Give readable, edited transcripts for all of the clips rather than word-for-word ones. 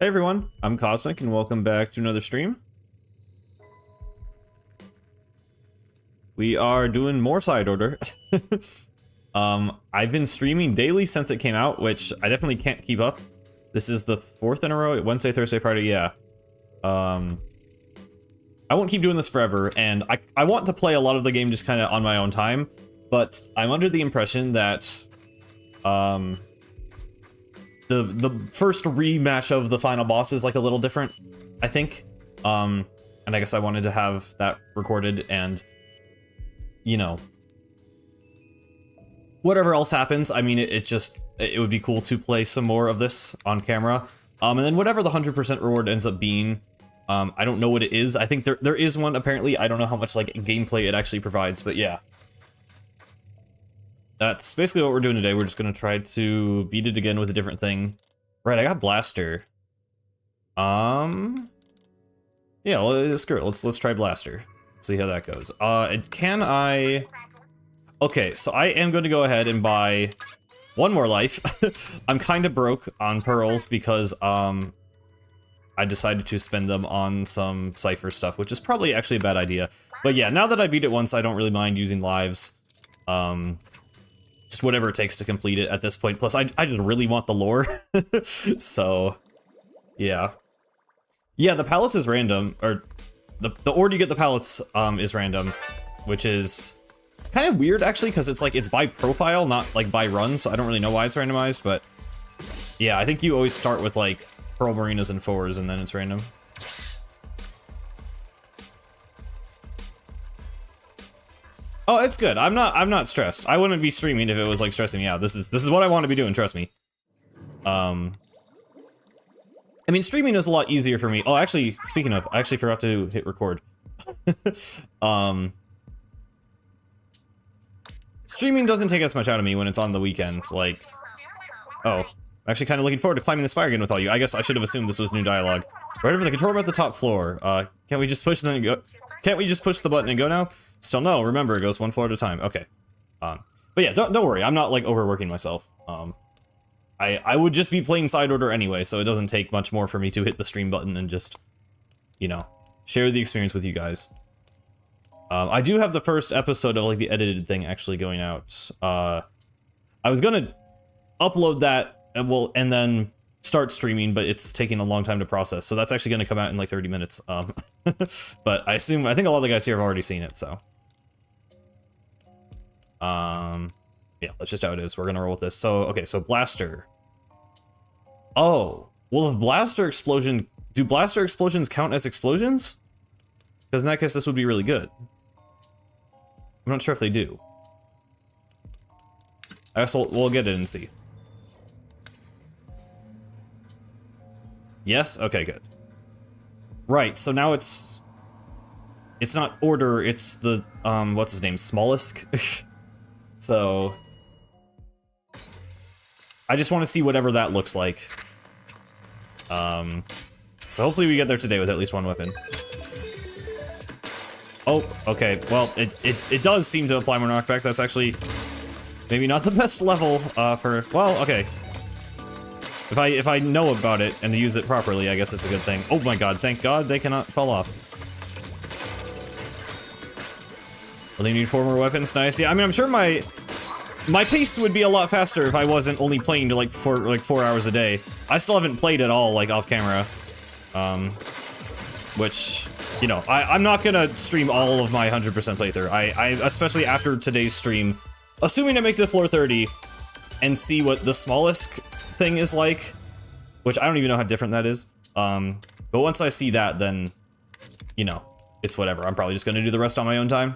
Hey everyone, I'm Cosmic and welcome back to another stream. We are doing more side order. I've been streaming daily since it came out, which I definitely can't keep up. This is the 4th in a row, Wednesday, Thursday, Friday, yeah. I won't keep doing this forever, and I want to play a lot of the game just kind of on my own time, but I'm under the impression that, the first rematch of the final boss is like a little different, I think. And I guess I wanted to have that recorded and, you know, whatever else happens, I mean, it would be cool to play some more of this on camera. And then whatever the 100% reward ends up being, I don't know what it is. I think there is one, apparently. I don't know how much, like, gameplay it actually provides, but yeah. That's basically what we're doing today. We're just gonna try to beat it again with a different thing. Right, I got Blaster. Yeah, well, screw it. Let's try Blaster. See how that goes. Can I... Okay, so I am going to go ahead and buy one more life. I'm kind of broke on pearls because, I decided to spend them on some Cypher stuff, which is probably actually a bad idea. But yeah, now that I beat it once, I don't really mind using lives. Just whatever it takes to complete it at this point. Plus, I just really want the lore. So, yeah. Yeah, the pallets is random, or the order you get the pallets is random, which is kind of weird actually, because it's like it's by profile, not like by run, so I don't really know why it's randomized, but yeah, I think you always start with like Pearl Marinas and 4s, and then it's random. Oh, it's good. I'm not stressed. I wouldn't be streaming if it was like stressing me out. This is what I want to be doing, trust me. I mean, streaming is a lot easier for me. Oh, actually, speaking of, I actually forgot to hit record. Streaming doesn't take as much out of me when it's on the weekend, like... Oh, I'm actually kind of looking forward to climbing the spire again with all you. I guess I should have assumed this was new dialogue. Right over the control room at the top floor. Can't we just push the button and go now? Still no, remember, it goes one floor at a time. Okay. But yeah, don't worry, I'm not like overworking myself. I would just be playing side order anyway, so it doesn't take much more for me to hit the stream button and just, you know, share the experience with you guys. I do have the first episode of like the edited thing actually going out. I was gonna upload that and then start streaming, but it's taking a long time to process, so that's actually gonna come out in like 30 minutes. But I think a lot of the guys here have already seen it, so. Yeah, that's just how it is. We're gonna roll with this. So, okay, so Blaster. Oh, well, if Blaster Explosion... Do Blaster Explosions count as explosions? Because in that case, this would be really good. I'm not sure if they do. I guess we'll get it and see. Yes? Okay, good. Right, so now it's not order, it's the, what's his name? Smollusk? So... I just want to see whatever that looks like. So hopefully we get there today with at least one weapon. Oh, okay, well, it does seem to apply more knockback. That's actually maybe not the best level, for, well, okay. If I know about it and use it properly, I guess it's a good thing. Oh my god, thank god they cannot fall off. Only need 4 more weapons, nice. Yeah, I mean, I'm sure my pace would be a lot faster if I wasn't only playing to like 4 hours a day. I still haven't played at all, like, off camera. Which, you know, I'm not gonna stream all of my 100% playthrough. I especially after today's stream, assuming I make it to floor 30, and see what the smallest thing is like, which I don't even know how different that is. But once I see that, then, you know, it's whatever. I'm probably just gonna do the rest on my own time.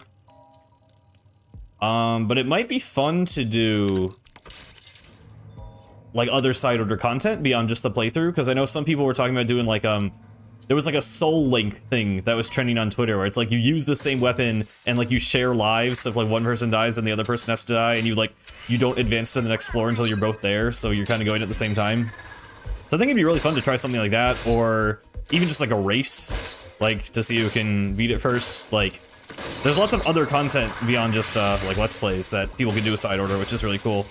But it might be fun to do, like, other side order content beyond just the playthrough, because I know some people were talking about doing, like, there was, like, a Soul Link thing that was trending on Twitter, where it's, like, you use the same weapon, and, like, you share lives, so if, like, one person dies and the other person has to die, and you don't advance to the next floor until you're both there, so you're kind of going at the same time. So I think it'd be really fun to try something like that, or even just, like, a race, like, to see who can beat it first, like... There's lots of other content beyond just, like, Let's Plays that people can do a side order, which is really cool.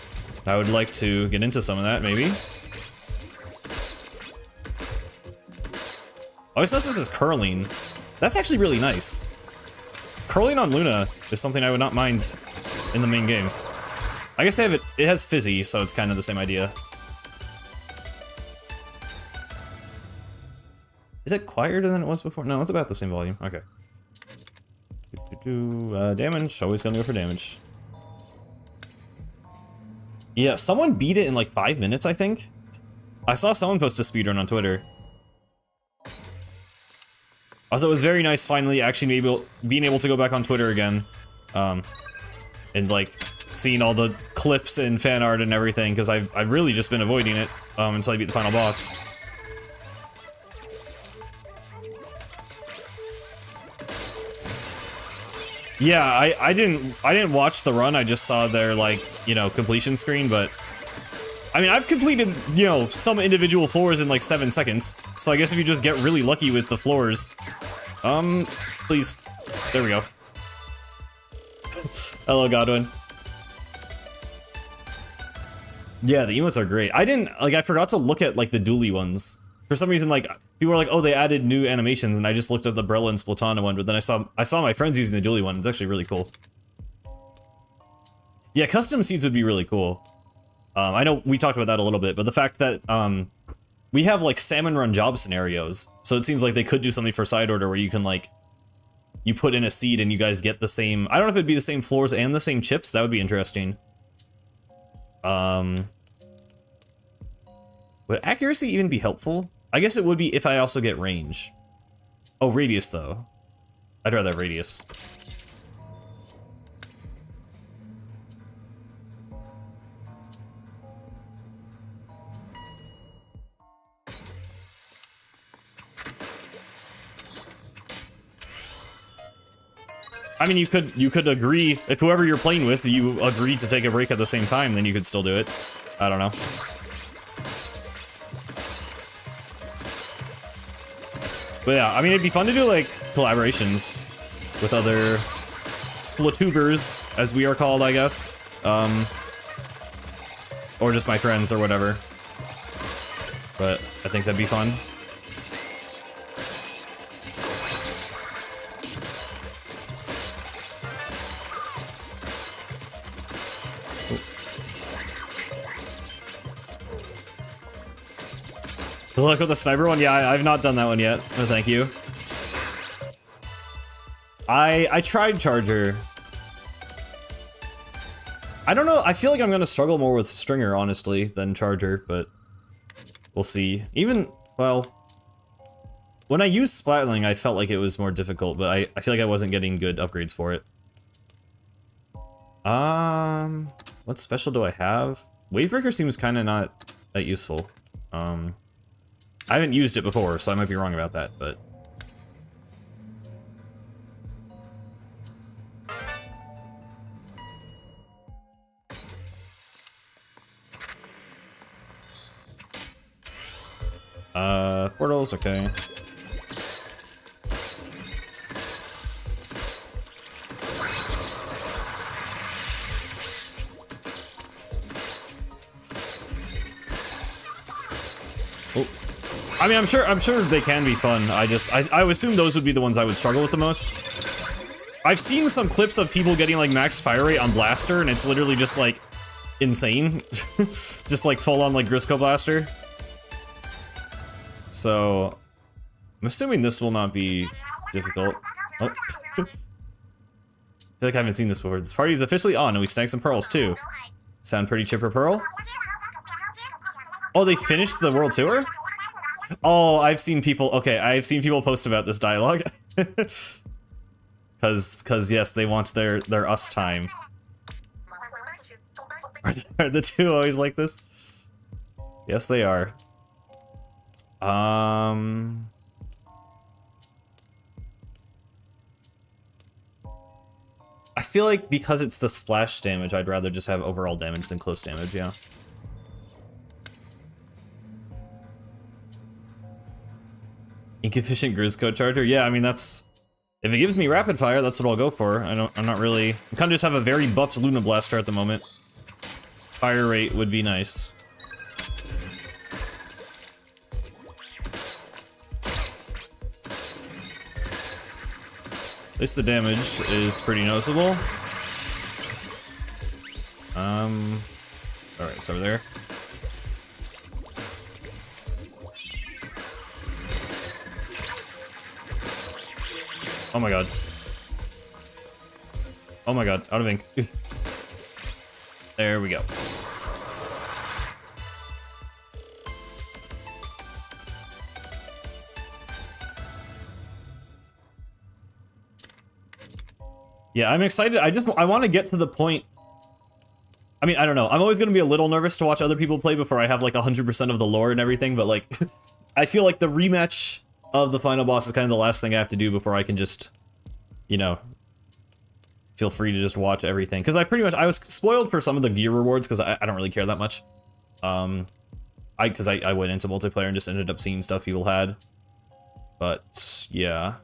I would like to get into some of that, maybe. Oh, I noticed this is curling. That's actually really nice. Curling on Luna is something I would not mind in the main game. I guess they have it. It has fizzy, so it's kind of the same idea. Is it quieter than it was before? No, it's about the same volume. Okay. Damage. Always gonna go for damage. Yeah, someone beat it in like 5 minutes, I think. I saw someone post a speedrun on Twitter. Also, it was very nice finally actually being able to go back on Twitter again. And like seeing all the clips and fan art and everything, because I've really just been avoiding it until I beat the final boss. Yeah, I didn't watch the run. I just saw their, like, you know, completion screen, but I mean, I've completed, you know, some individual floors in like 7 seconds. So I guess if you just get really lucky with the floors, please, there we go. Hello, Godwin. Yeah, the emotes are great. I forgot to look at like the dually ones. For some reason, like, people were like, oh, they added new animations, and I just looked at the Brella and Splatoon one, but then I saw my friends using the dually one. It's actually really cool. Yeah, custom seeds would be really cool. I know we talked about that a little bit, but the fact that, we have, like, salmon run job scenarios, so it seems like they could do something for side order where you can, like, you put in a seed and you guys get the same, I don't know if it'd be the same floors and the same chips, that would be interesting. Would accuracy even be helpful? I guess it would be if I also get range. Oh, radius, though. I'd rather have radius. I mean, you could agree, if whoever you're playing with, you agreed to take a break at the same time, then you could still do it. I don't know. But yeah, I mean, it'd be fun to do, like, collaborations with other Splatubers, as we are called, I guess. Or just my friends or whatever. But I think that'd be fun. Good luck with the sniper one? Yeah, I've not done that one yet. No, thank you. I tried Charger. I don't know, I feel like I'm gonna struggle more with Stringer, honestly, than Charger, but we'll see. Even, well, when I used Splatling, I felt like it was more difficult, but I feel like I wasn't getting good upgrades for it. What special do I have? Wavebreaker seems kind of not that useful. I haven't used it before, so I might be wrong about that, but... portals, okay. Oh. I mean, I'm sure they can be fun. I would assume those would be the ones I would struggle with the most. I've seen some clips of people getting like max fire rate on Blaster, and it's literally just like insane. Just like full on like Grisco Blaster. So I'm assuming this will not be difficult. Oh. I feel like I haven't seen this before. This party is officially on, and we snagged some pearls too. Sound pretty chipper pearl? Oh, they finished the world tour? Oh, I've seen people, okay, I've seen people post about this dialogue. Cause yes, they want their us time. Are the two always like this? Yes, they are. I feel like because it's the splash damage, I'd rather just have overall damage than close damage, yeah. Inefficient Grisco Charger? Yeah, I mean, that's... If it gives me rapid fire, that's what I'll go for. I'm not really... I kind of just have a very buffed Luna Blaster at the moment. Fire rate would be nice. least the damage is pretty noticeable. Alright, it's over there. Oh my god. Oh my god, out of ink. There we go. Yeah, I'm excited. I want to get to the point. I mean, I don't know. I'm always going to be a little nervous to watch other people play before I have like 100% of the lore and everything, but like, I feel like the rematch of the final boss is kind of the last thing I have to do before I can just, you know, feel free to just watch everything. Because I was spoiled for some of the gear rewards because I don't really care that much. Because I went into multiplayer and just ended up seeing stuff people had. But, yeah.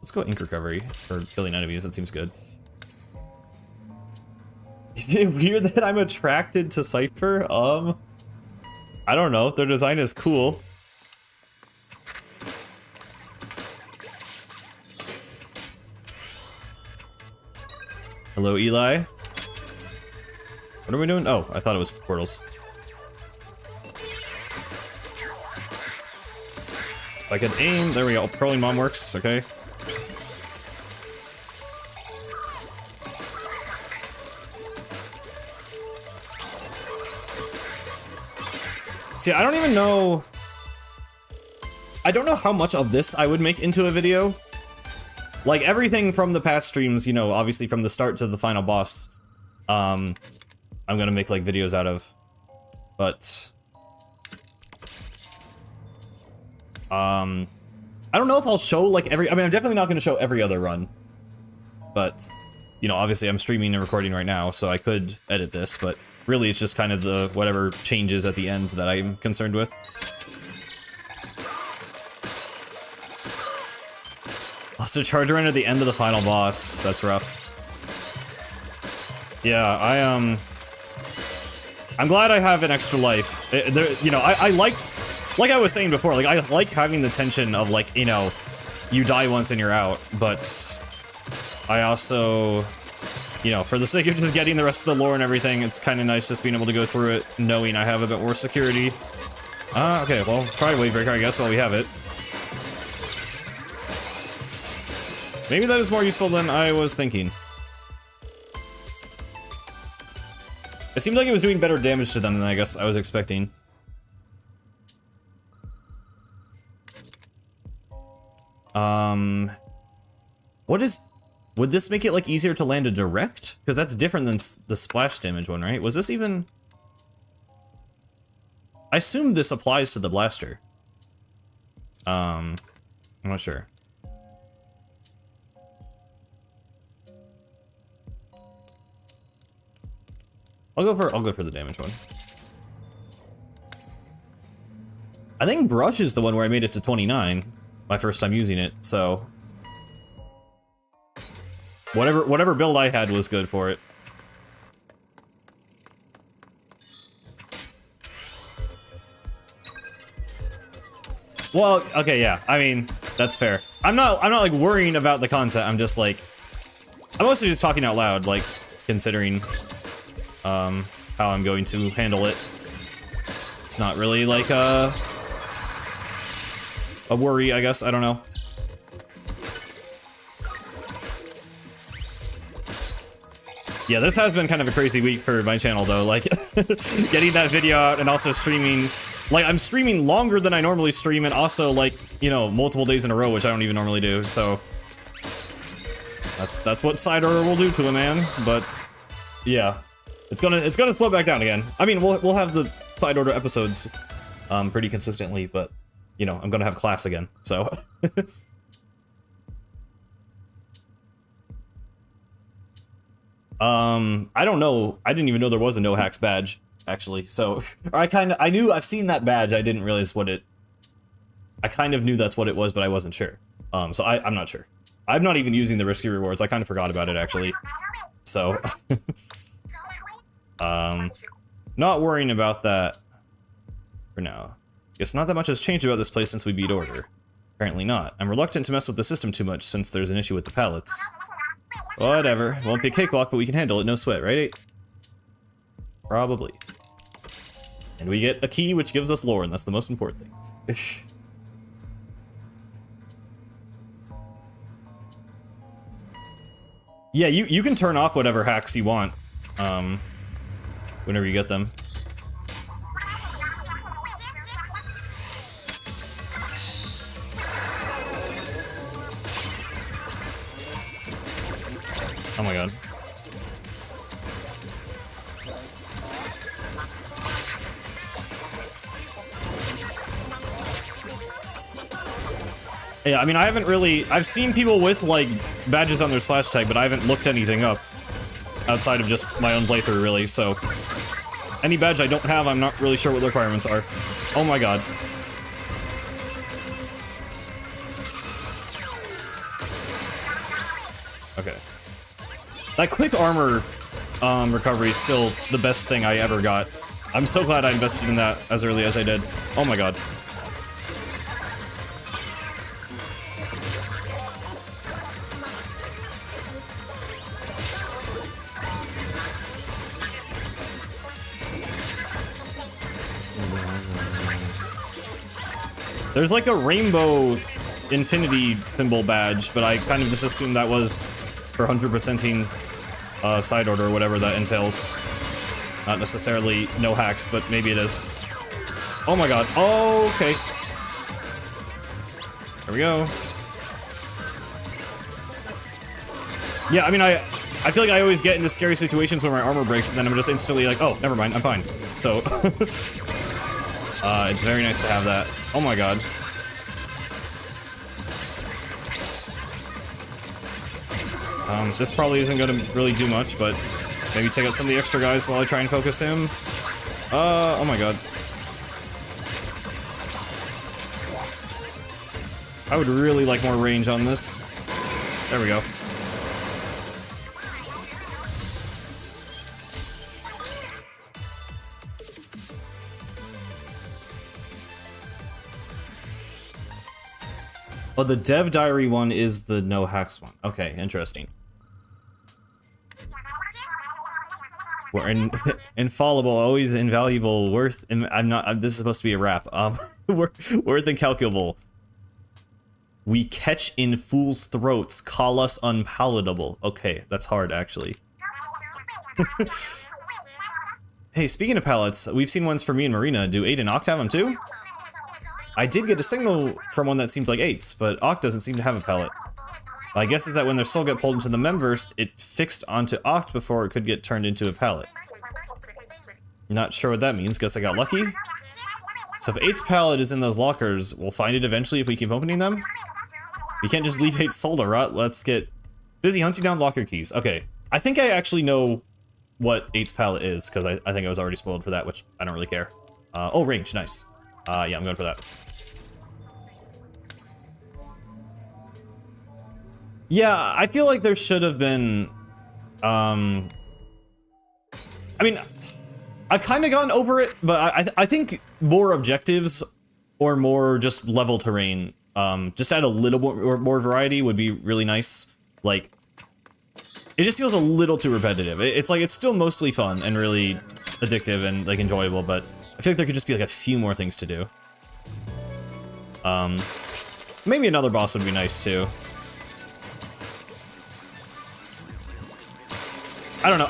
Let's go ink recovery for killing enemies, that seems good. Is it weird that I'm attracted to Cypher? I don't know, their design is cool. Hello, Eli. What are we doing? Oh, I thought it was portals. If I could aim, there we go. Curling Mom works, okay. See, I don't even know... I don't know how much of this I would make into a video. Like, everything from the past streams, you know, obviously from the start to the final boss, I'm gonna make, like, videos out of. But... I don't know if I'll show, like, I mean, I'm definitely not gonna show every other run. But, you know, obviously I'm streaming and recording right now, so I could edit this, but... Really, it's just kind of the whatever changes at the end that I'm concerned with. Also, Charger Run at the end of the final boss. That's rough. Yeah, I'm glad I have an extra life. You know, I liked, like I was saying before, like I like having the tension of like, you know, you die once and you're out, but I also... You know, for the sake of just getting the rest of the lore and everything, it's kind of nice just being able to go through it, knowing I have a bit more security. Okay, well, try Wavebreaker, I guess, while we have it. Maybe that is more useful than I was thinking. It seemed like it was doing better damage to them than I guess I was expecting. What is... Would this make it, like, easier to land a direct? Because that's different than the splash damage one, right? Was this even... I assume this applies to the blaster. I'm not sure. I'll go for the damage one. I think Brush is the one where I made it to 29, my first time using it, so... Whatever build I had was good for it. Well, okay, yeah. I mean, that's fair. I'm not like worrying about the content. I'm just like, I'm mostly just talking out loud, like considering how I'm going to handle it. It's not really like a worry, I guess. I don't know. Yeah, this has been kind of a crazy week for my channel, though. Like, getting that video out and also streaming. Like, I'm streaming longer than I normally stream, and also, like, you know, multiple days in a row, which I don't even normally do. So, that's what side order will do to a man. But yeah, it's gonna slow back down again. I mean, we'll have the side order episodes pretty consistently, but you know, I'm gonna have class again. So. I don't know. I didn't even know there was a no hacks badge, actually. So, or I've seen that badge. I didn't realize what it, I kind of knew that's what it was, but I wasn't sure. So I'm not sure. I'm not even using the risky rewards. I kind of forgot about it, actually. So, not worrying about that for now. Guess not that much has changed about this place since we beat Order. Apparently not. I'm reluctant to mess with the system too much since there's an issue with the pallets. Whatever. Won't be a cakewalk, but we can handle it, no sweat, right, 8? Probably. And we get a key which gives us lore, and that's the most important thing. Yeah, you can turn off whatever hacks you want, whenever you get them. Oh my god. Yeah, I mean, I haven't really... I've seen people with, like, badges on their splash tag, but I haven't looked anything up outside of just my own playthrough, really, so... Any badge I don't have, I'm not really sure what the requirements are. Oh my god. Okay. That quick armor recovery is still the best thing I ever got. I'm so glad I invested in that as early as I did. Oh my god. There's like a rainbow infinity symbol badge, but I kind of just assumed that was for 100%ing side order or whatever that entails. Not necessarily no hacks, but maybe it is. Oh my god. Oh, okay. There we go. Yeah, I mean, I feel like I always get into scary situations where my armor breaks, and then I'm just instantly like, oh, never mind, I'm fine. So, it's very nice to have that. Oh my god. This probably isn't gonna really do much, but maybe take out some of the extra guys while I try and focus him. Oh my god. I would really like more range on this. There we go. Oh, the Dev Diary one is the no hacks one. Okay, interesting. We're infallible, always invaluable, worth. This is supposed to be a rap. Worth incalculable. We catch in fools' throats, call us unpalatable. Okay, that's hard, actually. Hey, speaking of pallets, we've seen ones for me and Marina. Do 8 and Oct have them too? I did get a signal from one that seems like 8's, but Oct doesn't seem to have a pallet. My guess is that when their soul got pulled into the Memverse, it fixed onto Oct before it could get turned into a pallet. Not sure what that means, guess I got lucky. So if 8's pallet is in those lockers, we'll find it eventually if we keep opening them? We can't just leave 8's soul to rot, let's get busy hunting down locker keys. Okay, I think I actually know what 8's pallet is, because I think I was already spoiled for that, which I don't really care. Oh, range, nice. Yeah, I'm going for that. Yeah, I feel like there should have been, I mean, I've kind of gone over it, but I think more objectives or more just level terrain, just add a little more variety would be really nice. Like, it just feels a little too repetitive. It's like, it's still mostly fun and really addictive and like enjoyable, but I feel like there could just be like a few more things to do. Maybe another boss would be nice too. I don't know,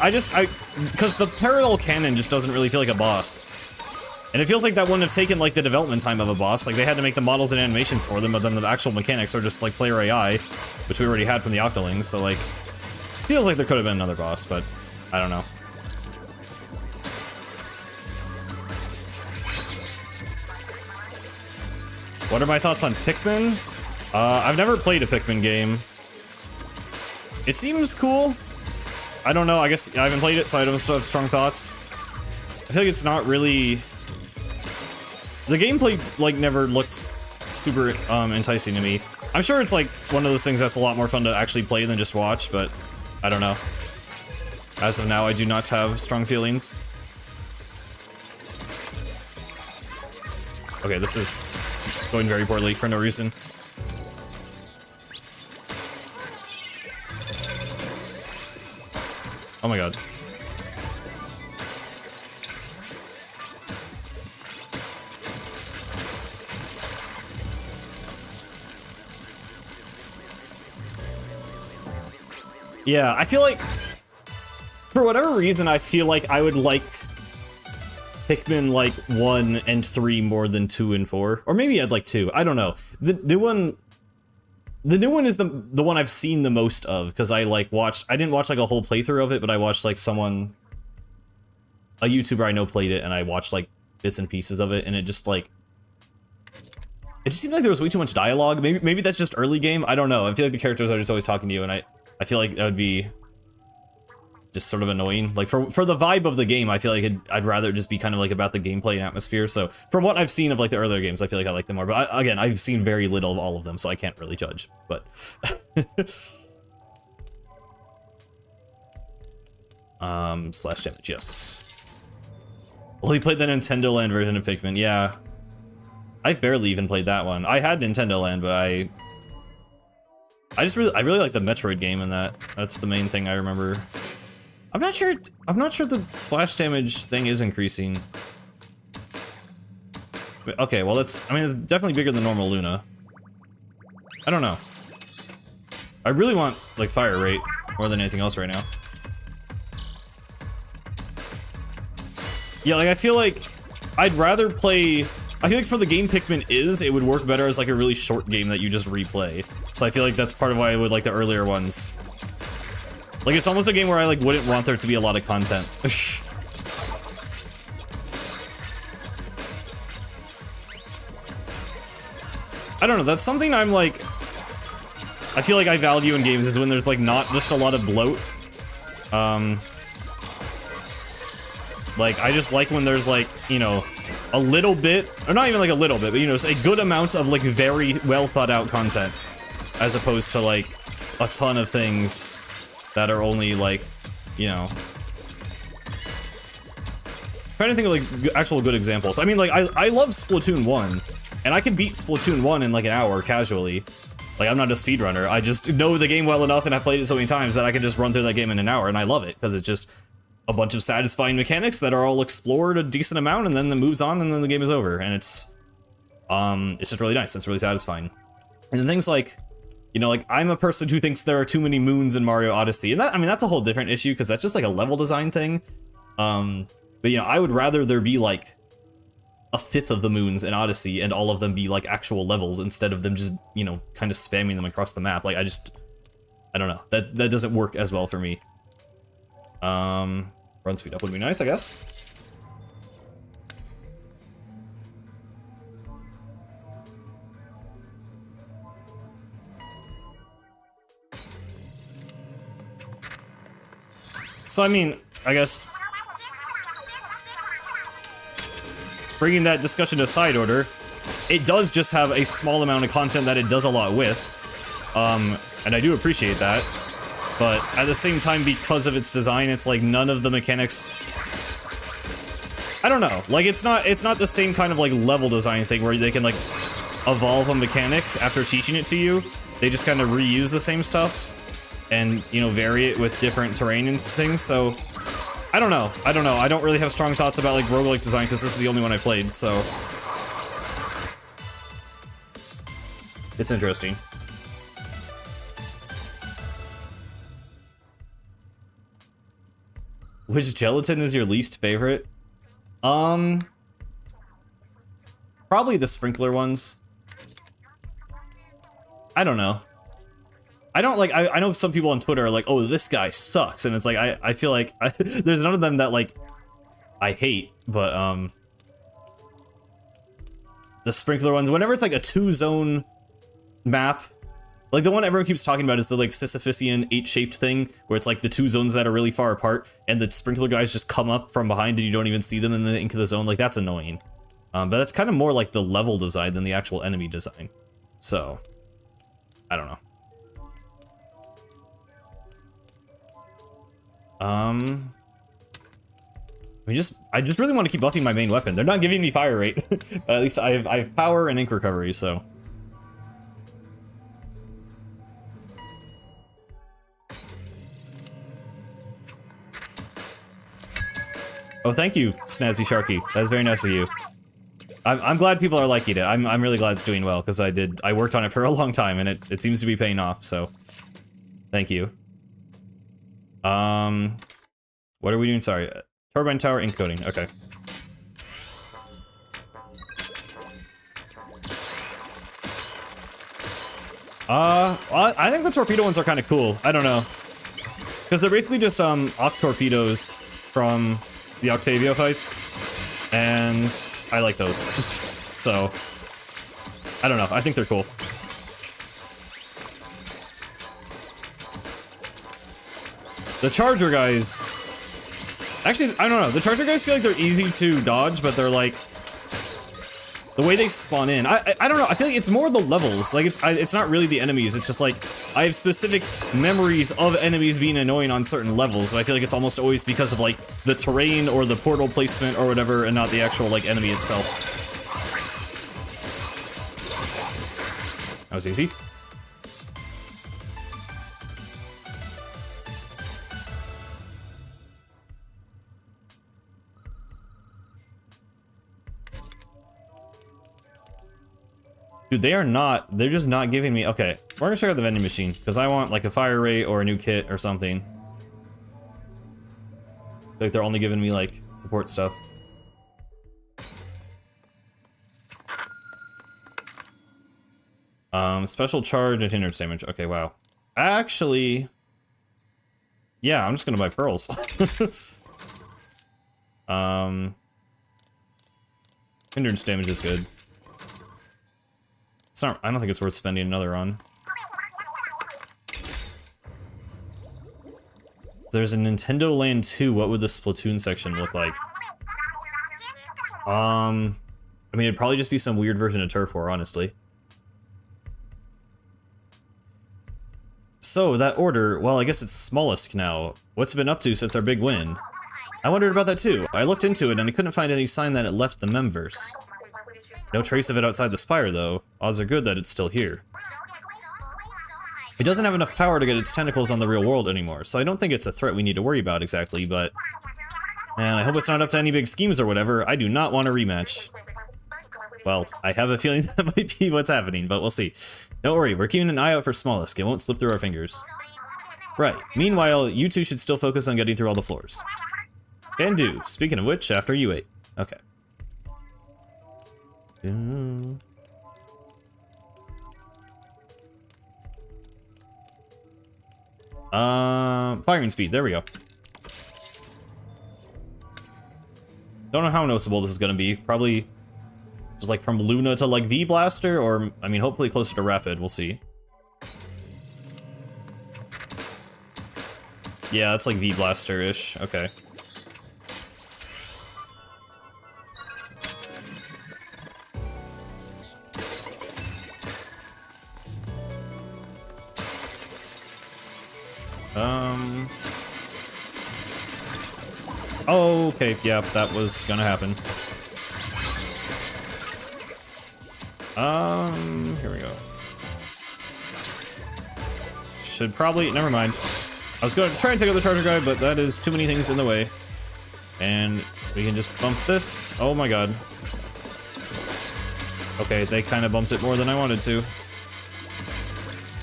because the parallel canon just doesn't really feel like a boss. And it feels like that wouldn't have taken, like, the development time of a boss. Like, they had to make the models and animations for them, but then the actual mechanics are just, like, player AI, which we already had from the Octolings, so, like, feels like there could have been another boss, but I don't know. What are my thoughts on Pikmin? I've never played a Pikmin game. It seems cool. I don't know, I guess I haven't played it, so I don't still have strong thoughts. I feel like it's not really... The gameplay, like, never looked super enticing to me. I'm sure it's, like, one of those things that's a lot more fun to actually play than just watch, but I don't know. As of now, I do not have strong feelings. Okay, this is going very poorly for no reason. Oh my god. Yeah, I feel like, for whatever reason, I feel like I would like Pikmin like 1 and 3 more than 2 and 4. Or maybe I'd like 2. I don't know. The new one is the one I've seen the most of, because I didn't watch like a whole playthrough of it, but I watched like a YouTuber I know played it, and I watched like bits and pieces of it, and it just seemed like there was way too much dialogue. Maybe that's just early game. I don't know. I feel like the characters are just always talking to you, and I feel like that would be just sort of annoying. Like for the vibe of the game, I feel like I'd rather just be kind of like about the gameplay and atmosphere. So from what I've seen of like the earlier games, I feel like I like them more. But again, I've seen very little of all of them, so I can't really judge. But slash damage, yes. Well, he played the Nintendo Land version of Pikmin. Yeah, I barely even played that one. I had Nintendo Land, but I really like the Metroid game in that. That's the main thing I remember. I'm not sure the splash damage thing is increasing. Okay, well it's definitely bigger than normal Luna. I don't know. I really want like fire rate more than anything else right now. Yeah, like I feel like I'd rather play, I feel like for the game Pikmin is, it would work better as like a really short game that you just replay. So I feel like that's part of why I would like the earlier ones. Like, it's almost a game where I, like, wouldn't want there to be a lot of content. I don't know, that's something I'm, like... I feel like I value in games is when there's, like, not just a lot of bloat. Like, I just like when there's, like, you know, a little bit, or not even, like, a little bit, but, you know, a good amount of, like, very well thought out content. As opposed to, like, a ton of things that are only, like, you know... I'm trying to think of, like, actual good examples. I mean, like, I love Splatoon 1, and I can beat Splatoon 1 in, like, an hour, casually. Like, I'm not a speedrunner. I just know the game well enough, and I've played it so many times that I can just run through that game in an hour, and I love it, because it's just a bunch of satisfying mechanics that are all explored a decent amount, and then it moves on, and then the game is over, and it's just really nice. It's really satisfying. And then things like... You know, like, I'm a person who thinks there are too many moons in Mario Odyssey, and that, I mean, that's a whole different issue, because that's just, like, a level design thing. But, you know, I would rather there be, like, a fifth of the moons in Odyssey, and all of them be, like, actual levels, instead of them just, you know, kind of spamming them across the map. Like, I don't know. That doesn't work as well for me. Run speed up would be nice, I guess. So, I mean, I guess... Bringing that discussion to side order, it does just have a small amount of content that it does a lot with. And I do appreciate that. But at the same time, because of its design, it's like none of the mechanics... I don't know. Like, it's not the same kind of, like, level design thing where they can, like, evolve a mechanic after teaching it to you. They just kind of reuse the same stuff. And, you know, vary it with different terrain and things, so... I don't know. I don't really have strong thoughts about, like, roguelike design, because this is the only one I played, so... It's interesting. Which gelatin is your least favorite? Probably the sprinkler ones. I don't know. I don't like, I know some people on Twitter are like, oh, this guy sucks, and it's like, I feel like, there's none of them that, like, I hate, but, the sprinkler ones, whenever it's like a 2-zone map, like the one everyone keeps talking about is the, like, Sisyphusian 8-shaped thing, where it's like the 2 zones that are really far apart, and the sprinkler guys just come up from behind and you don't even see them in the ink of the zone, like, that's annoying. But that's kind of more like the level design than the actual enemy design. So, I don't know. I just really want to keep buffing my main weapon. They're not giving me fire rate, but at least I have power and ink recovery, so. Oh, thank you, Snazzy Sharky. That's very nice of you. I'm glad people are liking it. I'm really glad it's doing well, because I worked on it for a long time, and it seems to be paying off, so... Thank you. What are we doing? Sorry. Turbine tower ink coating. Okay. Well, I think the torpedo ones are kind of cool. I don't know. Because they're basically just, Oct torpedoes from the Octavia fights. And I like those. So, I don't know. I think they're cool. The Charger guys... Actually, I don't know. The Charger guys feel like they're easy to dodge, but they're like... The way they spawn in, I don't know. I feel like it's more the levels. Like it's not really the enemies. It's just like I have specific memories of enemies being annoying on certain levels. But I feel like it's almost always because of like the terrain or the portal placement or whatever, and not the actual like enemy itself. That was easy. Dude, they're just not giving me, okay, we're gonna check out the vending machine, because I want like a fire rate or a new kit or something. Like they're only giving me like support stuff. Special charge and hindrance damage, okay, wow. Actually, yeah, I'm just gonna buy pearls. Hindrance damage is good. It's not, I don't think it's worth spending another on. There's a Nintendo Land 2, what would the Splatoon section look like? I mean, it'd probably just be some weird version of Turf War, honestly. So, that order, well, I guess it's Smallest now. What's it been up to since our big win? I wondered about that too. I looked into it and I couldn't find any sign that it left the Memverse. No trace of it outside the spire, though. Odds are good that it's still here. It doesn't have enough power to get its tentacles on the real world anymore, so I don't think it's a threat we need to worry about exactly, but... And I hope it's not up to any big schemes or whatever. I do not want a rematch. Well, I have a feeling that might be what's happening, but we'll see. Don't worry, we're keeping an eye out for Smallest. It won't slip through our fingers. Right. Meanwhile, you two should still focus on getting through all the floors. Can do. Speaking of which, after you ate. Okay. Firing speed, there we go. Don't know how noticeable this is gonna be. Probably just like from Luna to like V-Blaster, or I mean hopefully closer to Rapid, we'll see. Yeah, it's like V-Blaster-ish, okay. Oh, okay, yeah, that was gonna happen. Here we go. Should probably, never mind. I was going to try and take out the charger guy, but that is too many things in the way. And we can just bump this. Oh my god. Okay, they kind of bumped it more than I wanted to.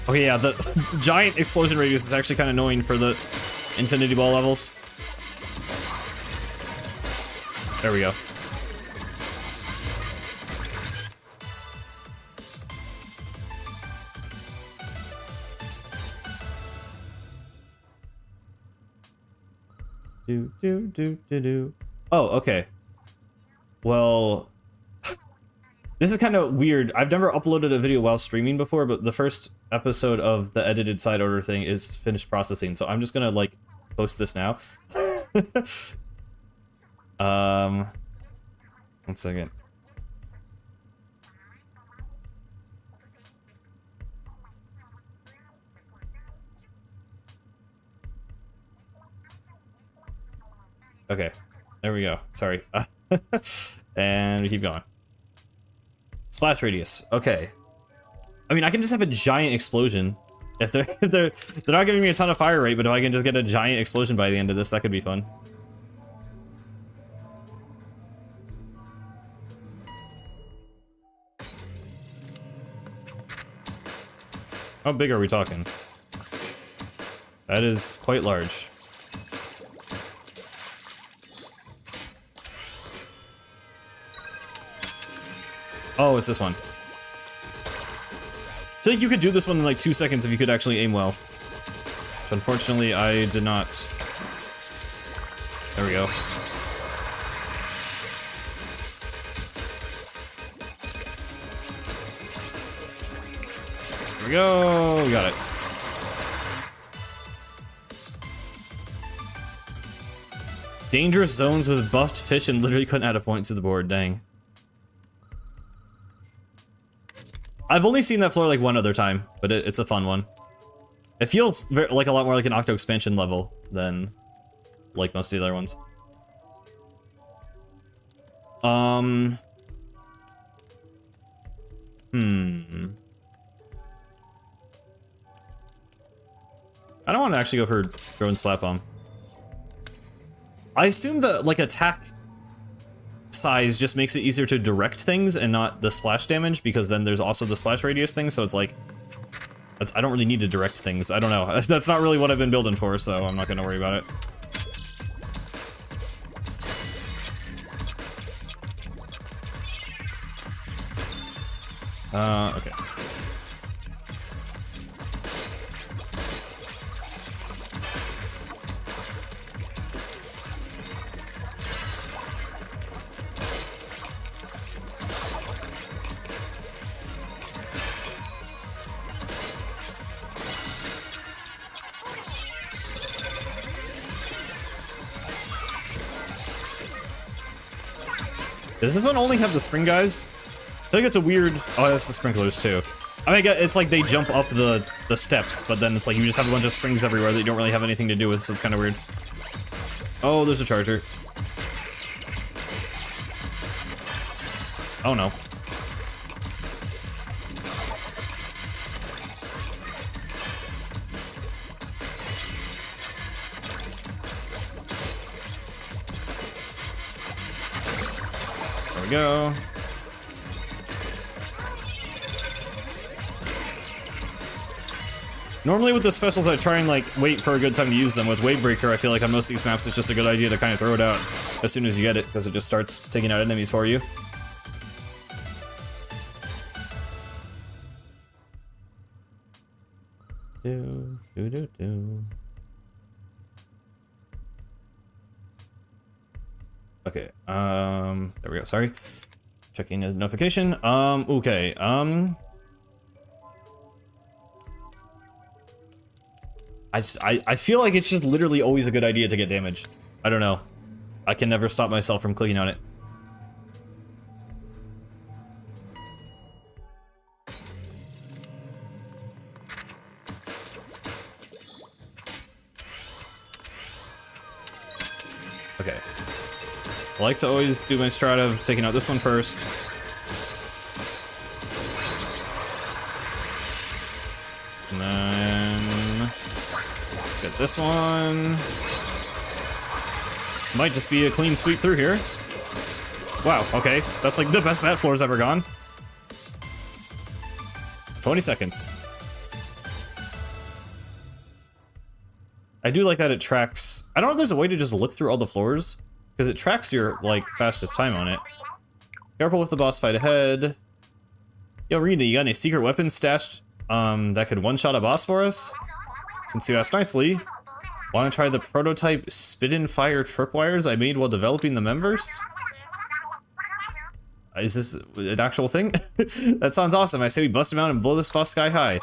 Okay, yeah, the giant explosion radius is actually kind of annoying for the Infinity Ball levels. There we go. Do. Oh, okay. Well, this is kind of weird. I've never uploaded a video while streaming before, but the first episode of the edited side order thing is finished processing, so I'm just gonna, like, post this now. 1 second. Okay, there we go. Sorry. And we keep going. Splash radius. Okay. I mean, I can just have a giant explosion. If they're not giving me a ton of fire rate, but if I can just get a giant explosion by the end of this, that could be fun. How big are we talking? That is quite large. Oh, it's this one. I feel like you could do this one in like 2 seconds if you could actually aim well. Which unfortunately I did not. There we go. There we go, we got it. Dangerous zones with buffed fish and literally couldn't add a point to the board, dang. I've only seen that floor like one other time, but it's a fun one. It feels like a lot more like an Octo expansion level than like most of the other ones. I don't want to actually go for drone splat bomb. I assume that like attack size just makes it easier to direct things and not the splash damage, because then there's also the splash radius thing, so it's like I don't really need to direct things. I don't know. That's not really what I've been building for, so I'm not gonna worry about it. Okay. Does this one only have the spring guys? I think it's a weird... Oh, that's the sprinklers too. I mean, it's like they jump up the steps, but then it's like you just have a bunch of springs everywhere that you don't really have anything to do with, so it's kind of weird. Oh, there's a charger. Oh no. There we go. Normally with the specials I try and like wait for a good time to use them. With Wave Breaker I feel like on most of these maps it's just a good idea to kind of throw it out as soon as you get it, because it just starts taking out enemies for you. Okay, there we go, sorry. Checking the notification. Okay, I feel like it's just literally always a good idea to get damage. I don't know. I can never stop myself from clicking on it. Okay. I like to always do my strat of taking out this one first. And then get this one. This might just be a clean sweep through here. Wow, okay. That's like the best that floor's ever gone. 20 seconds. I do like that it tracks... I don't know if there's a way to just look through all the floors, because it tracks your, like, fastest time on it. Careful with the boss fight ahead. Yo, Rena, you got any secret weapons stashed that could one-shot a boss for us? Since you asked nicely, want to try the prototype spit-in fire tripwires I made while developing the members? Is this an actual thing? That sounds awesome. I say we bust them out and blow this boss sky high.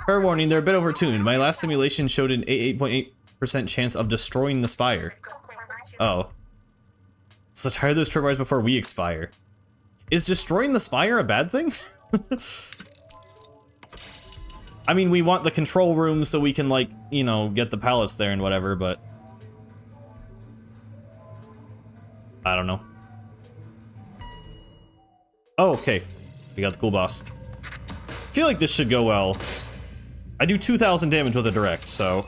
Fair warning, they're a bit overtuned. My last simulation showed an 8.8% chance of destroying the spire. Oh. So tire those tripwires before we expire. Is destroying the spire a bad thing? I mean, we want the control room so we can, like, you know, get the pallets there and whatever, but... I don't know. Oh, okay. We got the cool boss. I feel like this should go well. I do 2,000 damage with a direct, so...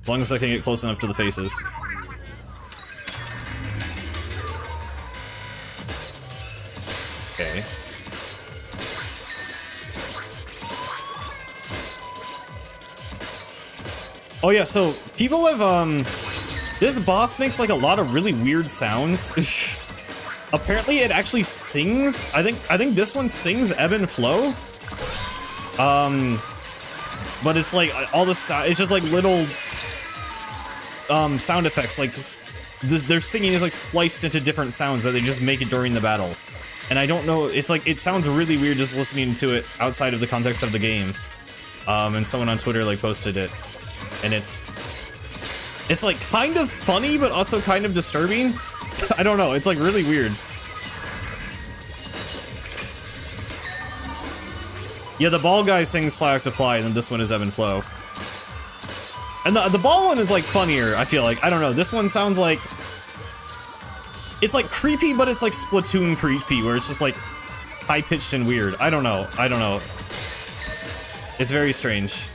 As long as I can get close enough to the faces. Okay. Oh yeah, so people have, this boss makes like a lot of really weird sounds. Apparently it actually sings. I think this one sings ebb and flow. But it's like all the sound, it's just like little sound effects, like their singing is like spliced into different sounds that they just make it during the battle. And I don't know, it's like, it sounds really weird just listening to it outside of the context of the game. And someone on Twitter like posted it, and it's like kind of funny but also kind of disturbing. I don't know, it's like really weird. Yeah, the ball guy sings Fly Have to Fly, and then this one is Ebb and Flow. And the ball one is like funnier, I feel like. I don't know, this one sounds like, it's like creepy, but it's like Splatoon creepy, where it's just like high-pitched and weird. I don't know. It's very strange.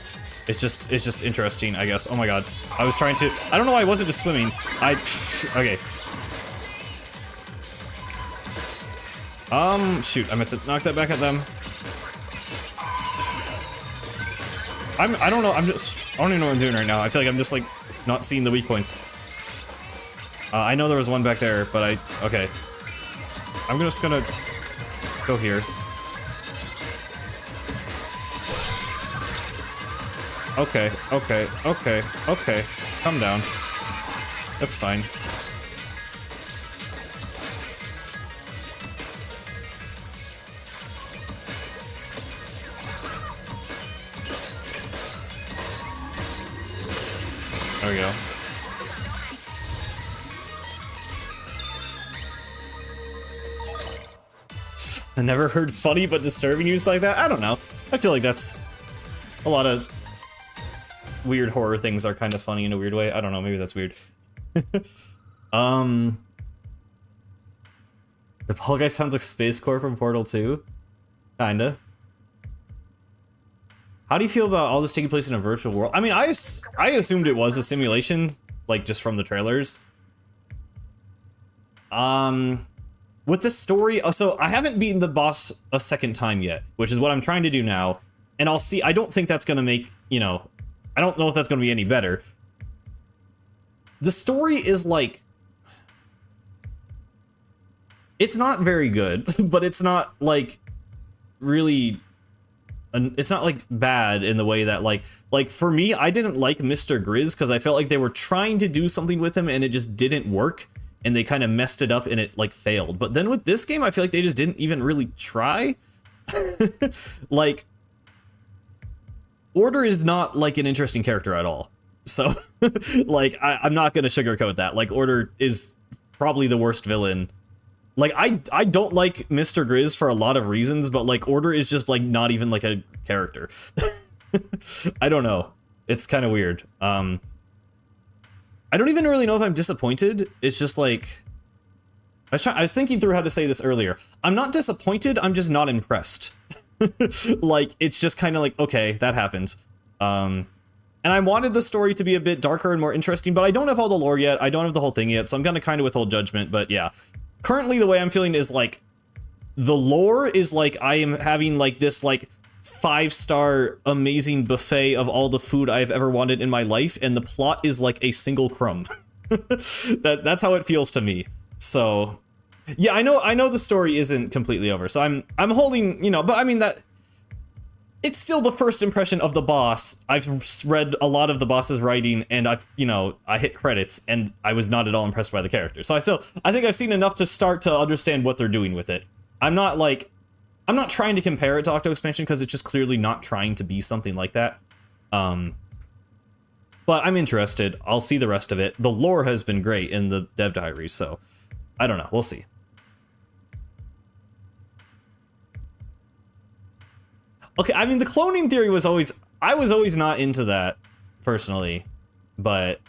It's just interesting, I guess. Oh my god. I was trying to, I don't know why I wasn't just swimming. Okay. Shoot, I meant to knock that back at them. I don't know, I don't even know what I'm doing right now. I feel like I'm just like not seeing the weak points. I know there was one back there, but okay. I'm just gonna go here. Okay. Calm down. That's fine. There we go. I never heard funny but disturbing used like that. I don't know. I feel like that's a lot of weird horror things are kind of funny in a weird way. I don't know, maybe that's weird. The ball guy sounds like Space Core from Portal 2. Kinda. How do you feel about all this taking place in a virtual world? I mean, I assumed it was a simulation, like just from the trailers. With this story, so I haven't beaten the boss a second time yet, which is what I'm trying to do now. And I'll see, I don't think that's gonna make, you know, I don't know if that's gonna be any better. The story is like, it's not very good, but it's not like really, it's not like bad in the way that like for me, I didn't like Mr. Grizz because I felt like they were trying to do something with him and it just didn't work. And they kind of messed it up and it like failed. But then with this game, I feel like they just didn't even really try. Like, Order is not like an interesting character at all. So like, I'm not gonna sugarcoat that. Like, Order is probably the worst villain. Like, I don't like Mr. Grizz for a lot of reasons, but like Order is just like not even like a character. I don't know. It's kind of weird. I don't even really know if I'm disappointed. It's just like, I was thinking through how to say this earlier. I'm not disappointed, I'm just not impressed. Like, it's just kind of like, okay, that happened. And I wanted the story to be a bit darker and more interesting, but I don't have all the lore yet. I don't have the whole thing yet, so I'm gonna kind of withhold judgment, but yeah. Currently, the way I'm feeling is like, the lore is like, I am having like this like 5-star amazing buffet of all the food I've ever wanted in my life, and the plot is like a single crumb. That's how it feels to me. So, yeah, I know the story isn't completely over, so I'm holding, you know, but I mean that, it's still the first impression of the boss. I've read a lot of the boss's writing, and I hit credits, and I was not at all impressed by the character. So I think I've seen enough to start to understand what they're doing with it. I'm not trying to compare it to Octo Expansion, because it's just clearly not trying to be something like that. But I'm interested. I'll see the rest of it. The lore has been great in the dev diaries, so I don't know. We'll see. Okay, I mean, the cloning theory was always, I was always not into that, personally, but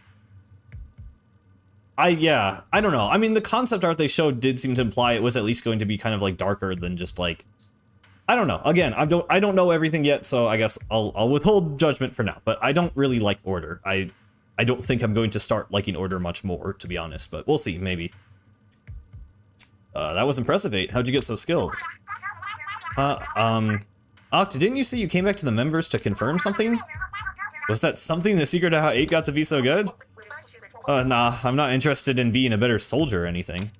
yeah, I don't know. I mean, the concept art they showed did seem to imply it was at least going to be kind of like darker than just like, I don't know. Again, I don't know everything yet, so I guess I'll withhold judgment for now, but I don't really like Order. I don't think I'm going to start liking Order much more, to be honest, but we'll see, maybe. That was impressive, 8. How'd you get so skilled? Oct, didn't you say you came back to the members to confirm something? Was that something the secret of how 8 got to be so good? Nah, I'm not interested in being a better soldier or anything.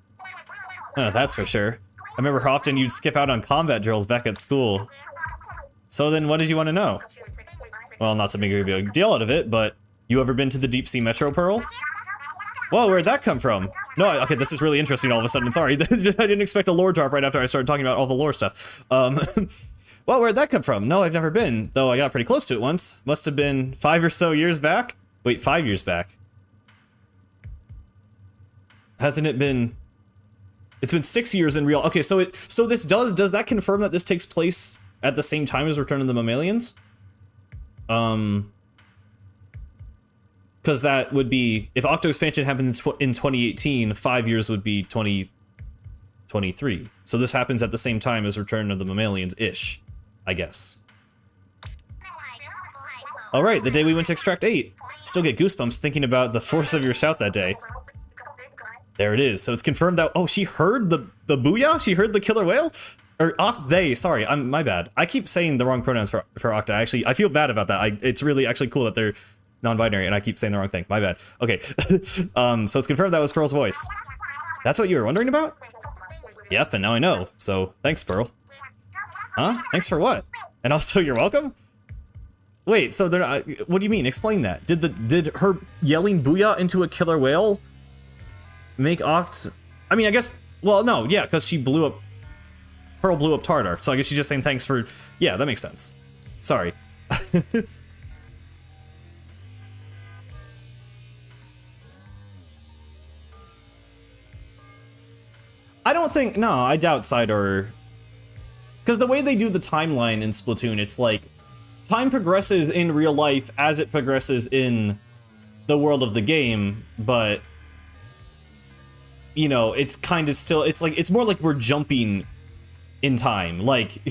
That's for sure. I remember how often you'd skip out on combat drills back at school. So then what did you want to know? Well, not to make a big deal out of it, but you ever been to the Deep Sea Metro, Pearl? Whoa, where'd that come from? No, okay, this is really interesting all of a sudden. Sorry, I didn't expect a lore drop right after I started talking about all the lore stuff. Well, where'd that come from? No, I've never been, though I got pretty close to it once. Must have been 5 or so years back. Wait, 5 years back. Hasn't it been... It's been 6 years in real... Okay, so this does that confirm that this takes place at the same time as Return of the Mammalians? Because that would be... If Octo Expansion happens in 2018, 5 years would be 2023. So this happens at the same time as Return of the Mammalians-ish, I guess. Alright, the day we went to Extract 8. Still get goosebumps thinking about the force of your shout that day. There it is. So it's confirmed that... Oh, she heard the booyah? She heard the killer whale? Or they, sorry, my bad. I keep saying the wrong pronouns for Octa. Actually, I feel bad about that. It's really actually cool that they're non-binary and I keep saying the wrong thing. My bad. Okay. So it's confirmed that was Pearl's voice. That's what you were wondering about? Yep, and now I know. So thanks, Pearl. Huh? Thanks for what? And also, you're welcome? Wait, so they're not... What do you mean? Explain that. Did her yelling booyah into a killer whale make Oct... I mean, I guess... Well, no, yeah, because she blew up... Pearl blew up Tartar, so I guess she's just saying thanks for... Yeah, that makes sense. Sorry. I don't think... No, I doubt Sidor... Because the way they do the timeline in Splatoon, it's like... Time progresses in real life as it progresses in the world of the game, but... You know, it's kind of still... It's like... It's more like we're jumping in time. Like...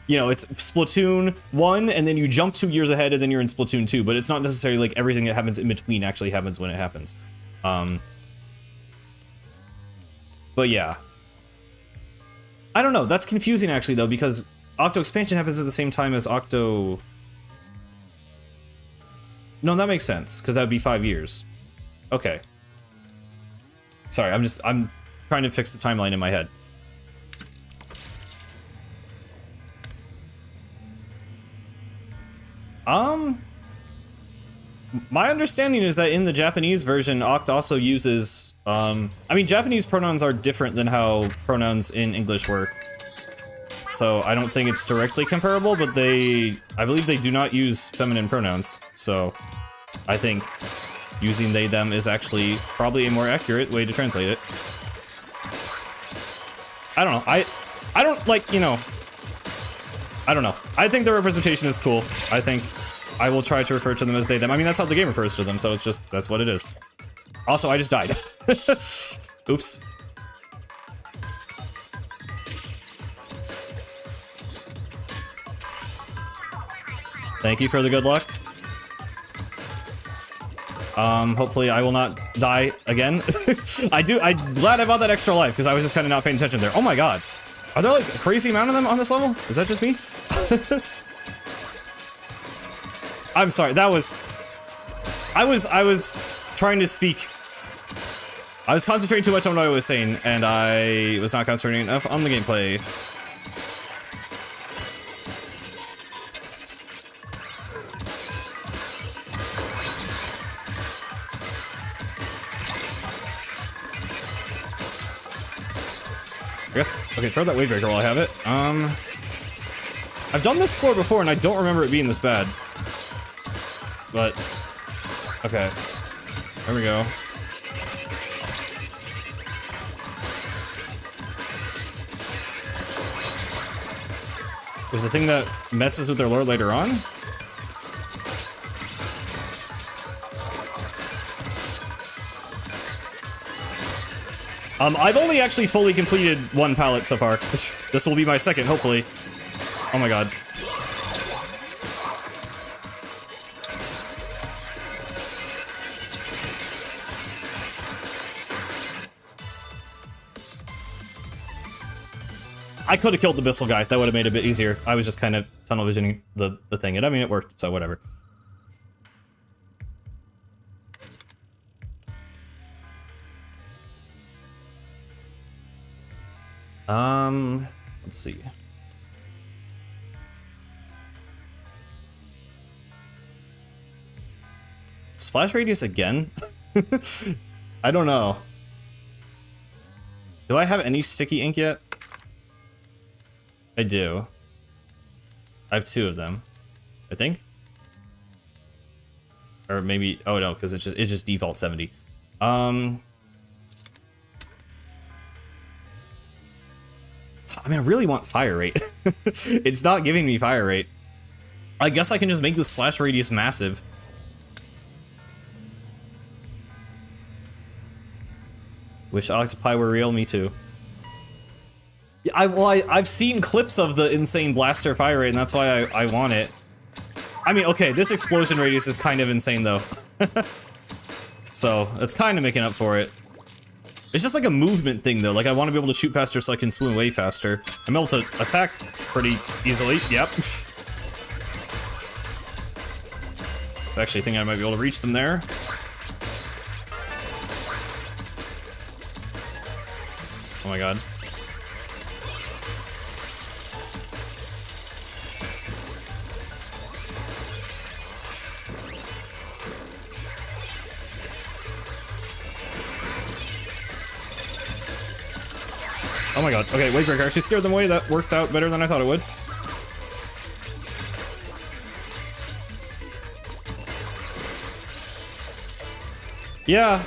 You know, it's Splatoon 1, and then you jump 2 years ahead, and then you're in Splatoon 2, but it's not necessarily like everything that happens in between actually happens when it happens. But yeah. I don't know, that's confusing actually though, because Octo Expansion happens at the same time as Octo... No, that makes sense, because that would be 5 years. Okay. Sorry, I'm trying to fix the timeline in my head. My understanding is that in the Japanese version, Oct also uses, I mean, Japanese pronouns are different than how pronouns in English work. So I don't think it's directly comparable, but I believe they do not use feminine pronouns. So I think using they, them is actually probably a more accurate way to translate it. I don't know. I don't like, you know, I don't know. I think the representation is cool. I think I will try to refer to them as they, them. I mean, that's how the game refers to them, so it's just, that's what it is. Also, I just died. Oops. Thank you for the good luck. Hopefully I will not die again. I'm glad I bought that extra life, because I was just kind of not paying attention there. Oh my god. Are there like a crazy amount of them on this level? Is that just me? I'm sorry, that was... I was trying to speak... I was concentrating too much on what I was saying, and I was not concentrating enough on the gameplay. I guess... Okay, throw that wave breaker while I have it. I've done this floor before, and I don't remember it being this bad. But... Okay. There we go. There's a thing that messes with their lore later on? I've only actually fully completed one palette so far. This will be my second, hopefully. Oh my god. I could have killed the Bissell guy. That would have made it a bit easier. I was just kind of tunnel visioning the thing. And I mean, it worked, so whatever. Let's see. Splash radius again? I don't know. Do I have any sticky ink yet? I do. I have 2 of them, I think. Or maybe, oh no, because it's just default 70. I mean, I really want fire rate. It's not giving me fire rate. I guess I can just make the splash radius massive. Wish Octopi were real, me too. Yeah, I've seen clips of the insane blaster fire rate, and that's why I want it. I mean, okay, this explosion radius is kind of insane, though. So, it's kind of making up for it. It's just like a movement thing, though. Like, I want to be able to shoot faster so I can swim away faster. I'm able to attack pretty easily. Yep. So, actually, I think I might be able to reach them there. Oh my god. Oh my god. Okay, wait, Greg, I actually scared them away. That worked out better than I thought it would. Yeah.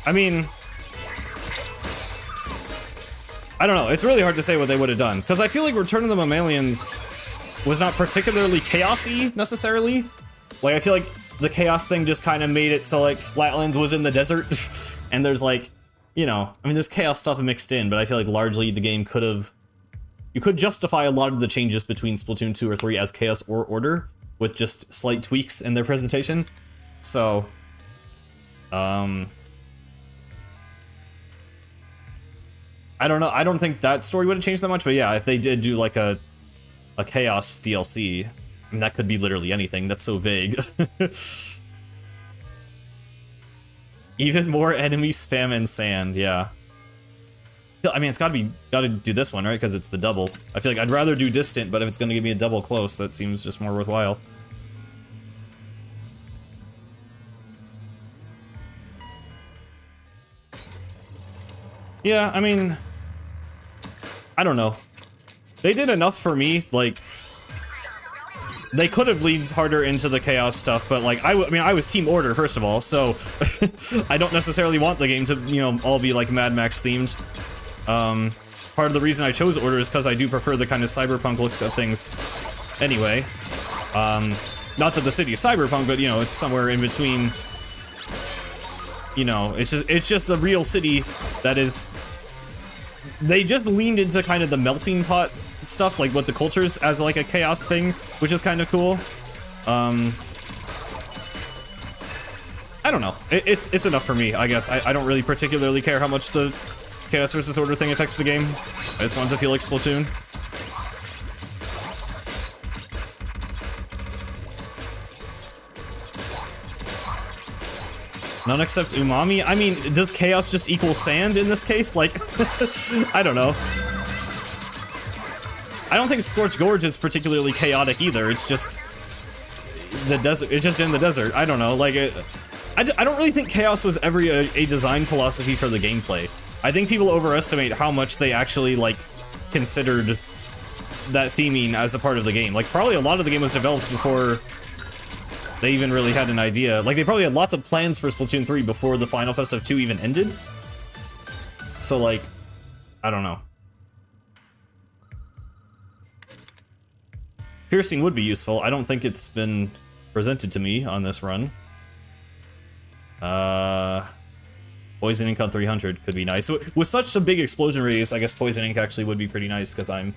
I mean, I don't know. It's really hard to say what they would have done, because I feel like Return of the Mammalians was not particularly chaosy, necessarily. Like, I feel like the chaos thing just kind of made it so, like, Splatlands was in the desert, and there's, like, you know, I mean, there's chaos stuff mixed in, but I feel like largely the game could have... You could justify a lot of the changes between Splatoon 2 or 3 as chaos or order, with just slight tweaks in their presentation. So, I don't know. I don't think that story would have changed that much, but yeah, if they did do like a chaos DLC, I mean, that could be literally anything. That's so vague. Even more enemy spam and sand, yeah. I mean, it's gotta do this one, right? Because it's the double. I feel like I'd rather do distant, but if it's gonna give me a double close, that seems just more worthwhile. Yeah, I mean, I don't know. They did enough for me, like, they could have leaned harder into the chaos stuff, but like, I mean, I was Team Order, first of all, so I don't necessarily want the game to, you know, all be like Mad Max themed. Part of the reason I chose Order is because I do prefer the kind of cyberpunk look of things anyway. Not that the city is cyberpunk, but, you know, it's somewhere in between. You know, it's just the real city that is... They just leaned into kind of the melting pot stuff, like with the cultures, as like a chaos thing, which is kind of cool. I don't know. It's enough for me, I guess. I don't really particularly care how much the Chaos versus Order thing affects the game. I just want it to feel like Splatoon. None except umami? I mean, does chaos just equal sand in this case? Like, I don't know. I don't think Scorched Gorge is particularly chaotic either. It's just the desert. It's just in the desert. I don't know. Like, I don't really think chaos was ever a design philosophy for the gameplay. I think people overestimate how much they actually, like, considered that theming as a part of the game. Like, probably a lot of the game was developed before they even really had an idea. Like, they probably had lots of plans for Splatoon 3 before the Final Fest of 2 even ended. So, like, I don't know. Piercing would be useful. I don't think it's been presented to me on this run. Poison Ink on 300 could be nice. So, with such a big explosion radius, I guess Poison Ink actually would be pretty nice, because I'm,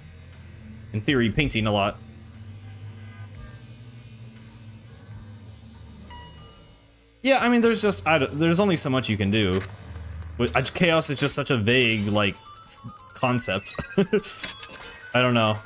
in theory, painting a lot. Yeah, I mean, there's just, there's only so much you can do. Chaos is just such a vague, like, concept. I don't know.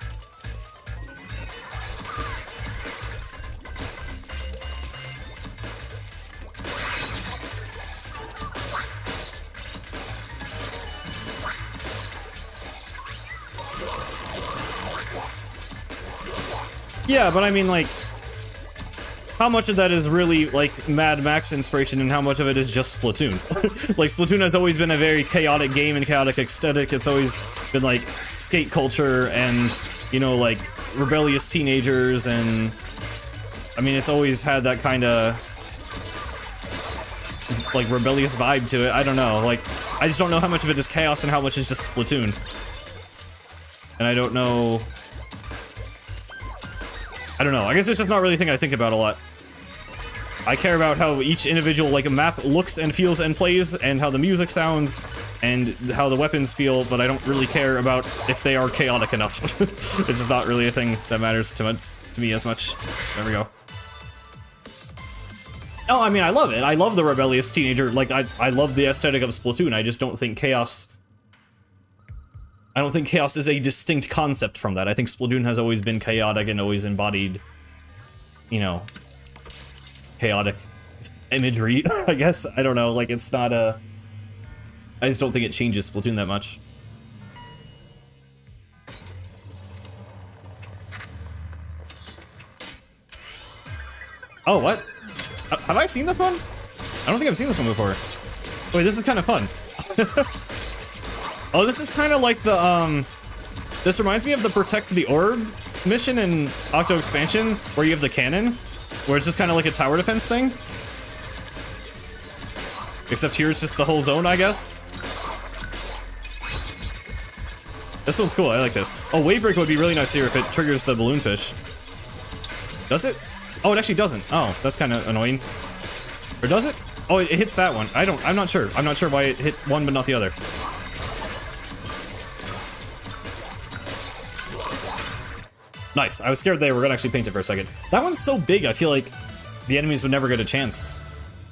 Yeah, but I mean, like, how much of that is really, like, Mad Max inspiration and how much of it is just Splatoon? Like, Splatoon has always been a very chaotic game and chaotic aesthetic. It's always been, like, skate culture and, you know, like, rebellious teenagers and... I mean, it's always had that kind of... like, rebellious vibe to it. I don't know. Like, I just don't know how much of it is chaos and how much is just Splatoon. And I don't know... I don't know. I guess it's just not really a thing I think about a lot. I care about how each individual, like, map looks and feels and plays, and how the music sounds, and how the weapons feel, but I don't really care about if they are chaotic enough. It's just not really a thing that matters to me as much. There we go. Oh, I mean, I love it. I love the rebellious teenager. Like, I love the aesthetic of Splatoon. I just don't think chaos... I don't think chaos is a distinct concept from that. I think Splatoon has always been chaotic and always embodied, you know, chaotic imagery, I guess. I don't know, like, it's not a... I just don't think it changes Splatoon that much. Oh, what? Have I seen this one? I don't think I've seen this one before. Wait, this is kind of fun. Oh, this is kind of like the, this reminds me of the Protect the Orb mission in Octo Expansion, where you have the cannon, where it's just kind of like a tower defense thing. Except here it's just the whole zone, I guess. This one's cool, I like this. Oh, Wave Break would be really nice here if it triggers the balloon fish. Does it? Oh, it actually doesn't. Oh, that's kind of annoying. Or does it? Oh, it hits that one. I'm not sure. I'm not sure why it hit one but not the other. Nice. I was scared they were gonna actually paint it for a second. That one's so big, I feel like the enemies would never get a chance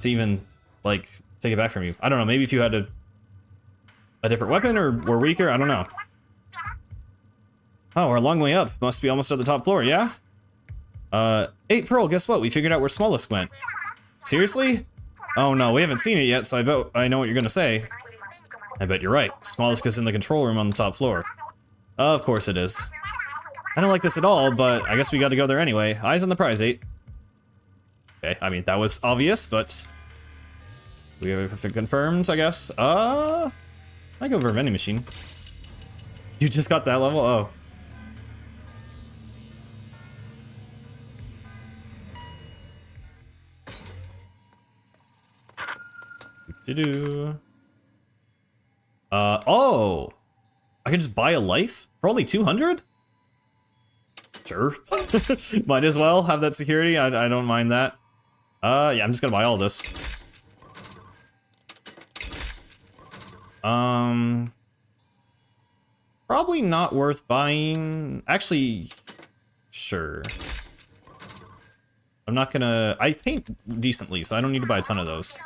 to even, like, take it back from you. I don't know, maybe if you had a different weapon or were weaker, I don't know. Oh, we're a long way up. Must be almost at the top floor, yeah? 8 Pearl, guess what? We figured out where Smollusk went. Seriously? Oh no, we haven't seen it yet, so I know what you're gonna say. I bet you're right. Smollusk is in the control room on the top floor. Of course it is. I don't like this at all, but I guess we gotta go there anyway. Eyes on the prize, 8. Okay, I mean, that was obvious, but... we have it confirmed, I guess. I go over a vending machine. You just got that level? Oh. Oh! I can just buy a life? For only 200? Sure. Might as well have that security. I don't mind that. Yeah, I'm just gonna buy all this. Probably not worth buying. Actually, sure. I'm not gonna... I paint decently, so I don't need to buy a ton of those.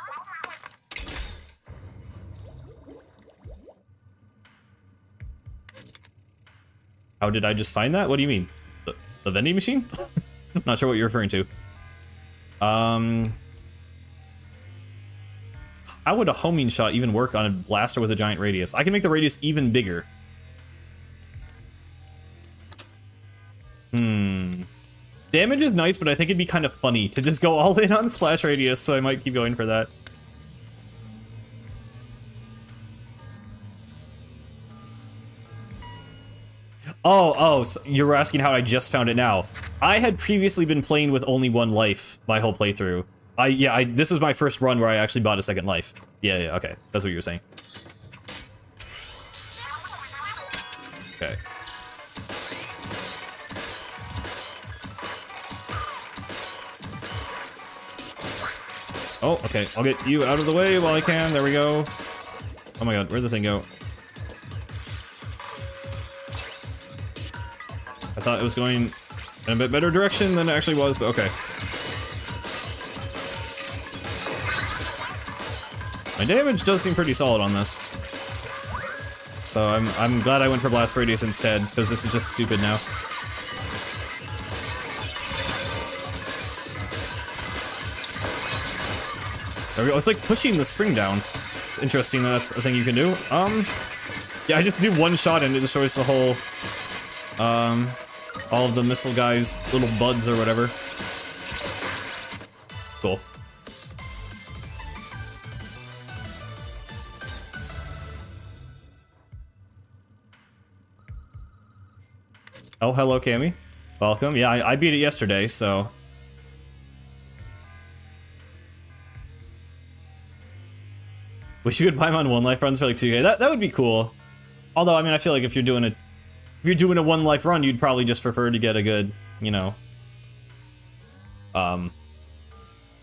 How did I just find that? What do you mean? The vending machine? Not sure what you're referring to. How would a homing shot even work on a blaster with a giant radius? I can make the radius even bigger. Damage is nice, but I think it'd be kind of funny to just go all in on splash radius, so I might keep going for that. Oh, so you were asking how I just found it now. I had previously been playing with only 1 life my whole playthrough. This was my first run where I actually bought a second life. Yeah, okay. That's what you were saying. Okay. Oh, okay. I'll get you out of the way while I can. There we go. Oh my god, where'd the thing go? I thought it was going in a bit better direction than it actually was, but okay. My damage does seem pretty solid on this. So I'm glad I went for Blast Radius instead, because this is just stupid now. There we go. It's like pushing the spring down. It's interesting that that's a thing you can do. Yeah, I just do 1 shot and it destroys the whole all of the missile guys' little buds or whatever. Cool. Oh, hello, Cammy. Welcome. Yeah, I beat it yesterday, so... Wish you could buy them on 1 life runs for like 2K. That would be cool. Although, I mean, I feel like if you're doing a 1 life run, you'd probably just prefer to get a good, you know, a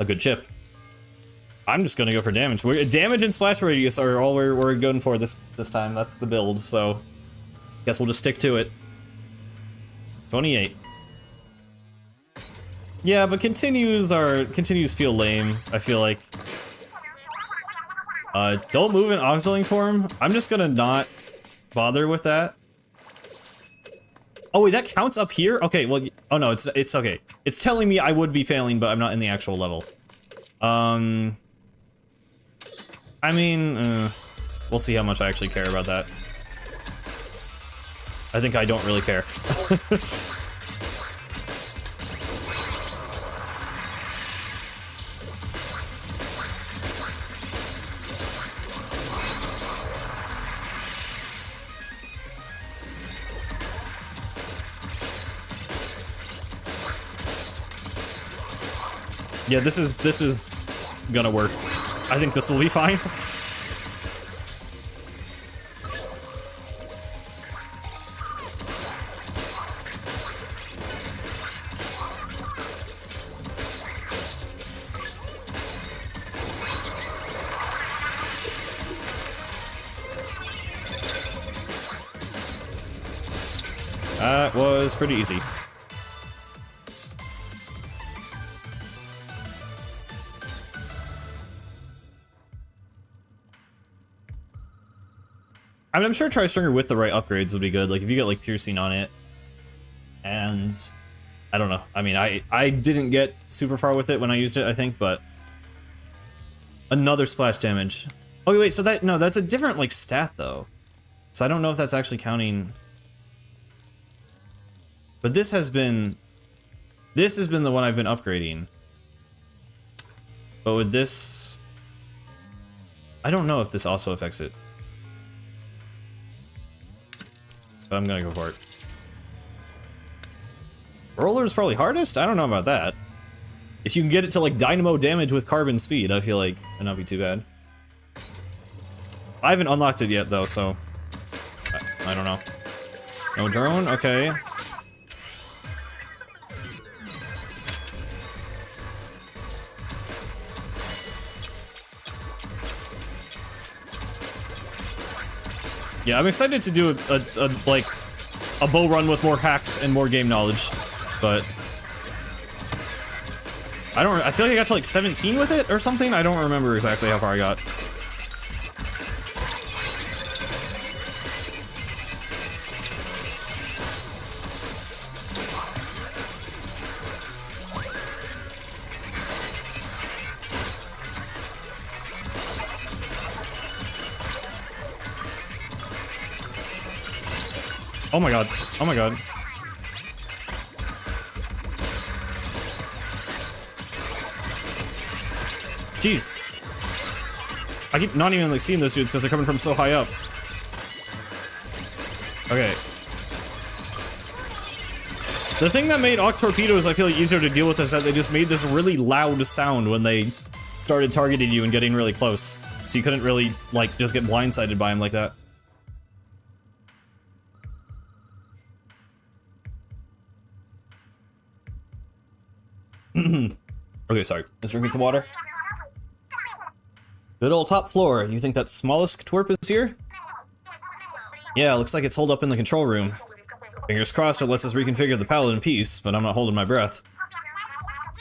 good chip. I'm just gonna go for damage. Damage and splash radius are all we're going for this time. That's the build, so guess we'll just stick to it. 28. Yeah, but continues feel lame, I feel like. Don't move in auxiling form. I'm just gonna not bother with that. Oh wait, that counts up here? Okay, well, oh no, it's okay. It's telling me I would be failing, but I'm not in the actual level. I mean, we'll see how much I actually care about that. I think I don't really care. Yeah, this is gonna work. I think this will be fine. That was pretty easy. I mean, I'm sure Tri-Stringer with the right upgrades would be good. Like, if you get, like, piercing on it. And... I don't know. I mean, I didn't get super far with it when I used it, I think, but... Another splash damage. Oh, wait, so that... No, that's a different, like, stat, though. So I don't know if that's actually counting... But this has been... This has been the one I've been upgrading. But with this... I don't know if this also affects it. But I'm gonna go for it. Roller's probably hardest? I don't know about that. If you can get it to like dynamo damage with carbon speed, I feel like it'd not be too bad. I haven't unlocked it yet though, so I don't know. No drone? Okay. Yeah, I'm excited to do a bow run with more hacks and more game knowledge, but I feel like I got to like 17 with it or something. I don't remember exactly how far I got. Oh my god. Oh my god. Jeez. I keep not even like seeing those dudes because they're coming from so high up. Okay. The thing that made Occ Torpedoes I feel like easier to deal with is that they just made this really loud sound when they started targeting you and getting really close. So you couldn't really like just get blindsided by them like that. Okay, sorry. Let's drink some water. Good old top floor. You think that smallest twerp is here? Yeah, looks like it's holed up in the control room. Fingers crossed it lets us reconfigure the pallet in peace, but I'm not holding my breath.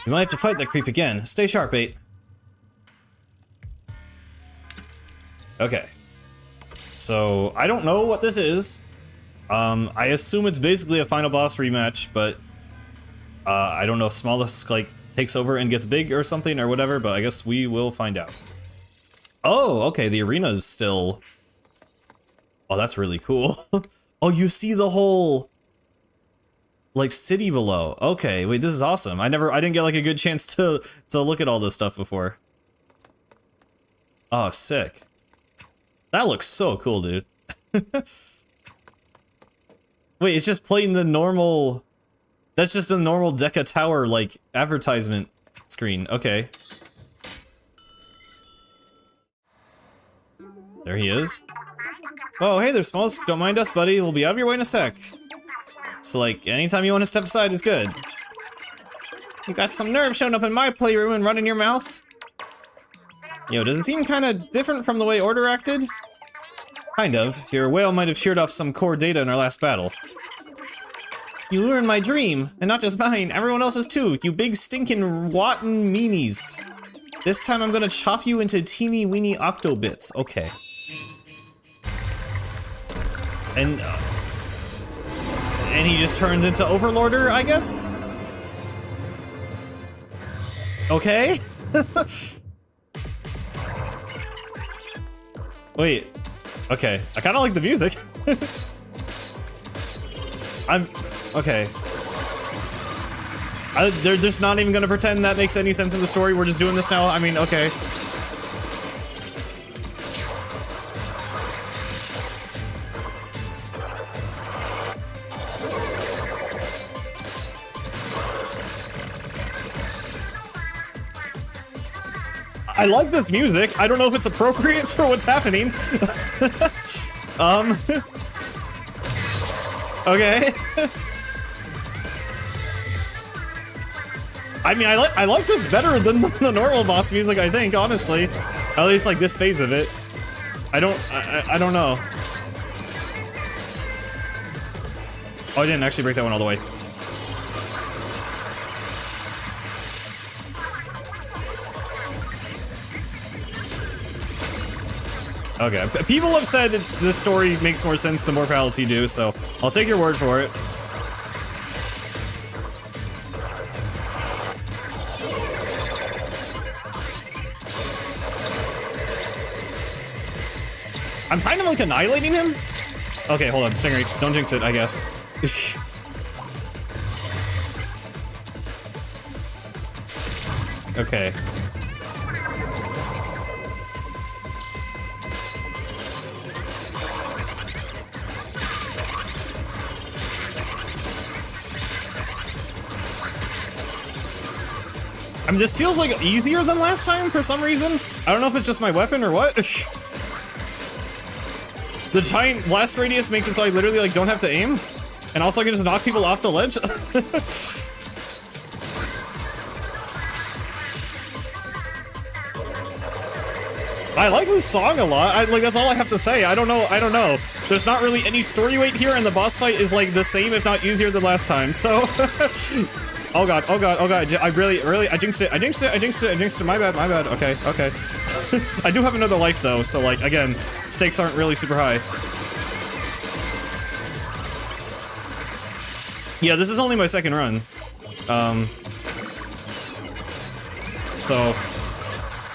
We might have to fight that creep again. Stay sharp, 8. Okay. So, I don't know what this is. I assume it's basically a final boss rematch, but I don't know if Smallest, like, takes over and gets big or something or whatever, but I guess we will find out. Oh, okay, the arena is still... Oh, that's really cool. Oh, you see the whole... Like city below. Okay, wait, this is awesome. I didn't get like a good chance to look at all this stuff before. Oh, sick. That looks so cool, dude. Wait, it's just playing the normal... That's just a normal Deca Tower, like, advertisement screen. Okay. There he is. Oh, hey there, Smalls. Don't mind us, buddy. We'll be out of your way in a sec. So, like, anytime you want to step aside is good. You got some nerve showing up in my playroom and running your mouth. Yo, doesn't seem kind of different from the way Order acted? Kind of. Your whale might have sheared off some core data in our last battle. You ruined my dream, and not just mine, everyone else's too, you big stinking rotten meanies. This time I'm gonna chop you into teeny weeny octobits. Okay. And he just turns into Overlorder, I guess? Okay. Wait. Okay. I kinda like the music. Okay. They're just not even gonna pretend that makes any sense in the story. We're just doing this now. I mean, okay. I like this music. I don't know if it's appropriate for what's happening. Okay. I mean, I like this better than the normal boss music, I think, honestly. At least, like, this phase of it. I don't know. Oh, I didn't actually break that one all the way. Okay, people have said this story makes more sense the more palettes you do, so I'll take your word for it. I'm kind of like annihilating him? Okay, hold on, Stingray, don't jinx it, I guess. Okay. I mean, this feels like easier than last time for some reason. I don't know if it's just my weapon or what. The giant blast radius makes it so I literally like don't have to aim, and also I can just knock people off the ledge. I like this song a lot. Like that's all I have to say. I don't know. There's not really any story weight here, and the boss fight is like the same, if not easier than last time. So, oh god. I jinxed it. My bad. Okay. I do have another life though, so like again, stakes aren't really super high. Yeah, this is only my second run. So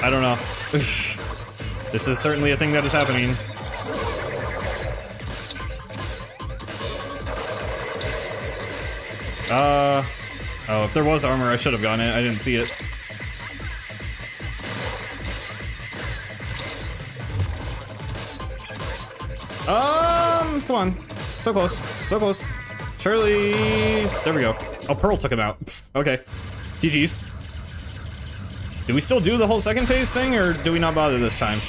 I don't know. This is certainly a thing that is happening. Oh, if there was armor, I should have gotten it. I didn't see it. Come on. So close. Surely... There we go. Oh, Pearl took him out. Okay. GG's. Do we still do the whole second phase thing, or do we not bother this time?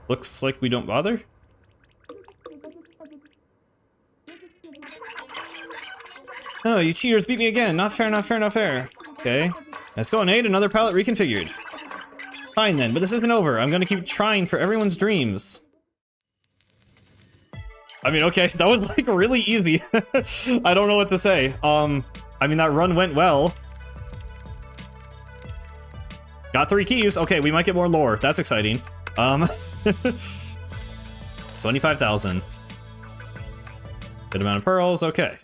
Looks like we don't bother. Oh, you cheaters beat me again. Not fair. Okay. Let's go, Nate. Another palette reconfigured. Fine then, but this isn't over. I'm gonna keep trying for everyone's dreams. I mean, okay, that was like really easy. I don't know what to say. I mean, that run went well. Got 3 keys. Okay, we might get more lore. That's exciting. 25,000. Good amount of pearls. Okay.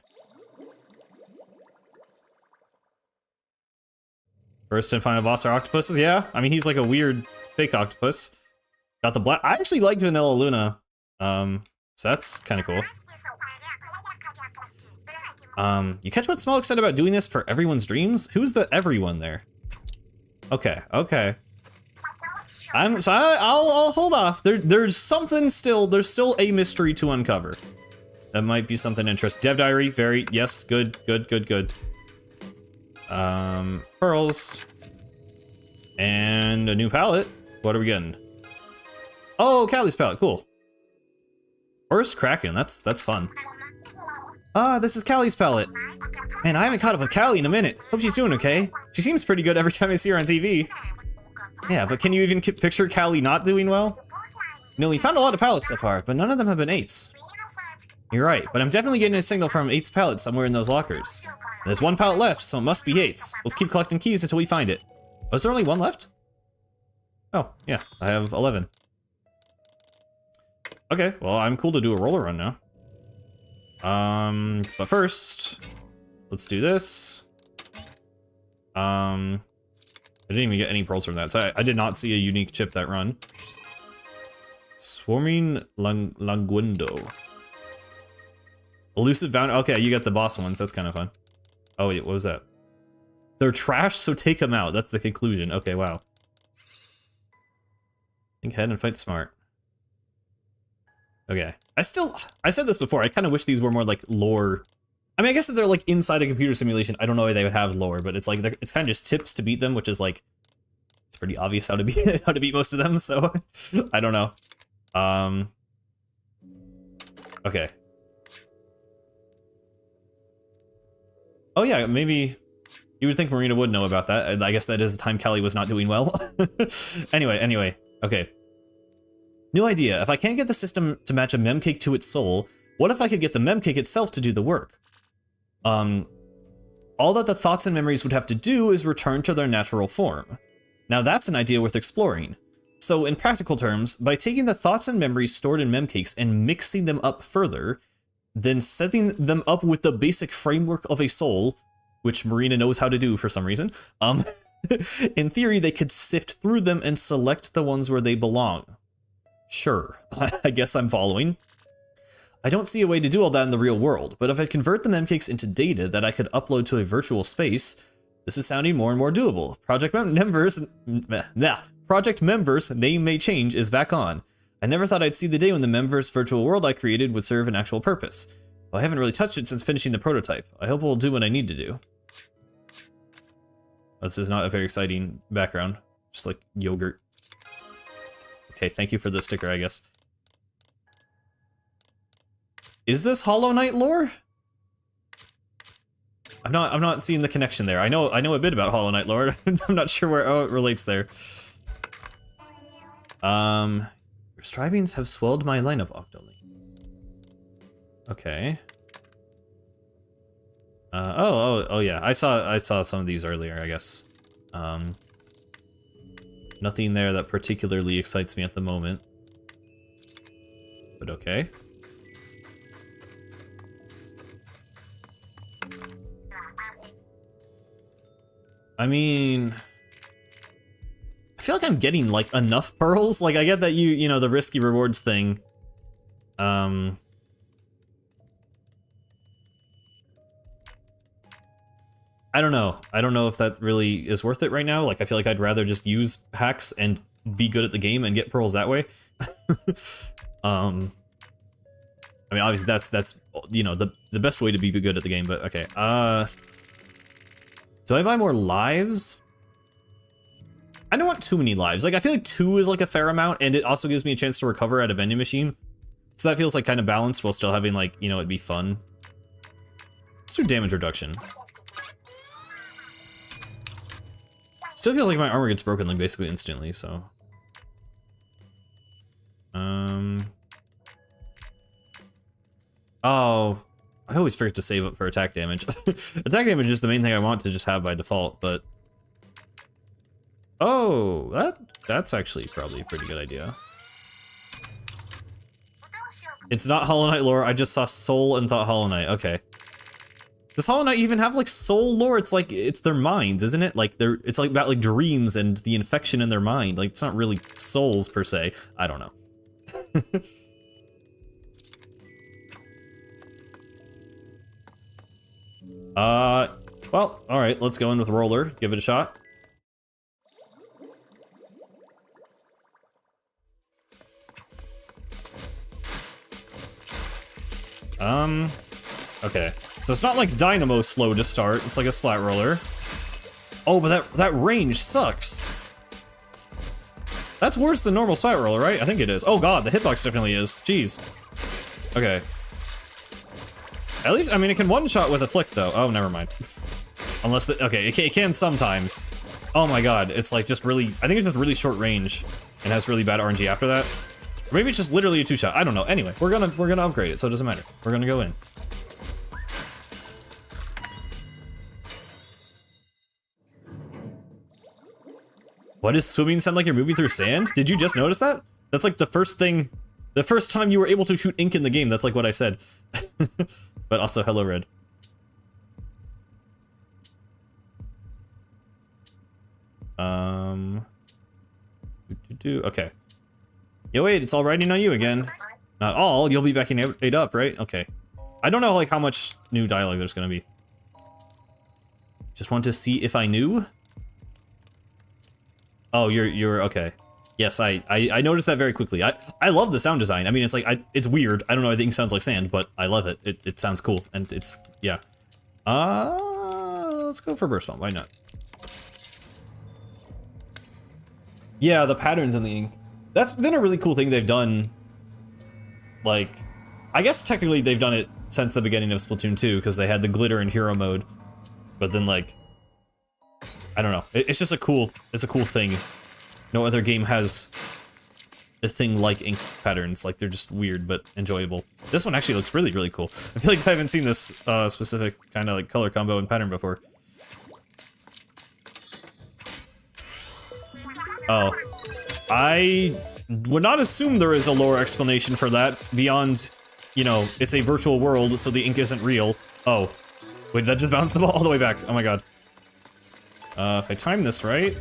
First and final boss are octopuses. Yeah, I mean, he's like a weird fake octopus. Got the black. I actually like Vanilla Luna. So that's kind of cool. You catch what Smolix said about doing this for everyone's dreams? Who's the everyone there? Okay, okay. I'll hold off. There's something still, there's still a mystery to uncover. That might be something interesting. Dev diary, very, yes, good. Pearls. And a new palette. What are we getting? Oh, Callie's palette, cool. Where's Kraken? That's fun. Ah, this is Callie's palette. Man, I haven't caught up with Callie in a minute. Hope she's doing okay. She seems pretty good every time I see her on TV. Yeah, but can you even picture Callie not doing well? You know, we found a lot of palettes so far, but none of them have been 8s. You're right, but I'm definitely getting a signal from 8's palette somewhere in those lockers. There's 1 palette left, so it must be 8's. Let's keep collecting keys until we find it. Oh, is there only 1 left? Oh, yeah, I have 11. Okay, well, I'm cool to do a roller run now. But first, let's do this. I didn't even get any pearls from that, so I did not see a unique chip that run. Swarming Languendo. Elusive bound. Okay, you got the boss ones. That's kind of fun. Oh wait, what was that? They're trash, so take them out. That's the conclusion. Okay, wow. Think ahead and fight smart. Okay. I said this before. I kind of wish these were more like lore. I mean, I guess if they're like inside a computer simulation, I don't know why they would have lore, but it's like it's kind of just tips to beat them, which is like it's pretty obvious how to beat most of them. So I don't know. Okay. Oh yeah, maybe you would think Marina would know about that. I guess that is the time Callie was not doing well. Anyway, okay. New idea. If I can't get the system to match a memcake to its soul, what if I could get the memcake itself to do the work? All that the thoughts and memories would have to do is return to their natural form. Now that's an idea worth exploring. So in practical terms, by taking the thoughts and memories stored in memcakes and mixing them up further, then setting them up with the basic framework of a soul, which Marina knows how to do for some reason, in theory they could sift through them and select the ones where they belong. Sure, I guess I'm following. I don't see a way to do all that in the real world, but if I convert the memcakes into data that I could upload to a virtual space, this is sounding more and more doable. Project Memver's name may change is back on. I never thought I'd see the day when the Memverse virtual world I created would serve an actual purpose. Well, I haven't really touched it since finishing the prototype. I hope it will do what I need to do. This is not a very exciting background. Just like yogurt. Okay, thank you for the sticker, I guess. Is this Hollow Knight lore? I'm not seeing the connection there. I know a bit about Hollow Knight lore. I'm not sure where it relates there. Your strivings have swelled my lineup, Octoling. Okay. Oh yeah. I saw some of these earlier, I guess. Nothing there that particularly excites me at the moment. But okay. I mean, I feel like I'm getting like enough pearls. Like I get that you know, the risky rewards thing. I don't know. I don't know if that really is worth it right now. Like I feel like I'd rather just use hacks and be good at the game and get pearls that way. I mean, obviously that's you know, the best way to be good at the game, but okay. Do I buy more lives? I don't want too many lives. Like, I feel like 2 is like a fair amount, and it also gives me a chance to recover at a vending machine. So that feels like kind of balanced while still having like, you know, it'd be fun. Let's do damage reduction. Still feels like my armor gets broken like basically instantly, so. Oh. I always forget to save up for attack damage. Attack damage is the main thing I want to just have by default, but... Oh, that's actually probably a pretty good idea. It's not Hollow Knight lore, I just saw Soul and thought Hollow Knight, okay. Does Hollow Knight even have like soul lore? It's like, it's their minds, isn't it? Like it's like about like dreams and the infection in their mind. Like it's not really souls per se. I don't know. Well, alright, let's go in with Roller, give it a shot. Okay. So it's not like Dynamo slow to start, it's like a Splat Roller. Oh, but that range sucks. That's worse than normal Splat Roller, right? I think it is. Oh god, the hitbox definitely is. Jeez. Okay. At least, I mean, it can one-shot with a flick, though. Oh, never mind. Unless okay, it can sometimes. Oh my god, it's like just really, I think it's just really short range and has really bad RNG after that. Or maybe it's just literally a two-shot. I don't know. Anyway, we're gonna upgrade it, so it doesn't matter. We're gonna go in. What does swimming sound like you're moving through sand? Did you just notice that? That's like the first time you were able to shoot ink in the game. That's like what I said. But also, hello, Red. Okay. Yo, wait, it's all riding on you again. Not all, you'll be backing it up, right? Okay. I don't know, like, how much new dialogue there's gonna be. Just want to see if I knew? Oh, you're okay. Yes, I noticed that very quickly. I love the sound design. I mean, it's like, it's weird. I don't know, I think it sounds like sand, but I love it. It sounds cool, and it's, yeah. Let's go for Burst Bomb, why not? Yeah, the patterns in the ink. That's been a really cool thing they've done. Like, I guess technically they've done it since the beginning of Splatoon 2, because they had the glitter in hero mode. But then, like, I don't know. It's just a cool thing. No other game has a thing like ink patterns. Like, they're just weird, but enjoyable. This one actually looks really, really cool. I feel like I haven't seen this specific kind of like color combo and pattern before. Oh. I would not assume there is a lore explanation for that beyond, you know, it's a virtual world, so the ink isn't real. Oh. Wait, that just bounced the ball all the way back. Oh my god. If I time this right...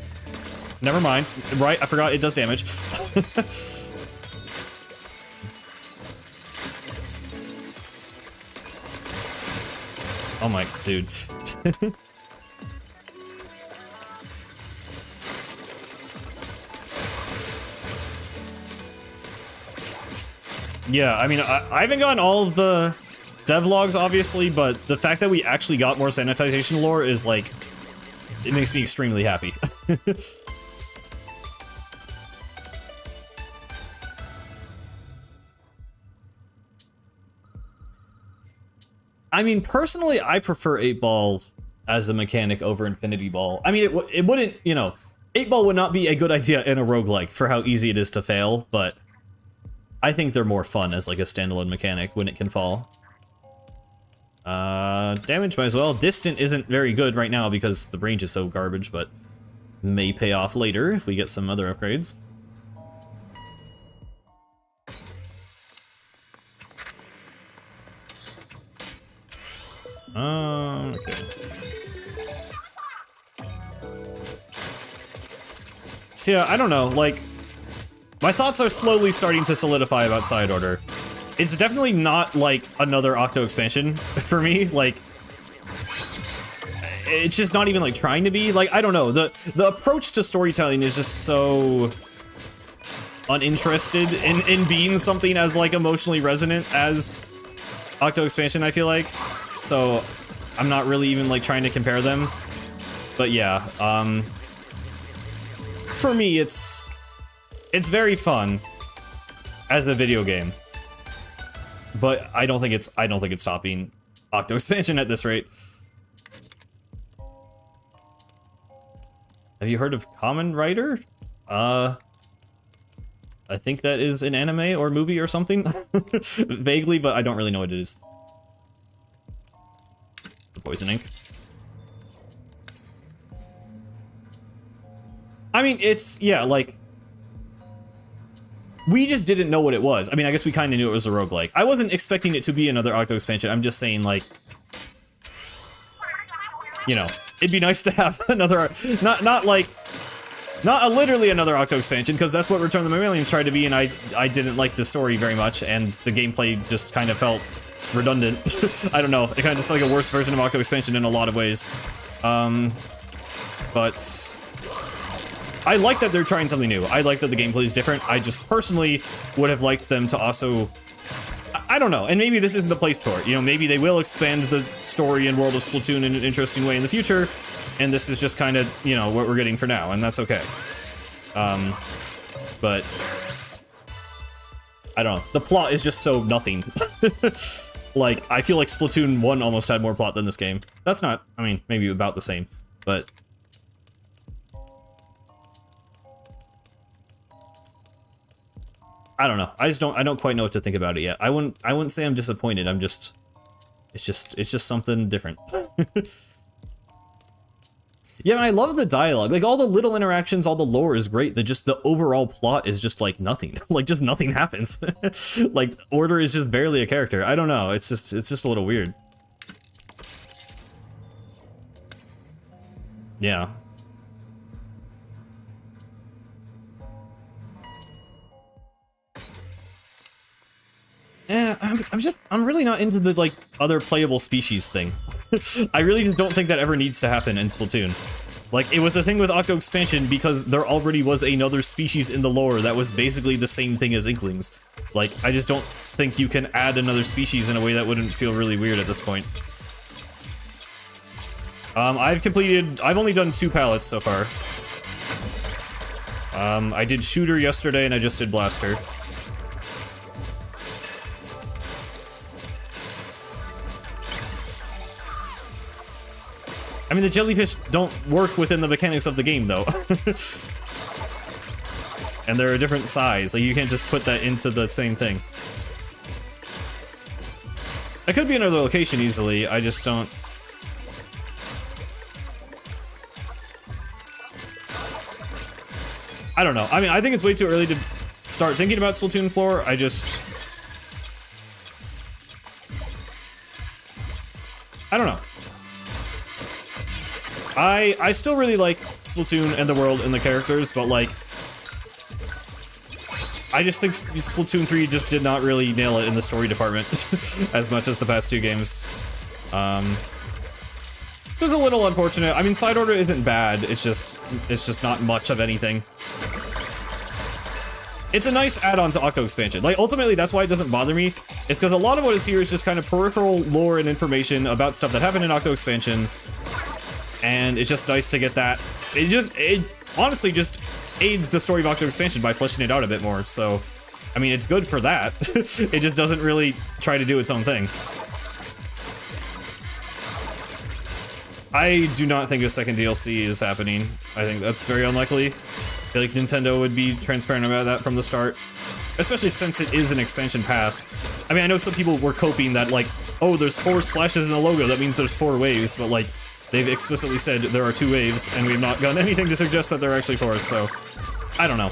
Never mind. Right, I forgot it does damage. Oh my... dude. Yeah, I mean, I haven't gotten all of the devlogs, obviously, but the fact that we actually got more sanitization lore is, like, it makes me extremely happy. I mean, personally, I prefer 8-Ball as a mechanic over Infinity Ball. I mean, it wouldn't, you know, 8-Ball would not be a good idea in a roguelike for how easy it is to fail, but I think they're more fun as like a standalone mechanic when it can fall. Damage might as well. Distant isn't very good right now because the range is so garbage, but may pay off later if we get some other upgrades. Okay. So yeah, I don't know, like, my thoughts are slowly starting to solidify about Side Order. It's definitely not, like, another Octo expansion for me, like, it's just not even, like, trying to be, like, I don't know, the approach to storytelling is just so uninterested in being something as, like, emotionally resonant as Octo expansion, I feel like, so I'm not really even, like, trying to compare them, but yeah, for me, it's very fun as a video game, but I don't think it's topping Octo expansion at this rate. Have you heard of Kamen Rider? I think that is an anime or movie or something, vaguely, but I don't really know what it is. The poison ink. I mean, it's, yeah, like, we just didn't know what it was. I mean, I guess we kind of knew it was a roguelike. I wasn't expecting it to be another Octo expansion. I'm just saying, like, you know, it'd be nice to have another, not literally another Octo expansion, because that's what Return of the Mammalians tried to be, and I didn't like the story very much, and the gameplay just kind of felt redundant. I don't know. It kind of just felt like a worse version of Octo Expansion in a lot of ways. But I like that they're trying something new. I like that the gameplay is different. I just personally would have liked them to also... I don't know, and maybe this isn't the place for it. You know, maybe they will expand the story and world of Splatoon in an interesting way in the future, and this is just kind of, you know, what we're getting for now, and that's okay. But I don't know. The plot is just so nothing. Like, I feel like Splatoon 1 almost had more plot than this game. That's not, I mean, maybe about the same, but... I don't know. I don't quite know what to think about it yet. I wouldn't say I'm disappointed. I'm just, it's just something different. Yeah, I love the dialogue. Like, all the little interactions, all the lore is great. The overall plot is just, like, nothing. Like, just nothing happens. Like, Order is just barely a character. I don't know. It's just a little weird. Yeah. Yeah, I'm really not into the, like, other playable species thing. I really just don't think that ever needs to happen in Splatoon. Like, it was a thing with Octo Expansion because there already was another species in the lore that was basically the same thing as Inklings. Like, I just don't think you can add another species in a way that wouldn't feel really weird at this point. I've only done 2 pallets so far. I did Shooter yesterday and I just did Blaster. I mean, the jellyfish don't work within the mechanics of the game, though. And they're a different size, like you can't just put that into the same thing. It could be another location easily, I just don't... I don't know. I mean, I think it's way too early to start thinking about Splatoon 4, I don't know. I still really like Splatoon and the world and the characters, but like... I just think Splatoon 3 just did not really nail it in the story department as much as the past 2 games. It was a little unfortunate. I mean, Side Order isn't bad, it's just not much of anything. It's a nice add-on to Octo Expansion. Like, ultimately, that's why it doesn't bother me. It's because a lot of what is here is just kind of peripheral lore and information about stuff that happened in Octo Expansion. And it's just nice to get that. It honestly just aids the story of Octo Expansion by fleshing it out a bit more. So, I mean, it's good for that. It just doesn't really try to do its own thing. I do not think a second DLC is happening. I think that's very unlikely. I feel like Nintendo would be transparent about that from the start. Especially since it is an expansion pass. I mean, I know some people were coping that, like, oh, there's 4 splashes in the logo, that means there's 4 waves, but, like, they've explicitly said there are 2 waves, and we've not gotten anything to suggest that there are actually 4, so... I don't know.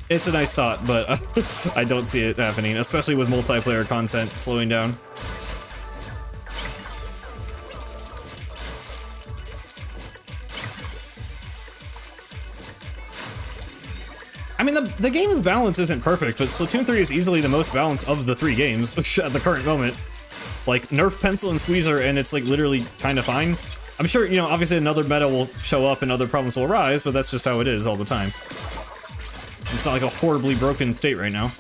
It's a nice thought, but I don't see it happening, especially with multiplayer content slowing down. I mean, the game's balance isn't perfect, but Splatoon 3 is easily the most balanced of the 3 games at the current moment. Like, nerf Pencil and Squeezer, and it's, like, literally kind of fine. I'm sure, you know, obviously another meta will show up and other problems will arise, but that's just how it is all the time. It's not like a horribly broken state right now.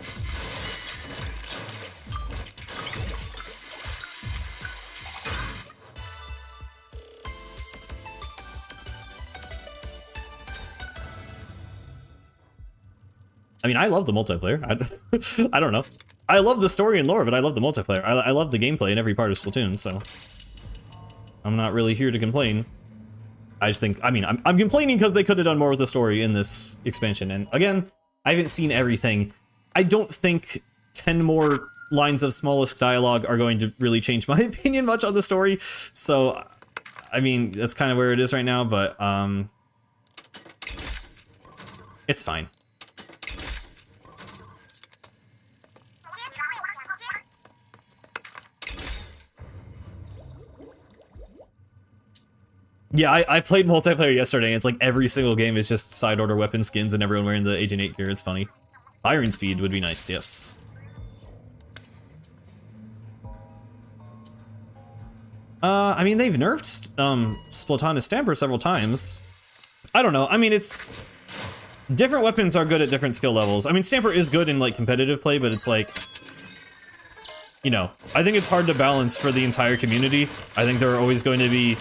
I mean, I love the multiplayer. I don't know. I love the story and lore, but I love the multiplayer. I love the gameplay in every part of Splatoon, so... I'm not really here to complain. I just think, I mean, I'm complaining because they could have done more with the story in this expansion, and again, I haven't seen everything. I don't think 10 more lines of smallest dialogue are going to really change my opinion much on the story, so, I mean, that's kind of where it is right now, but, it's fine. Yeah, I played multiplayer yesterday, and it's like every single game is just side order weapon skins and everyone wearing the Agent 8 gear, it's funny. Firing speed would be nice, yes. I mean, they've nerfed Splatoon Stamper several times. I don't know. I mean, it's different weapons are good at different skill levels. I mean, Stamper is good in like competitive play, but it's like, you know, I think it's hard to balance for the entire community. I think there are always going to be,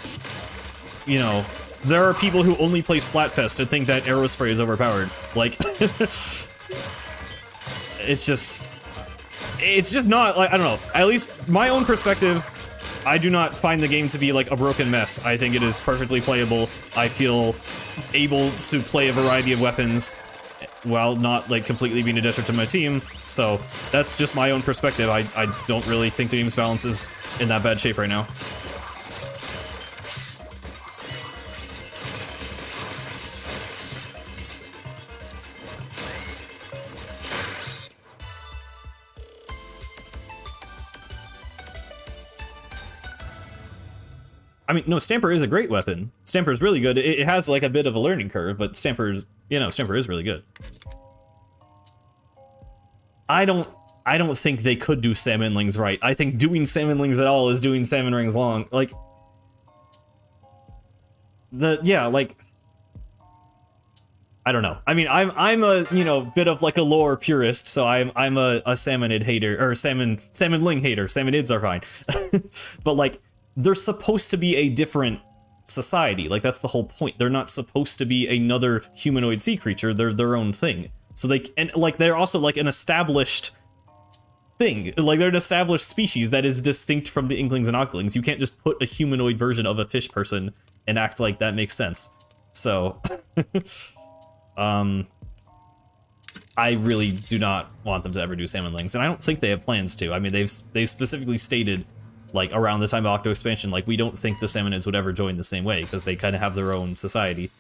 you know, there are people who only play Splatfest and think that arrow spray is overpowered. Like, it's just not, like, I don't know. At least my own perspective, I do not find the game to be like a broken mess. I think it is perfectly playable. I feel able to play a variety of weapons while not like completely being a detriment to my team. So that's just my own perspective. I don't really think the game's balance is in that bad shape right now. I mean, no, Stamper is a great weapon. Stamper is really good. It has like a bit of a learning curve, but Stamper's, you know, Stamper is really good. I don't think they could do salmon lings right. I think doing salmon lings at all is doing salmon rings long. Like, like, I don't know. I mean, I'm a, you know, bit of like a lore purist, so I'm a salmonid hater, or salmon ling hater. Salmonids are fine. But like, they're supposed to be a different society. Like, that's the whole point. They're not supposed to be another humanoid sea creature. They're their own thing. So they, and like, they're also like an established thing. Like, they're an established species that is distinct from the Inklings and Octolings. You can't just put a humanoid version of a fish person and act like that makes sense. So, I really do not want them to ever do salmon lings, and I don't think they have plans to. I mean, they've specifically stated, like, around the time of Octo expansion, like, we don't think the Salmonids would ever join the same way, because they kind of have their own society.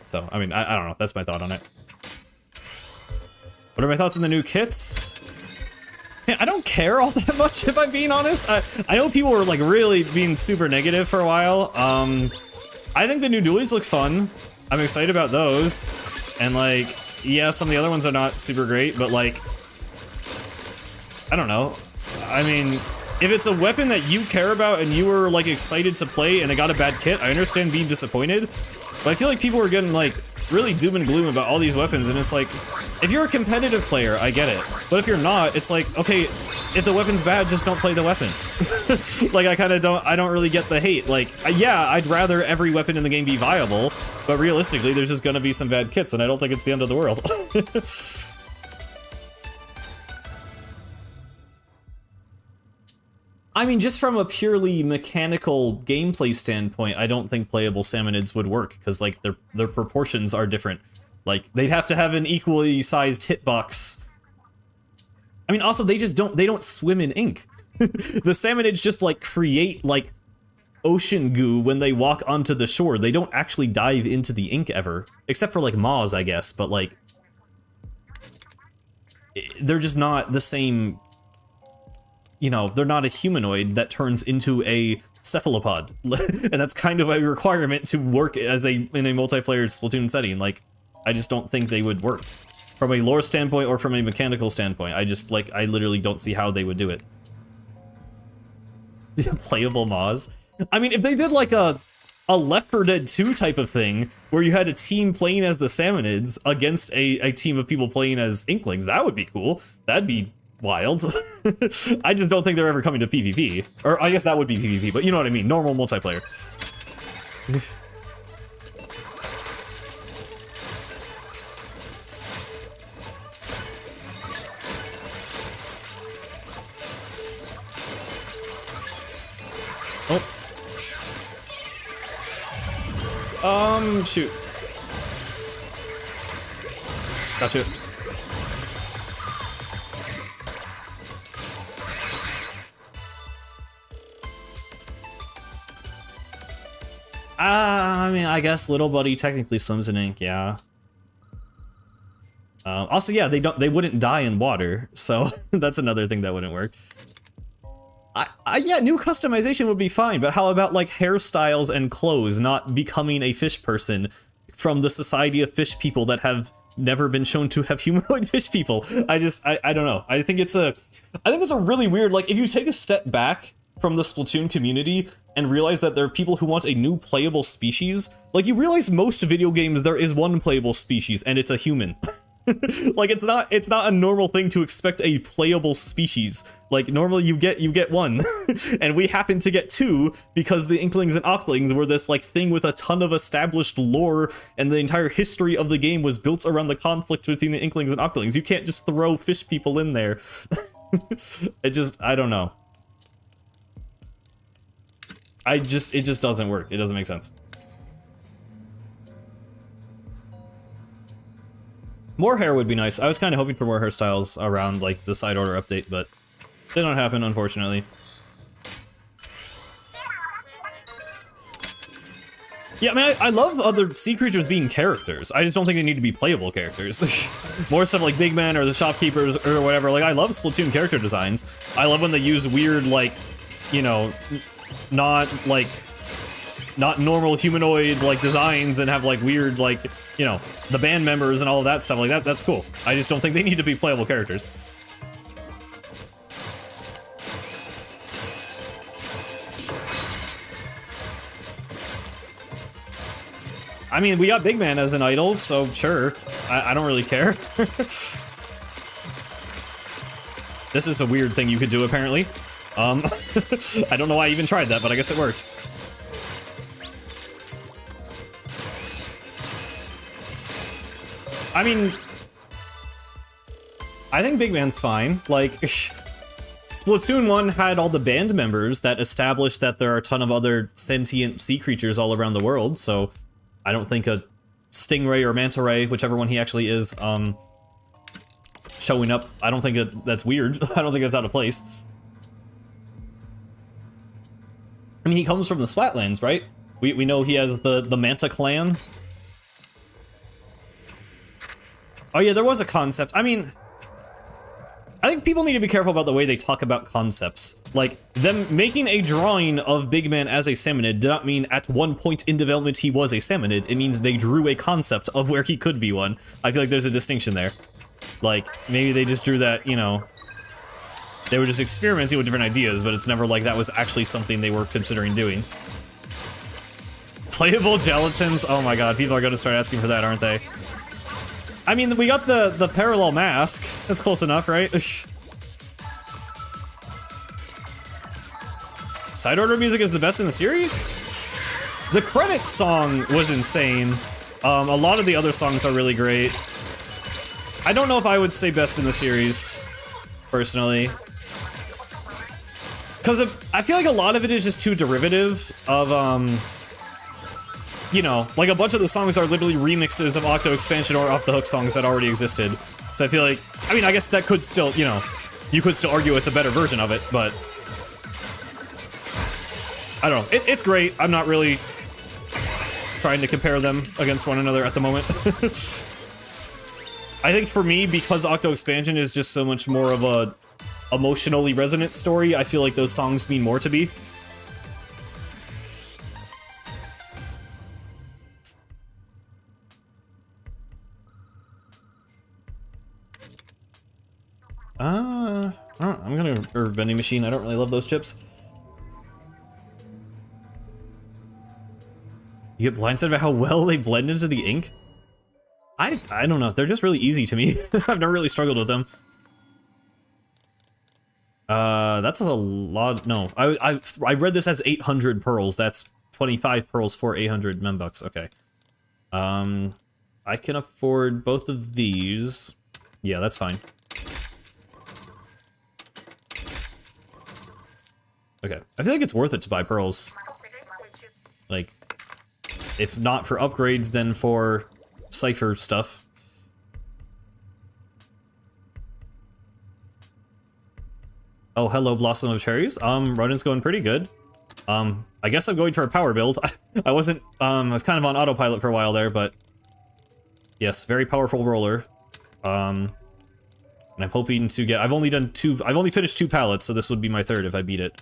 So, I mean, I don't know, that's my thought on it. What are my thoughts on the new kits? Man, I don't care all that much, if I'm being honest. I know people were, like, really being super negative for a while. I think the new dualies look fun. I'm excited about those. And, like, yeah, some of the other ones are not super great, but, like, I don't know. I mean, if it's a weapon that you care about and you were, like, excited to play and it got a bad kit, I understand being disappointed, but I feel like people are getting, like, really doom and gloom about all these weapons, and it's like, if you're a competitive player, I get it, but if you're not, it's like, okay, if the weapon's bad, just don't play the weapon. Like, I don't really get the hate. Like, yeah, I'd rather every weapon in the game be viable, but realistically, there's just gonna be some bad kits, and I don't think it's the end of the world. I mean, just from a purely mechanical gameplay standpoint, I don't think playable Salmonids would work, because, like, their proportions are different. Like, they'd have to have an equally sized hitbox. I mean, also, they don't swim in ink. The Salmonids just, like, create, like, ocean goo when they walk onto the shore. They don't actually dive into the ink ever. Except for, like, Maws, I guess, but, like, they're just not the same. You know, they're not a humanoid that turns into a cephalopod. And that's kind of a requirement to work as in a multiplayer Splatoon setting. Like, I just don't think they would work. From a lore standpoint or from a mechanical standpoint, I literally don't see how they would do it. Playable Maws? I mean, if they did like a Left 4 Dead 2 type of thing, where you had a team playing as the Salmonids against a team of people playing as Inklings, that would be cool. That'd be wild. I just don't think they're ever coming to PvP. Or I guess that would be PvP, but you know what I mean. Normal multiplayer. Oh. Shoot. Gotcha. I mean, I guess Little Buddy technically swims in ink, yeah. Also, yeah, they wouldn't die in water, so that's another thing that wouldn't work. Yeah, new customization would be fine, but how about, like, hairstyles and clothes not becoming a fish person from the society of fish people that have never been shown to have humanoid fish people? I don't know. I think it's a really weird, like, if you take a step back from the Splatoon community and realize that there are people who want a new playable species. Like, you realize most video games there is one playable species, and it's a human. Like, it's not a normal thing to expect a playable species. Like, normally you get one, and we happen to get two because the Inklings and Ocklings were this, like, thing with a ton of established lore, and the entire history of the game was built around the conflict between the Inklings and Ocklings. You can't just throw fish people in there. I don't know. It just doesn't work. It doesn't make sense. More hair would be nice. I was kind of hoping for more hairstyles around, like, the side order update, but did not happen, unfortunately. Yeah, I mean, I love other sea creatures being characters. I just don't think they need to be playable characters. More stuff like Big Men or the Shopkeepers or whatever. Like, I love Splatoon character designs. I love when they use weird, like, you know, not normal humanoid, like, designs and have, like, weird, like, you know, the band members and all of that stuff like that. That's cool. I just don't think they need to be playable characters. I mean, we got Big Man as an idol, so sure. I don't really care. This is a weird thing you could do, apparently. I don't know why I even tried that, but I guess it worked. I mean, I think Big Man's fine. Like, Splatoon 1 had all the band members that established that there are a ton of other sentient sea creatures all around the world, so I don't think a Stingray or Manta Ray, whichever one he actually is, showing up, I don't think that's weird. I don't think that's out of place. I mean, he comes from the Splatlands, right? We know he has the Manta clan. Oh yeah, there was a concept. I mean, I think people need to be careful about the way they talk about concepts. Like, them making a drawing of Big Man as a salmonid did not mean at one point in development he was a salmonid. It means they drew a concept of where he could be one. I feel like there's a distinction there. Like, maybe they just drew that, you know, they were just experimenting with different ideas, but it's never like that was actually something they were considering doing. Playable gelatins? Oh my god, people are going to start asking for that, aren't they? I mean, we got the parallel mask. That's close enough, right? Side order music is the best in the series? The credits song was insane. A lot of the other songs are really great. I don't know if I would say best in the series, personally. Because I feel like a lot of it is just too derivative of, you know, like a bunch of the songs are literally remixes of Octo Expansion or Off the Hook songs that already existed. So I feel like, I mean, I guess that could still, you know, you could still argue it's a better version of it, but I don't know. It's great. I'm not really trying to compare them against one another at the moment. I think for me, because Octo Expansion is just so much more of a emotionally resonant story, I feel like those songs mean more to me. I'm gonna or vending machine. I don't really love those chips. You get blindsided by how well they blend into the ink? I don't know. They're just really easy to me. I've never really struggled with them. That's a lot. No, I read this as 800 pearls. That's 25 pearls for 800 membucks. Okay. I can afford both of these. Yeah, that's fine. Okay, I feel like it's worth it to buy pearls. Like, if not for upgrades, then for Cypher stuff. Oh, hello, Blossom of Cherries. Running's going pretty good. I guess I'm going for a power build. I wasn't, I was kind of on autopilot for a while there, but yes, very powerful roller. And I'm hoping to get, I've only finished 2 pallets, so this would be my 3rd if I beat it.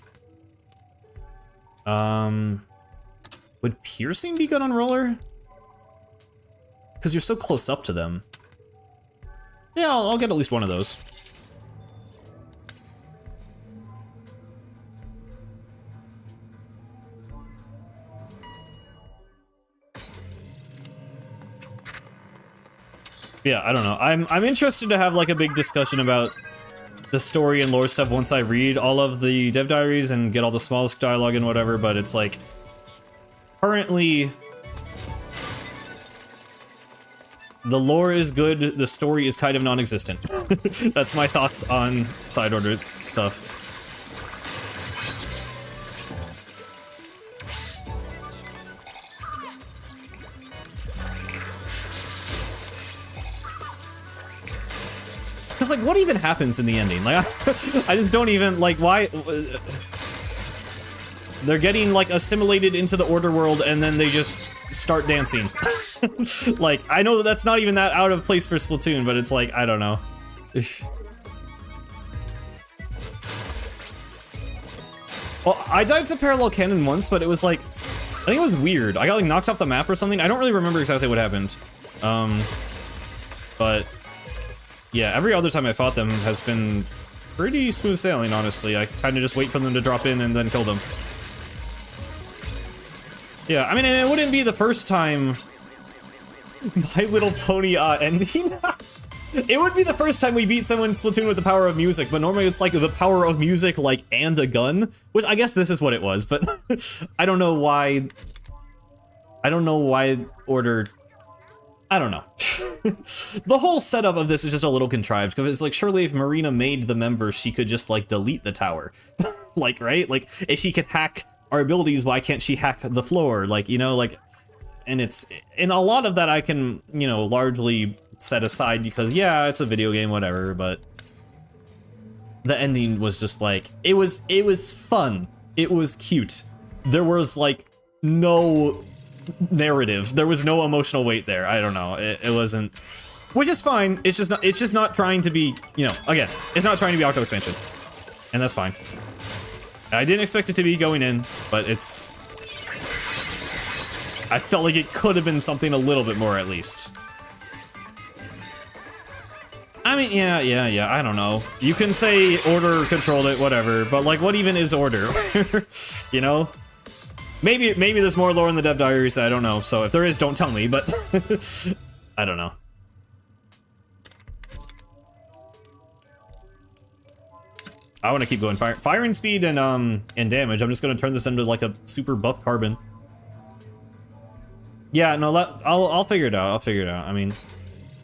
Would piercing be good on roller? Because you're so close up to them. Yeah, I'll get at least one of those. Yeah, I don't know. I'm interested to have like a big discussion about the story and lore stuff once I read all of the dev diaries and get all the smallest dialogue and whatever, but it's like currently the lore is good, the story is kind of non-existent. That's my thoughts on side order stuff. Because, like, what even happens in the ending? Like, I just don't even, like, why... They're getting, like, assimilated into the Order world, and then they just start dancing. Like, I know that's not even that out of place for Splatoon, but it's like, I don't know. Well, I died to Parallel Cannon once, but it was, like... I think it was weird. I got, like, knocked off the map or something. I don't really remember exactly what happened. But... yeah, every other time I fought them has been pretty smooth sailing, honestly. I kind of just wait for them to drop in and then kill them. Yeah, I mean, and it wouldn't be the first time My Little Pony ending. It would be the first time we beat someone in Splatoon with the power of music, but normally it's like the power of music, like, and a gun, which I guess this is what it was, but I don't know why Order... I don't know. The whole setup of this is just a little contrived, because it's like, surely if Marina made the members, she could just, like, delete the tower. Like, right? Like, if she could hack our abilities, why can't she hack the floor? Like, you know, like, and it's, and a lot of that I can, you know, largely set aside, because, yeah, it's a video game, whatever, but the ending was just, like, it was fun. It was cute. There was, like, no... narrative. There was no emotional weight there. I don't know. It wasn't, which is fine. It's just not trying to be, you know, again, it's not trying to be Octo Expansion, and that's fine. I didn't expect it to be going in, but it's, I felt like it could have been something a little bit more at least. I mean, yeah, I don't know. You can say Order controlled it, whatever, but like, what even is Order? You know? Maybe there's more lore in the dev diaries that I don't know, so if there is, don't tell me, but I don't know. I want to keep going. Firing speed and damage. I'm just gonna turn this into like a super buff carbon. Yeah, no, I'll figure it out. I'll figure it out. I mean,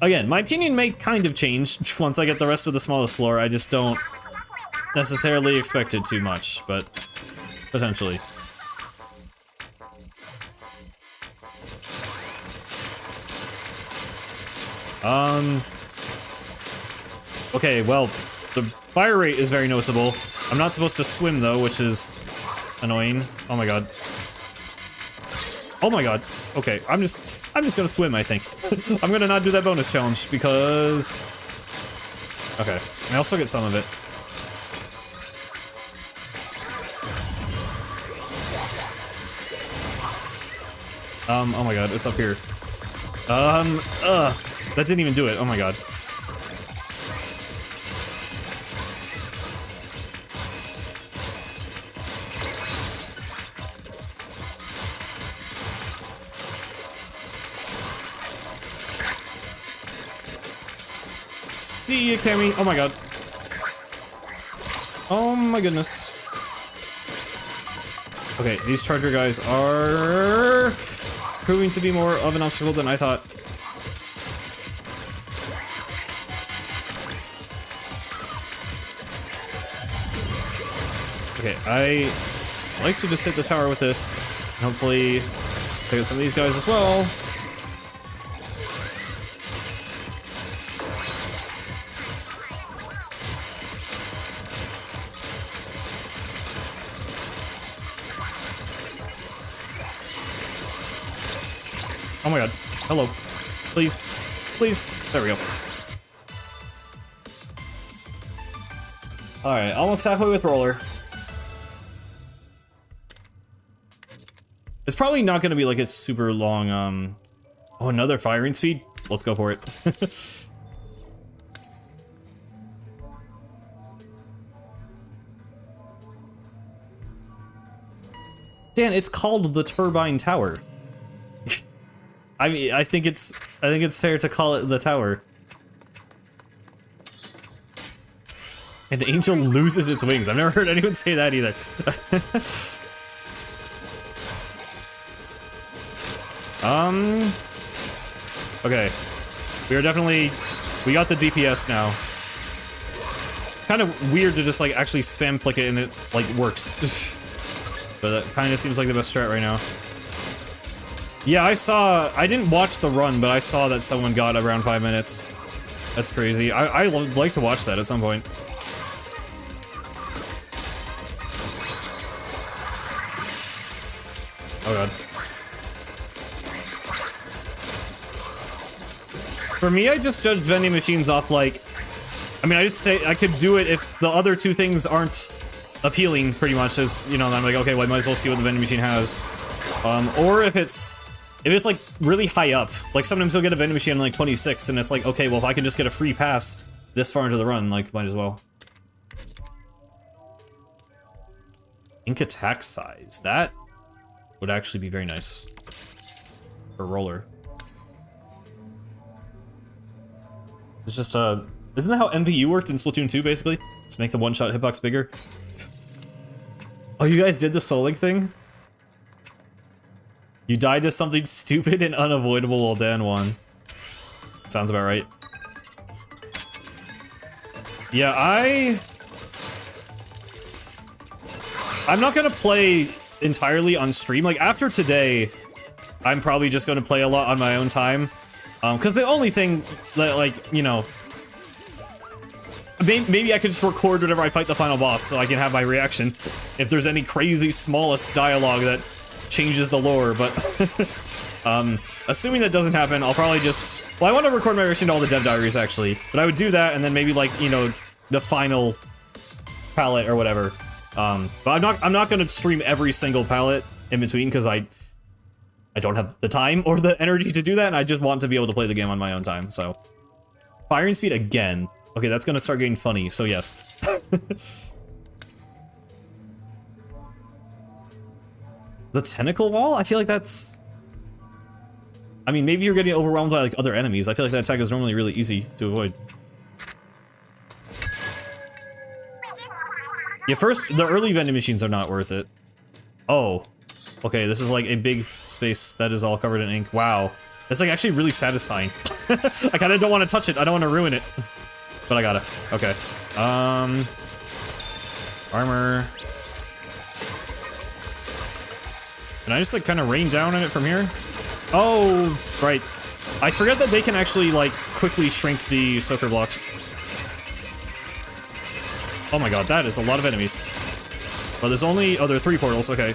again, my opinion may kind of change once I get the rest of the smallest lore. I just don't necessarily expect it too much, but potentially. Okay, well, the fire rate is very noticeable. I'm not supposed to swim, though, which is annoying. Oh my god. Oh my god. Okay, I'm just gonna swim, I think. I'm gonna not do that bonus challenge, because... okay, I also get some of it. Oh my god, it's up here. That didn't even do it. Oh my god. See you, Cammy. Oh my god. Oh my goodness. Okay, these charger guys are proving to be more of an obstacle than I thought. Okay, I like to just hit the tower with this. Hopefully, take out some of these guys as well. Oh my god. Hello. Please. Please. There we go. Alright, almost halfway with Roller. It's probably not gonna be like a super long, oh, another firing speed? Let's go for it. Dan, it's called the Turbine Tower. I mean, I think it's fair to call it the tower. An angel loses its wings. I've never heard anyone say that either. Okay. We got the DPS now. It's kind of weird to just, like, actually spam flick it and it, like, works. But that kind of seems like the best strat right now. Yeah, I didn't watch the run, but I saw that someone got around 5 minutes. That's crazy. I would like to watch that at some point. Oh god. For me, I just judge vending machines off, like... I mean, I just say I could do it if the other two things aren't appealing, pretty much, as, you know, I'm like, okay, well, I might as well see what the vending machine has. Or if it's like really high up, like sometimes you'll get a vending machine on like 26 and it's like, okay, well, if I can just get a free pass this far into the run, like, might as well. Ink attack size, that would actually be very nice for roller. It's just, isn't that how MVU worked in Splatoon 2, basically? Just make the one-shot hitbox bigger. Oh, you guys did the soul-link thing? You died to something stupid and unavoidable while Dan won. Sounds about right. Yeah, I'm not gonna play entirely on stream. Like, after today, I'm probably just gonna play a lot on my own time. Because the only thing that, like, you know... Maybe I could just record whenever I fight the final boss so I can have my reaction if there's any crazy smallest dialogue that changes the lore, but... assuming that doesn't happen, I'll probably just... Well, I want to record my reaction to all the dev diaries, actually. But I would do that, and then maybe, like, you know, the final palette or whatever. But I'm not gonna stream every single palette in between, because I don't have the time or the energy to do that, and I just want to be able to play the game on my own time, so... Firing speed again. Okay, that's gonna start getting funny, so yes. The tentacle wall? I feel like that's... I mean, maybe you're getting overwhelmed by, like, other enemies. I feel like that attack is normally really easy to avoid. Yeah, first, the early vending machines are not worth it. Oh. Okay, this is like a big space that is all covered in ink. Wow. That's, like, actually really satisfying. I kinda don't want to touch it. I don't want to ruin it. But I gotta. Okay. Armor. Can I just, like, kind of rain down on it from here? Oh, right. I forget that they can actually, like, quickly shrink the soaker blocks. Oh my god, that is a lot of enemies. But there's only... Oh, there are 3 portals. Okay.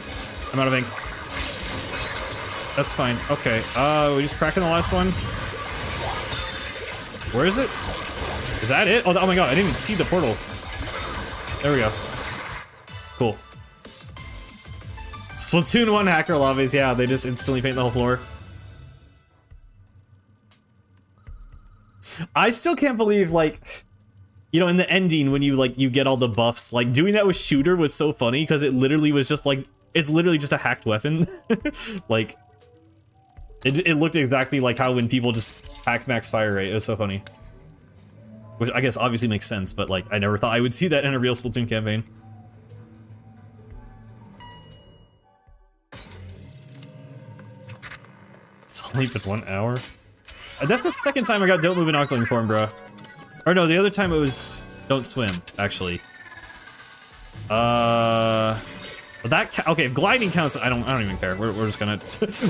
I'm out of ink. That's fine. Okay. We just cracking the last one. Where is it? Is that it? Oh my god, I didn't even see the portal. There we go. Cool. Splatoon 1 hacker lobbies, yeah, they just instantly paint the whole floor. I still can't believe, like, you know, in the ending when you, like, you get all the buffs, like, doing that with Shooter was so funny because it literally was just, like, it's literally just a hacked weapon. Like, it looked exactly like how when people just hack max fire rate. It was so funny. Which I guess obviously makes sense, but, like, I never thought I would see that in a real Splatoon campaign. It's only been 1 hour. That's the second time I got Don't Move in Octoling form, bro. Or no, the other time it was Don't Swim, actually. Okay, if gliding counts, I don't even care. We're just gonna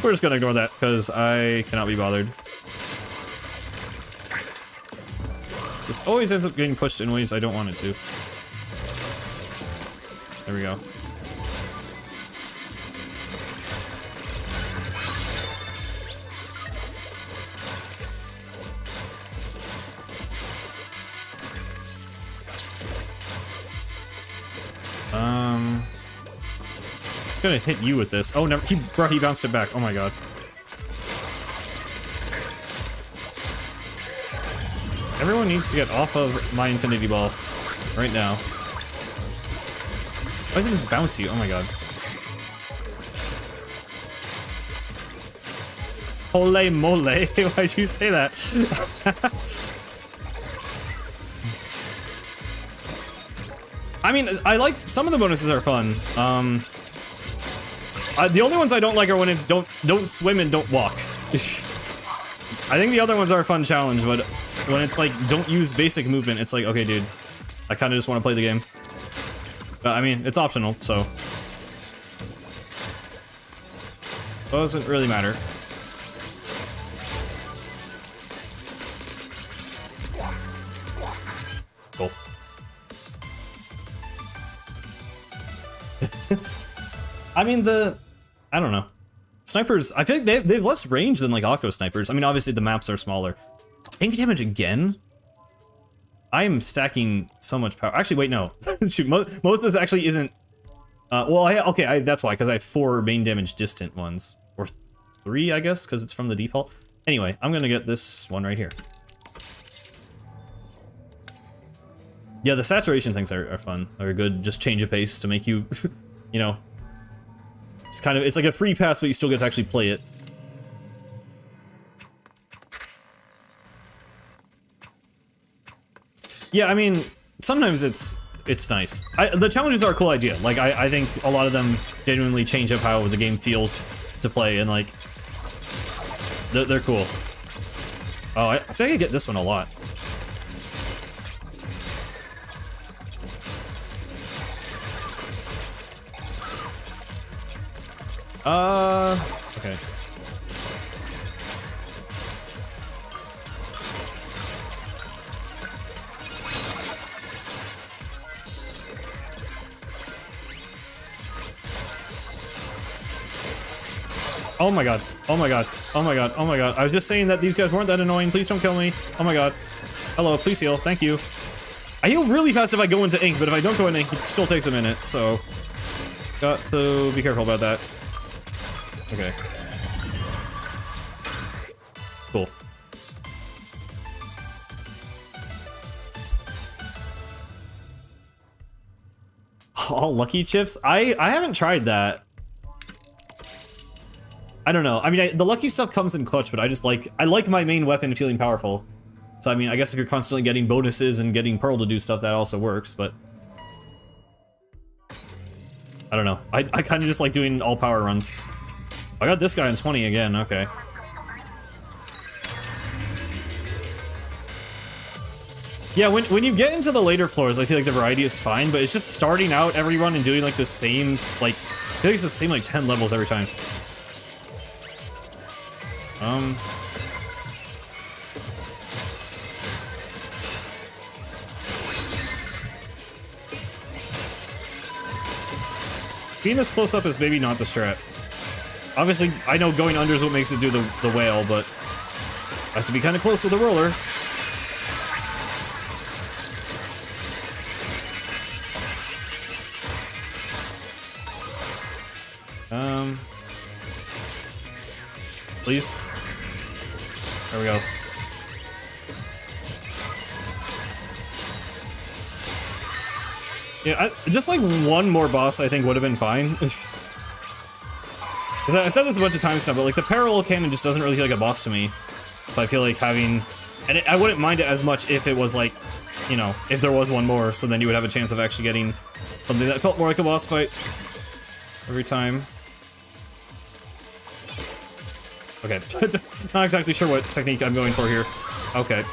we're just gonna ignore that because I cannot be bothered. This always ends up getting pushed in ways I don't want it to. There we go. It's gonna hit you with this. Oh, never. He bounced it back. Oh my god. Everyone needs to get off of my infinity ball right now. Why does this bounce you? Oh my god. Holy mole. Why'd you say that? I mean, I like some of the bonuses are fun. The only ones I don't like are when it's don't swim and don't walk. I think the other ones are a fun challenge, but when it's like don't use basic movement, it's like, okay, dude, I kind of just want to play the game. I mean, it's optional, so doesn't really matter. Cool. I mean, I don't know. Snipers, I feel like they have less range than like Octo Snipers. I mean, obviously the maps are smaller. Tank damage again? I am stacking so much power. Actually, wait, no. Shoot, most of this actually isn't. Well, okay, that's why, because I have 4 main damage distant ones. Or 3, I guess, because it's from the default. Anyway, I'm gonna get this one right here. Yeah, the saturation things are fun. Are good, just change of pace to make you, you know, it's kind of, it's like a free pass, but you still get to actually play it. Yeah, I mean, sometimes it's nice. The challenges are a cool idea. Like, I think a lot of them genuinely change up how the game feels to play, and like, they're cool. Oh, I think I get this one a lot. Okay. Oh my god. Oh my god. Oh my god. Oh my god. I was just saying that these guys weren't that annoying. Please don't kill me. Oh my god. Hello, please heal. Thank you. I heal really fast if I go into ink, but if I don't go into ink, it still takes a minute, so got to be careful about that. Okay. Cool. All lucky chips? I haven't tried that. I don't know. I mean, the lucky stuff comes in clutch, but I like my main weapon feeling powerful. So I mean, I guess if you're constantly getting bonuses and getting Pearl to do stuff, that also works, but I don't know. I kind of just like doing all power runs. I got this guy on 20 again, okay. Yeah, when you get into the later floors, I feel like the variety is fine, but it's just starting out every run and doing like the same, like, I feel like it's the same like 10 levels every time. Being this close up is maybe not the strat. Obviously, I know going under is what makes it do the whale, but I have to be kind of close with the roller. Please. There we go. Yeah, just like one more boss I think would have been fine. Because I said this a bunch of times now, but like the parallel cannon just doesn't really feel like a boss to me. So I feel like having, and I wouldn't mind it as much if it was like, you know, if there was one more, so then you would have a chance of actually getting something that felt more like a boss fight every time. Okay, not exactly sure what technique I'm going for here. Okay.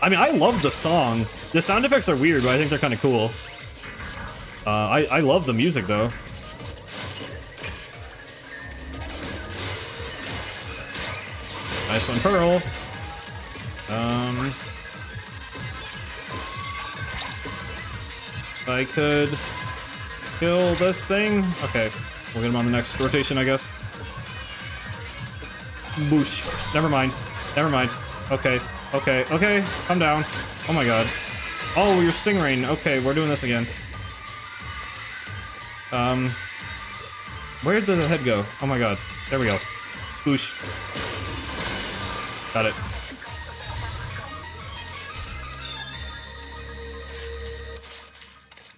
I mean, I love the song. The sound effects are weird, but I think they're kind of cool. I love the music, though. Nice one, Pearl. I could kill this thing. Okay, we'll get him on the next rotation, I guess. Boosh. Never mind. Never mind. Okay. Okay. Okay. Calm down. Oh my god. Oh, you're Stingray. Okay, we're doing this again. Where did the head go? Oh my god. There we go. Boosh. Got it.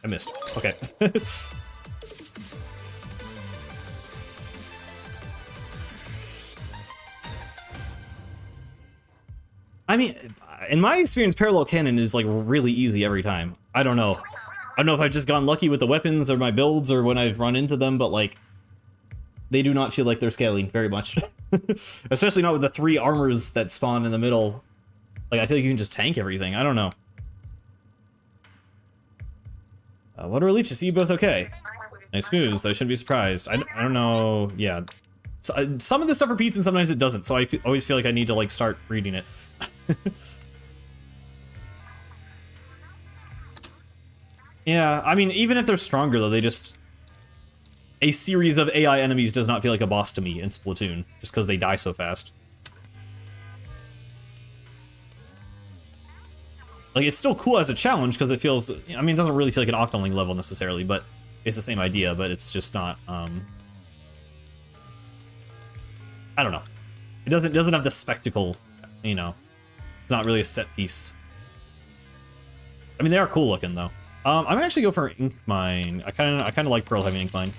I missed. Okay. I mean, in my experience, parallel cannon is like really easy every time. I don't know. I don't know if I've just gone lucky with the weapons or my builds or when I've run into them, but like, they do not feel like they're scaling very much. Especially not with the 3 armors that spawn in the middle. Like, I feel like you can just tank everything. I don't know. What a relief to see you both okay. Nice moves, though I shouldn't be surprised. I don't know, yeah. So, some of this stuff repeats and sometimes it doesn't, so I always feel like I need to, like, start reading it. Yeah, I mean, even if they're stronger, though, they just... A series of AI enemies does not feel like a boss to me in Splatoon, just because they die so fast. Like, it's still cool as a challenge, because it feels... I mean, it doesn't really feel like an Octoling level, necessarily, but it's the same idea, but it's just not, I don't know. It doesn't have the spectacle, you know. It's not really a set piece. I mean, they are cool looking, though. I'm gonna actually go for Ink Mine. I kind of like Pearl having Ink Mine.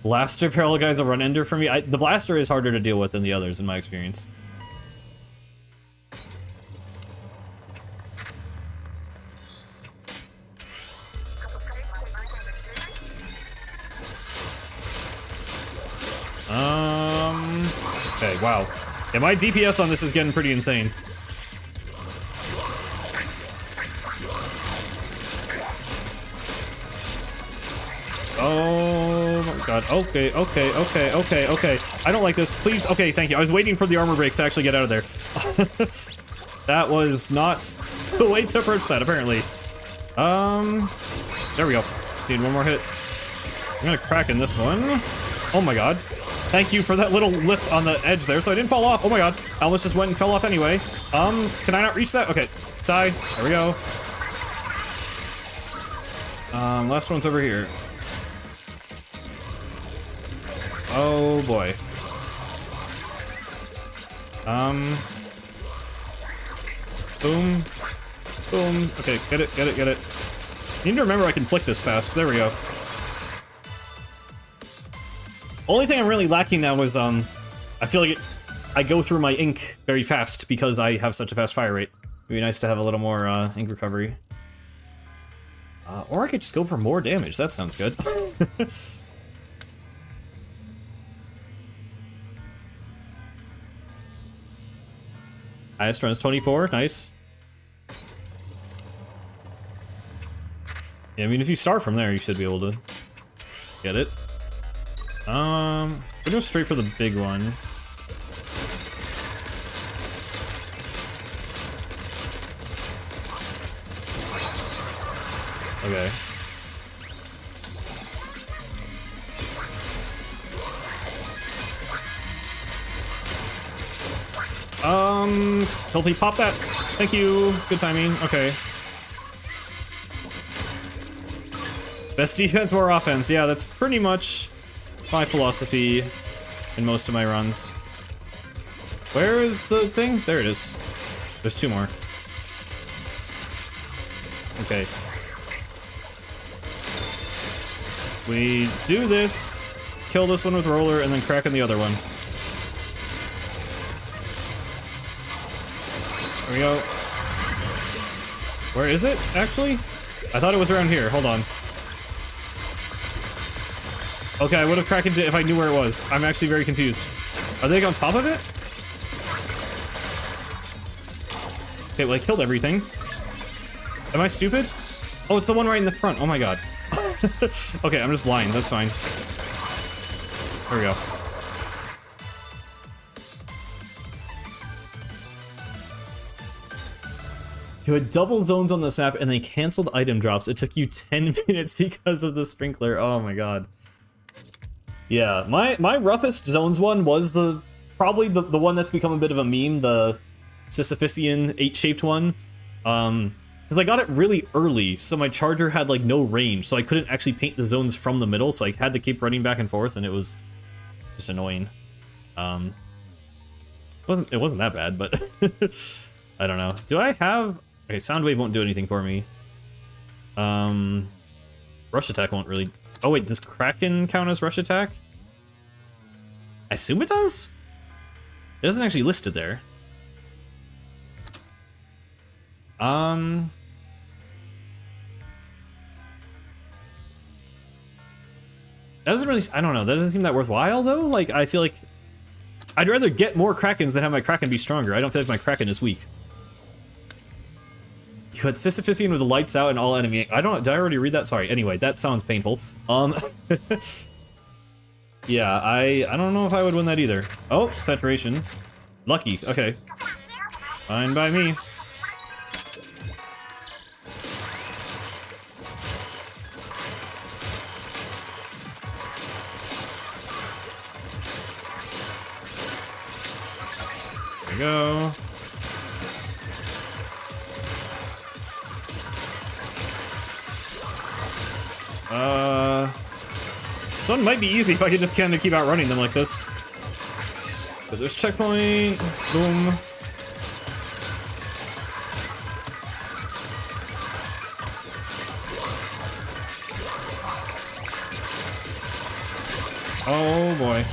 Blaster parallel guys will run Ender for me. The Blaster is harder to deal with than the others, in my experience. Okay, wow. Yeah, my DPS on this is getting pretty insane. Oh my god. Okay. I don't like this. Please. Okay, thank you. I was waiting for the armor break to actually get out of there. That was not the way to approach that, apparently. There we go. Just need one more hit. I'm gonna crack in this one. Oh my god. Thank you for that little lip on the edge there, so I didn't fall off. Oh my god. I almost just went and fell off anyway. Can I not reach that? Okay. Die. There we go. Last one's over here. Oh boy. Boom. Boom. Okay, get it. I need to remember I can flick this fast. There we go. Only thing I'm really lacking now is, I feel like I go through my ink very fast because I have such a fast fire rate. It'd be nice to have a little more, ink recovery. Or I could just go for more damage. That sounds good. Highest run is 24. Nice. Yeah, I mean, if you start from there, you should be able to get it. We'll go straight for the big one. Okay. Healthy, pop that. Thank you. Good timing. Okay. Best defense, more offense. Yeah, that's pretty much my philosophy in most of my runs. Where is the thing? There it is. There's 2 more. Okay. We do this, kill this one with roller, and then crack in the other one. There we go. Where is it, actually? I thought it was around here. Hold on. Okay, I would have cracked into it if I knew where it was. I'm actually very confused. Are they on top of it? Okay, well, I killed everything. Am I stupid? Oh, it's the one right in the front. Oh my god. Okay, I'm just blind. That's fine. There we go. You had double zones on this map and they canceled item drops. It took you 10 minutes because of the sprinkler. Oh my god. Yeah, my roughest zones one was probably the one that's become a bit of a meme, the Sisyphusian 8-shaped one. Because I got it really early, so my charger had like no range, so I couldn't actually paint the zones from the middle, so I had to keep running back and forth, and it was just annoying. It wasn't that bad, but I don't know. Do I have... Okay, Soundwave won't do anything for me. Rush attack won't really... Oh wait, does Kraken count as rush attack? I assume it does? It doesn't actually list it there. That doesn't really, I don't know, that doesn't seem that worthwhile though. Like, I feel like I'd rather get more Krakens than have my Kraken be stronger. I don't feel like my Kraken is weak. You had Sisyphusian with the lights out and all enemy. Did I already read that? Sorry. Anyway, that sounds painful. Yeah, I don't know if I would win that either. Oh, saturation. Lucky. Okay. Fine by me. There we go. This one might be easy if I could just kind of keep outrunning them like this. But there's checkpoint. Boom. Oh boy.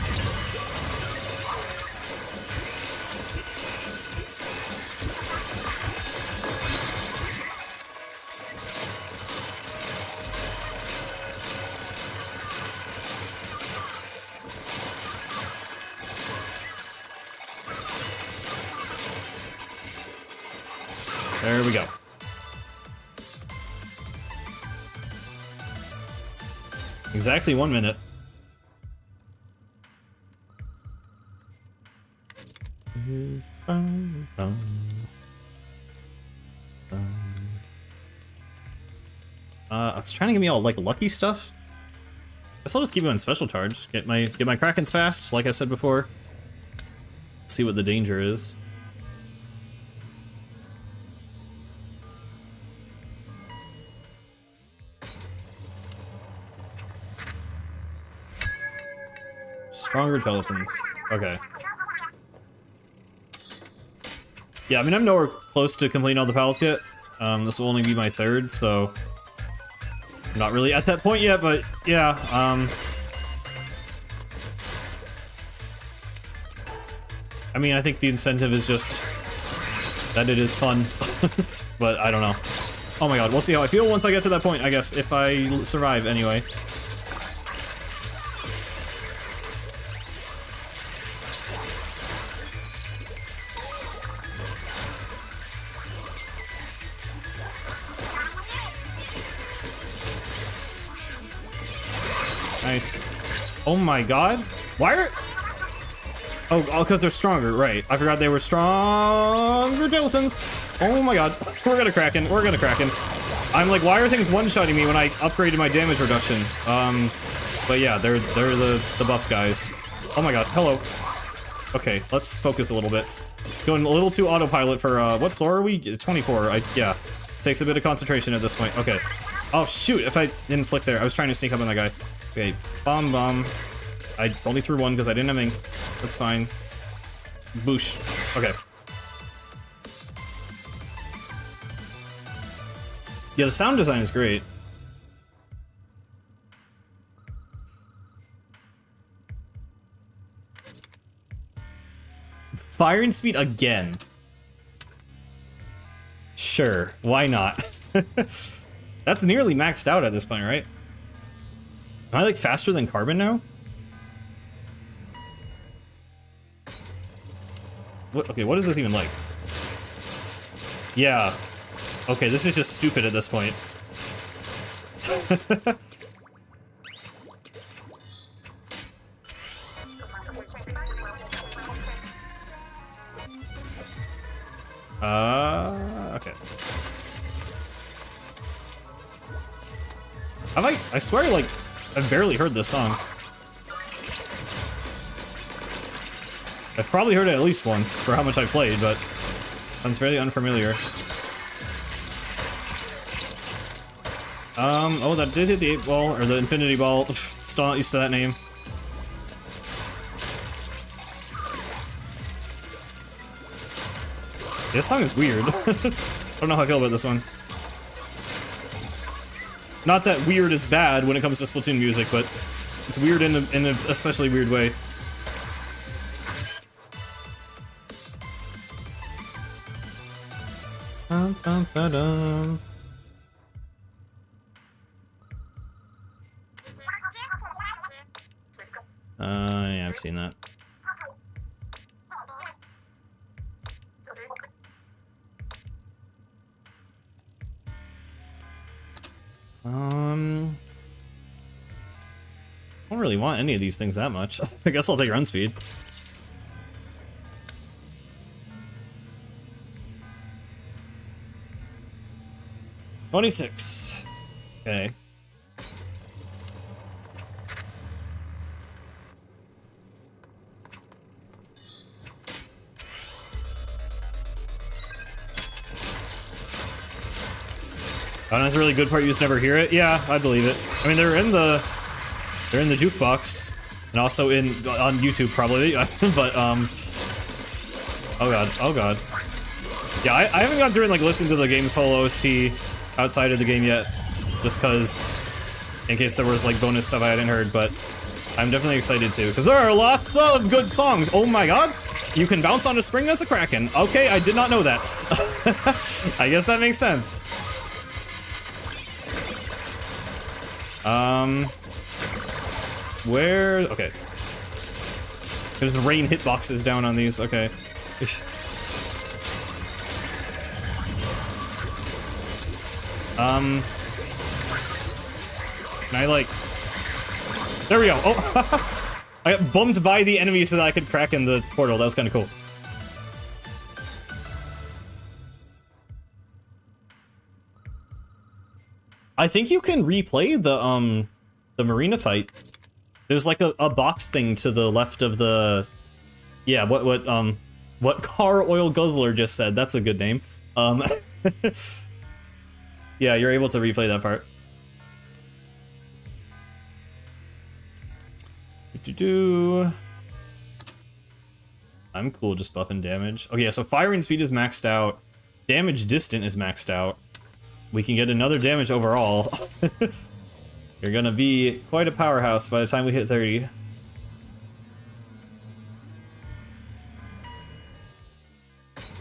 There we go. Exactly 1 minute. It's trying to give me all like lucky stuff. Guess I'll just keep it on special charge. Get my Krakens fast, like I said before. See what the danger is. Stronger gelatins. Okay. Yeah, I mean, I'm nowhere close to completing all the pallets yet. This will only be my third, so I'm not really at that point yet, but yeah, I mean, I think the incentive is just that it is fun, but I don't know. Oh my god, we'll see how I feel once I get to that point, I guess, if I survive anyway. Nice. Oh my god. Why are... Oh, because they're stronger, right. I forgot they were stronger gelatins. Oh my god. We're gonna Kraken. We're gonna Kraken. I'm like, why are things one-shotting me when I upgraded my damage reduction? But yeah, they're the buffs guys. Oh my god. Hello. Okay, let's focus a little bit. It's going a little too autopilot for, what floor are we? 24. Yeah. Takes a bit of concentration at this point. Okay. Oh shoot, if I didn't flick there. I was trying to sneak up on that guy. Okay, bomb. I only threw one because I didn't have ink. That's fine. Boosh. Okay. Yeah, the sound design is great. Firing speed again. Sure, why not? That's nearly maxed out at this point, right? Am I like faster than Carbon now? What? Okay, what is this even like? Yeah. Okay, this is just stupid at this point. Okay. I swear, like, I've barely heard this song. I've probably heard it at least once for how much I've played, but sounds fairly unfamiliar. Oh, that did hit the 8-ball, or the infinity ball. Still not used to that name. This song is weird. I don't know how I feel about this one. Not that weird is bad when it comes to Splatoon music, but it's weird in an especially weird way. Ba-dum. Yeah, I've seen that. I don't really want any of these things that much. I guess I'll take run speed. $26. Okay. Oh, that's a really good part. You just never hear it. Yeah, I believe it. I mean, they're in the jukebox and also on YouTube probably. But oh god. Yeah, I haven't gone through and like listened to the game's whole OST outside of the game yet, just because in case there was like bonus stuff I hadn't heard. But I'm definitely excited to, because there are lots of good songs. Oh my god. You can bounce on a spring as a kraken. Okay, I did not know that. I guess that makes sense. Where? Okay. There's rain hitboxes down on these. Okay. Can I like? There we go. Oh, I got bumped by the enemy so that I could crack in the portal. That was kind of cool. I think you can replay the marina fight. There's like a box thing to the left of the, yeah, what Car Oil Guzzler just said. That's a good name. Yeah, you're able to replay that part. I'm cool just buffing damage. Okay, yeah, so firing speed is maxed out. Damage distant is maxed out. We can get another damage overall. You're gonna be quite a powerhouse by the time we hit 30.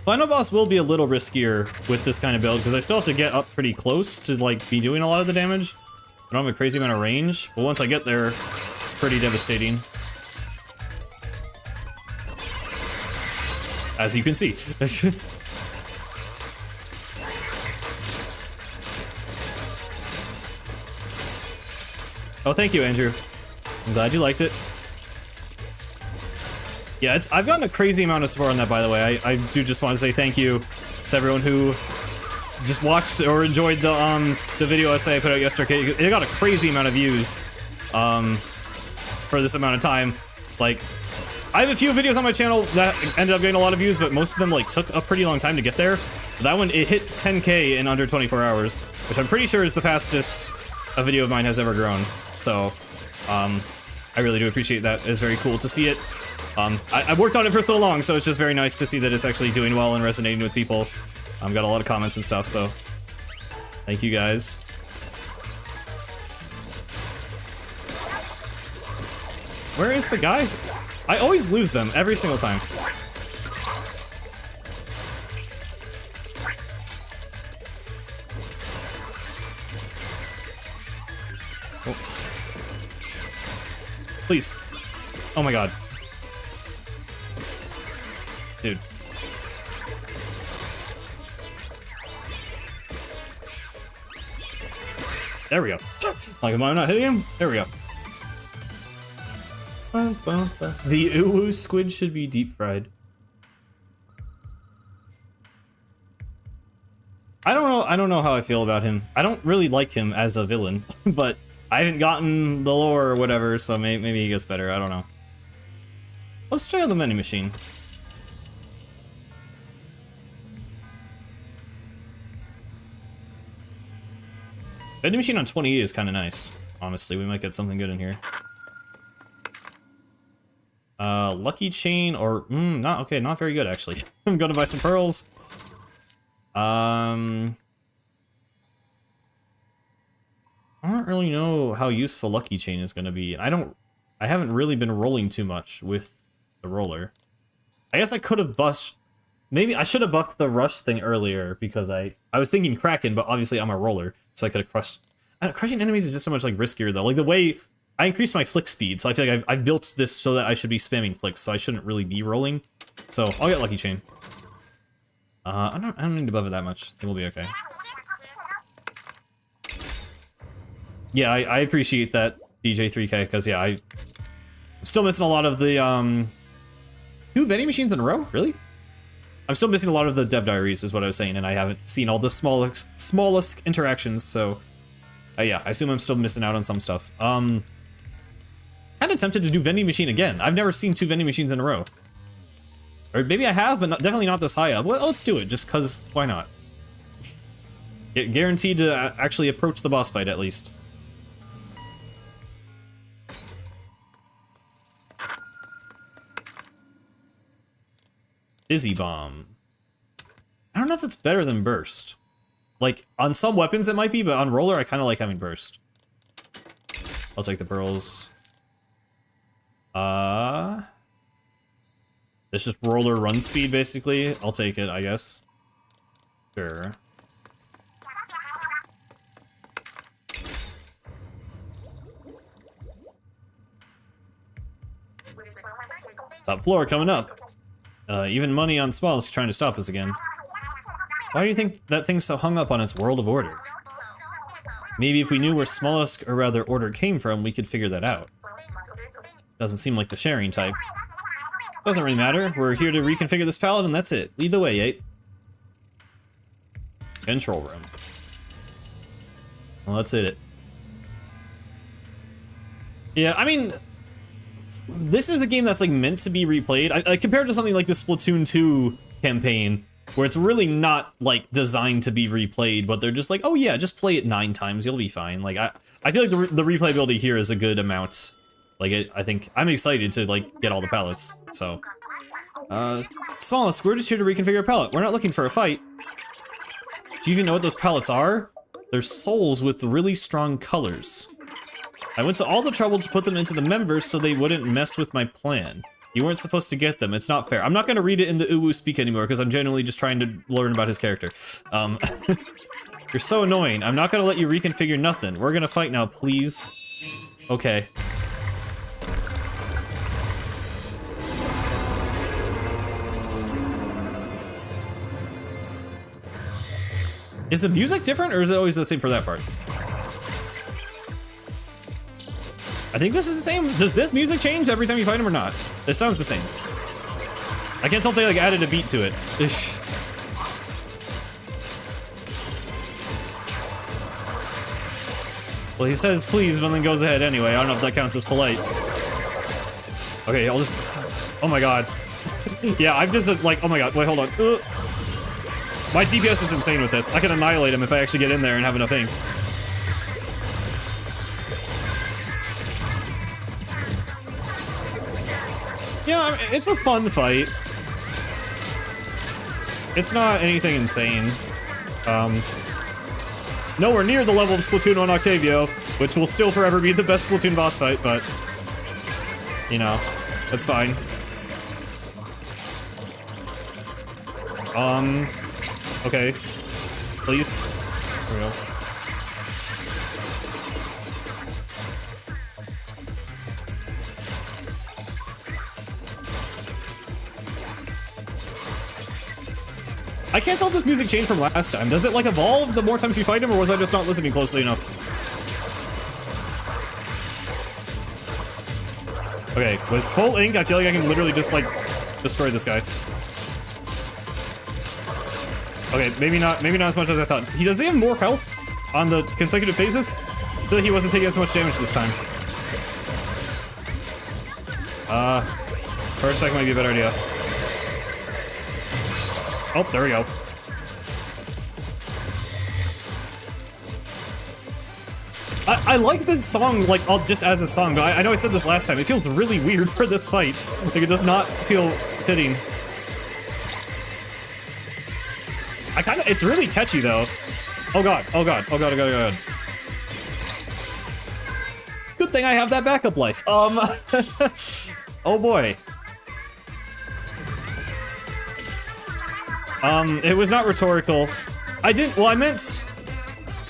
Final boss will be a little riskier with this kind of build, because I still have to get up pretty close to like be doing a lot of the damage. I don't have a crazy amount of range, but once I get there, it's pretty devastating. As you can see. Oh, thank you, Andrew. I'm glad you liked it. Yeah, I've gotten a crazy amount of support on that, by the way. I do just want to say thank you to everyone who just watched or enjoyed the video essay I put out yesterday. It got a crazy amount of views for this amount of time. Like, I have a few videos on my channel that ended up getting a lot of views, but most of them like took a pretty long time to get there. That one, it hit 10K in under 24 hours, which I'm pretty sure is the fastest a video of mine has ever grown. So, I really do appreciate that. It's very cool to see it. I worked on it for so long, so it's just very nice to see that it's actually doing well and resonating with people. Got a lot of comments and stuff, so thank you guys. Where is the guy? I always lose them every single time. Oh. Please. Oh my god. Dude. There we go. Like, am I not hitting him? There we go. The uwu squid should be deep fried. I don't know how I feel about him. I don't really like him as a villain, but I haven't gotten the lore or whatever, so maybe he gets better. I don't know. Let's check out the vending machine. Vending machine on 28 is kind of nice. Honestly, we might get something good in here. Lucky chain or not okay, not very good actually. I'm gonna buy some pearls. I don't really know how useful lucky chain is gonna be. I haven't really been rolling too much with the roller. I guess I could have Maybe I should have buffed the rush thing earlier because I was thinking Kraken, but obviously I'm a roller, so I could have crushed. Crushing enemies is just so much like riskier though. Like the way I increased my flick speed, so I feel like I've built this so that I should be spamming flicks, so I shouldn't really be rolling. So I'll get Lucky Chain. I don't need to buff it that much. It will be okay. Yeah, I appreciate that DJ3K because yeah, I'm still missing a lot of the 2 vending machines in a row. Really? I'm still missing a lot of the dev diaries, is what I was saying, and I haven't seen all the smallest interactions. So yeah, I assume I'm still missing out on some stuff. Kind of tempted to do vending machine again. I've never seen 2 vending machines in a row. Or maybe I have, but definitely not this high up. Well, let's do it, just because, why not? Guaranteed to actually approach the boss fight, at least. Fizzy Bomb. I don't know if it's better than Burst. Like, on some weapons it might be, but on Roller I kind of like having Burst. I'll take the pearls. It's just Roller run speed, basically. I'll take it, I guess. Sure. Top floor coming up. Even money on Small is trying to stop us again. Why do you think that thing's so hung up on its world of order? Maybe if we knew where Smollusk, or rather Order, came from, we could figure that out. Doesn't seem like the sharing type. Doesn't really matter. We're here to reconfigure this palette, and that's it. Lead the way, Yate. Control room. Well, that's it. Yeah, I mean, this is a game that's like meant to be replayed. I compared to something like the Splatoon 2 campaign, where it's really not like designed to be replayed, but they're just like, oh yeah, just play it 9 times, you'll be fine. Like I feel like the replayability here is a good amount. Like I think I'm excited to like get all the palettes. So, Smallest, we're just here to reconfigure a palette. We're not looking for a fight. Do you even know what those palettes are? They're souls with really strong colors. I went to all the trouble to put them into the members so they wouldn't mess with my plan. You weren't supposed to get them. It's not fair. I'm not going to read it in the uwu speak anymore because I'm genuinely just trying to learn about his character. You're so annoying. I'm not going to let you reconfigure nothing. We're going to fight now, please. Okay. Is the music different or is it always the same for that part? I think this is the same. Does this music change every time you fight him or not? This sounds the same. I can't tell if they like added a beat to it. Well, he says please, but then goes ahead anyway. I don't know if that counts as polite. Okay, I'll just... Oh my god. Yeah, I'm just like, oh my god, wait, hold on. My DPS is insane with this. I can annihilate him if I actually get in there and have enough ink. Yeah, I mean, it's a fun fight. It's not anything insane. Nowhere near the level of Splatoon 1 Octavio, which will still forever be the best Splatoon boss fight, but... You know, that's fine. Okay. Please. There we go. I can't tell if this music changed from last time. Does it, like, evolve the more times you fight him, or was I just not listening closely enough? Okay, with full ink, I feel like I can literally just, like, destroy this guy. Okay, maybe not as much as I thought. Does he have more health on the consecutive phases? I feel like he wasn't taking as much damage this time. Third second might be a better idea. Oh, there we go. I like this song, like, just as a song, but I know I said this last time. It feels really weird for this fight. Like, it does not feel fitting. It's really catchy, though. Oh god, oh god, oh god, oh god, oh god. Good thing I have that backup life. Oh boy. It was not rhetorical. I didn't, well, I meant,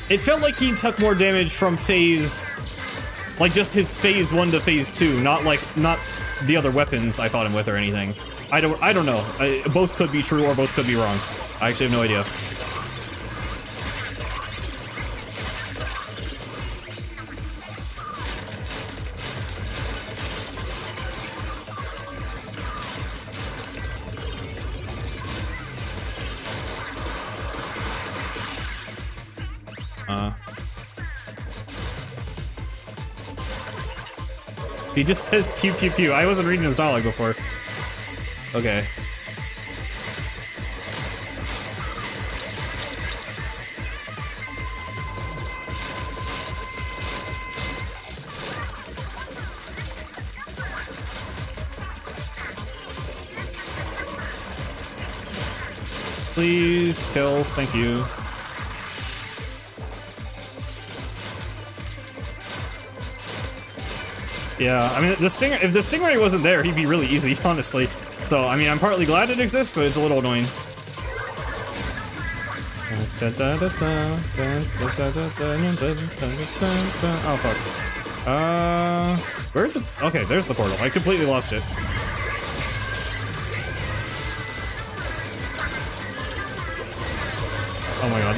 it felt like he took more damage from phase, like just his phase 1 to phase 2, not the other weapons I fought him with or anything. I don't know. Both could be true or both could be wrong. I actually have no idea. He just said pew pew pew. I wasn't reading his dialogue before. Okay. Please kill. Thank you. Yeah, I mean, if the Stingray wasn't there, he'd be really easy, honestly. So, I mean, I'm partly glad it exists, but it's a little annoying. Oh, fuck. Where's the... Okay, there's the portal. I completely lost it. Oh my god.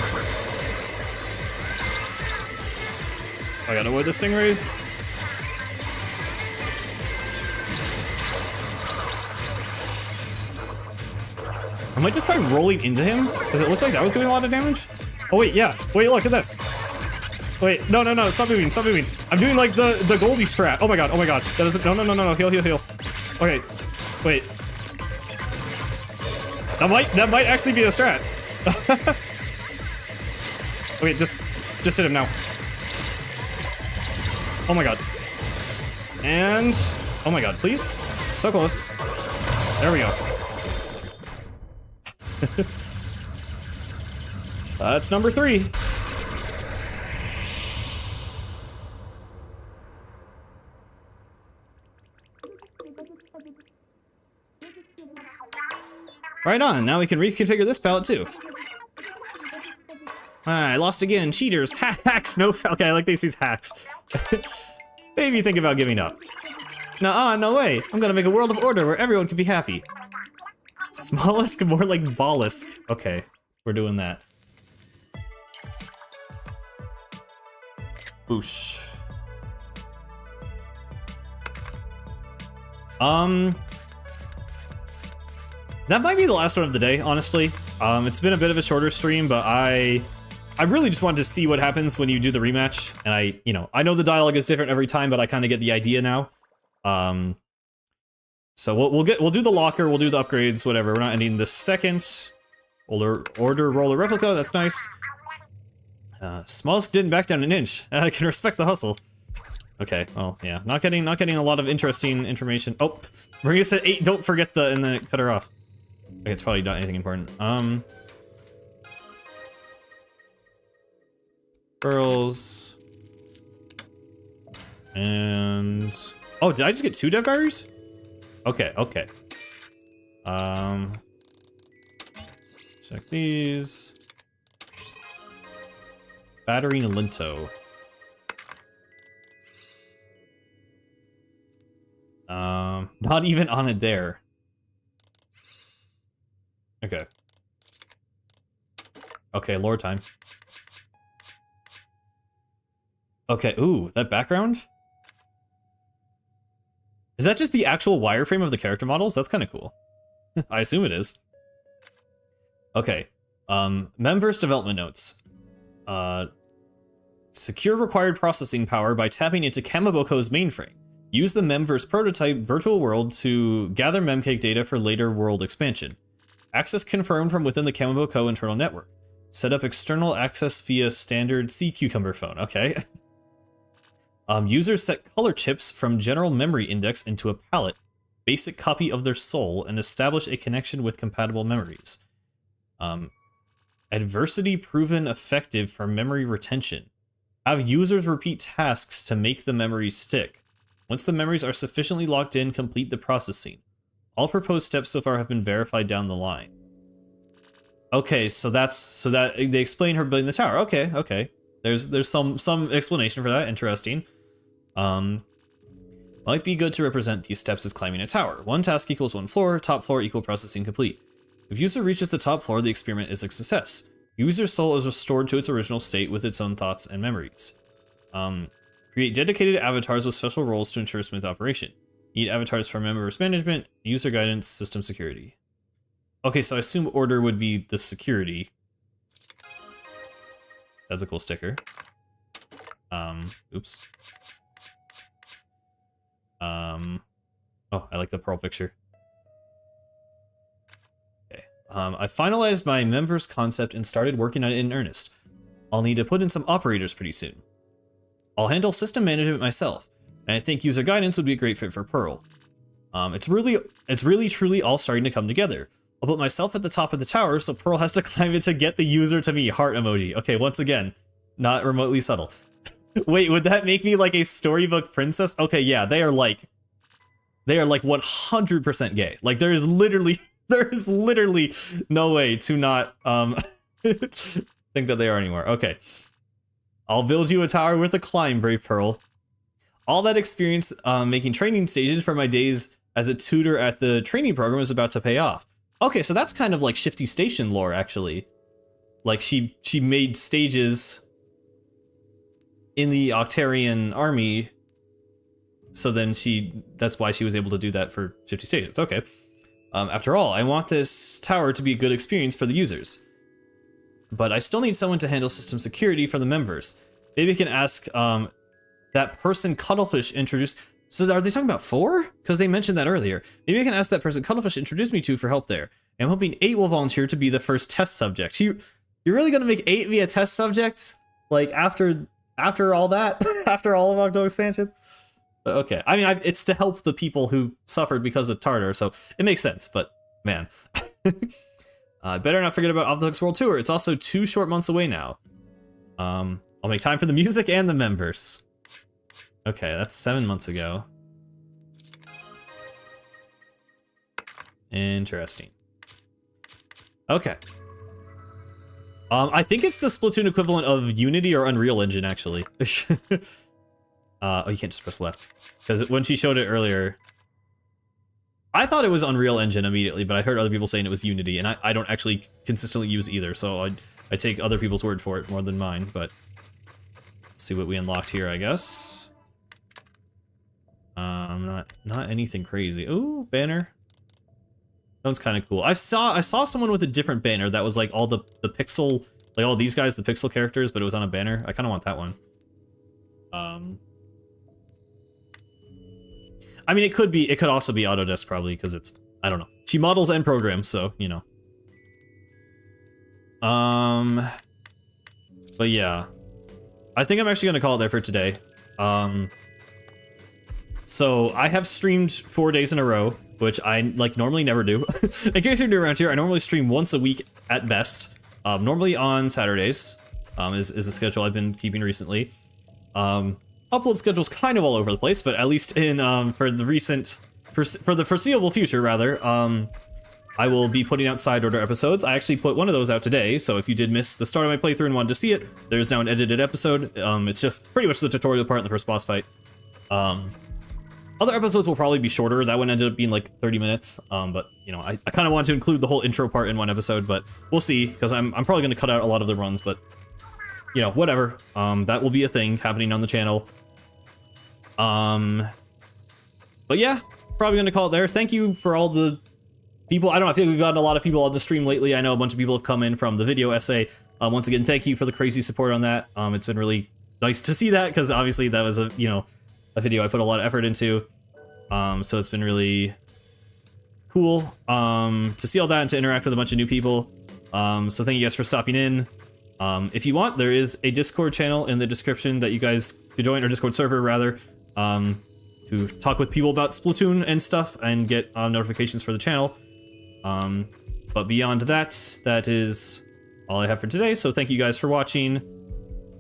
I gotta avoid the Stingrays. I might just try rolling into him, because it looks like that was doing a lot of damage. Oh wait, yeah. Wait, look at this. Wait, no, stop moving, stop moving. I'm doing like the Goldie strat. Oh my god, That isn't, no, heal. Okay, wait. That might actually be the strat. Okay, just hit him now. Oh my god. And, oh my god, please? So close. There we go. That's number 3. Right on, now we can reconfigure this palette too. I lost again, cheaters, hacks, no, okay, I like these hacks. Maybe think about giving up. No way, I'm gonna make a world of order where everyone can be happy. Smallest, more like Ballisk. Okay, we're doing that. Boosh. That might be the last one of the day, honestly. It's been a bit of a shorter stream, but I really just wanted to see what happens when you do the rematch. And I know the dialogue is different every time, but I kind of get the idea now. So we'll do the locker, we'll do the upgrades, whatever. We're not ending the second. Order roller replica, that's nice. Smallsk didn't back down an inch. I can respect the hustle. Okay, well, yeah, not getting a lot of interesting information. Oh, Maria said 8. Don't forget the, and then it cut her off. Okay, it's probably not anything important. Girls. And oh, did I just get 2 dev diaries? Okay. Check these. Battery Linto. Not even on a dare. Okay. Okay, lore time. Okay, ooh, that background? Is that just the actual wireframe of the character models? That's kind of cool. I assume it is. Okay, Memverse development notes. Secure required processing power by tapping into Kamiboko's mainframe. Use the Memverse prototype virtual world to gather memcake data for later world expansion. Access confirmed from within the Kamiboko internal network. Set up external access via standard Sea Cucumber phone. Okay. Users set color chips from general memory index into a palette, basic copy of their soul, and establish a connection with compatible memories. Adversity proven effective for memory retention. Have users repeat tasks to make the memories stick. Once the memories are sufficiently locked in, complete the processing. All proposed steps so far have been verified down the line. Okay, so that they explain her building the tower. Okay, okay. There's some explanation for that. Interesting. Might be good to represent these steps as climbing a tower. One task equals one floor, top floor equal processing complete. If user reaches the top floor, the experiment is a success. User's soul is restored to its original state with its own thoughts and memories. Create dedicated avatars with special roles to ensure smooth operation. Need avatars for members management, user guidance, system security. Okay, so I assume order would be the security. That's a cool sticker. Oops. Oh, I like the pearl picture. Okay. I finalized my members concept and started working on it in earnest. I'll need to put in some operators pretty soon. I'll handle system management myself, and I think user guidance would be a great fit for Pearl. It's really truly all starting to come together. I'll put myself at the top of the tower so Pearl has to climb it to get the user to me. Heart emoji. Okay, once again, not remotely subtle. Wait, would that make me like a storybook princess? Okay, yeah, they are like 100% gay. Like there is literally no way to not think that they are anymore. Okay. I'll build you a tower with a climb, brave Pearl. All that experience making training stages from my days as a tutor at the training program is about to pay off. Okay, so that's kind of like Shifty Station lore, actually. Like she made stages in the Octarian army, so then that's why she was able to do that for 50 stations. Okay. After all, I want this tower to be a good experience for the users. But I still need someone to handle system security for the members. Maybe I can ask that person Cuttlefish introduced. So are they talking about 4? Because they mentioned that earlier. Maybe I can ask that person Cuttlefish introduced me to for help there. I'm hoping 8 will volunteer to be the first test subject. You're really gonna make 8 be a test subject? Like after all that? After all of Octo Expansion? Okay, I mean, it's to help the people who suffered because of Tartar, so it makes sense, but man. Better not forget about Obelix World Tour. It's also 2 short months away now. I'll make time for the music and the members. Okay, that's 7 months ago. Interesting. Okay. I think it's the Splatoon equivalent of Unity or Unreal Engine, actually. Oh, you can't just press left. Because when she showed it earlier, I thought it was Unreal Engine immediately, but I heard other people saying it was Unity, and I don't actually consistently use either, so I take other people's word for it more than mine, but let's see what we unlocked here, I guess. Not anything crazy. Ooh, banner. That one's kind of cool. I saw someone with a different banner that was like all the pixel, like all these guys, the pixel characters, but it was on a banner. I kind of want that one. I mean, it could also be Autodesk probably, because it's, I don't know. She models and programs, so, you know. But yeah. I think I'm actually gonna call it there for today. So I have streamed 4 days in a row, which I like normally never do. In case you're new around here, I normally stream once a week at best. Normally on Saturdays, is the schedule I've been keeping recently. Upload schedule's kind of all over the place, but at least in for the foreseeable future, rather, I will be putting out side order episodes. I actually put one of those out today, so if you did miss the start of my playthrough and wanted to see it, there's now an edited episode. It's just pretty much the tutorial part in the first boss fight. Other episodes will probably be shorter. That one ended up being like 30 minutes, but you know, I kind of wanted to include the whole intro part in one episode, but we'll see, because I'm probably going to cut out a lot of the runs, but you know, whatever. That will be a thing happening on the channel. But yeah, probably gonna call it there. Thank you for all the people. I don't know, I feel like we've gotten a lot of people on the stream lately. I know a bunch of people have come in from the video essay. Once again, thank you for the crazy support on that. It's been really nice to see that, because obviously that was a video I put a lot of effort into. So it's been really cool to see all that and to interact with a bunch of new people. So thank you guys for stopping in. If you want, there is a Discord channel in the description that you guys could join, or Discord server rather, to talk with people about Splatoon and stuff and get notifications for the channel. But beyond that, that is all I have for today. So thank you guys for watching.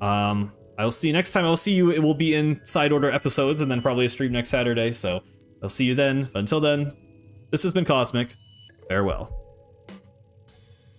I will see you next time. I'll see you. It will be in side order episodes and then probably a stream next Saturday. So I'll see you then. But until then, this has been Cosmic. Farewell.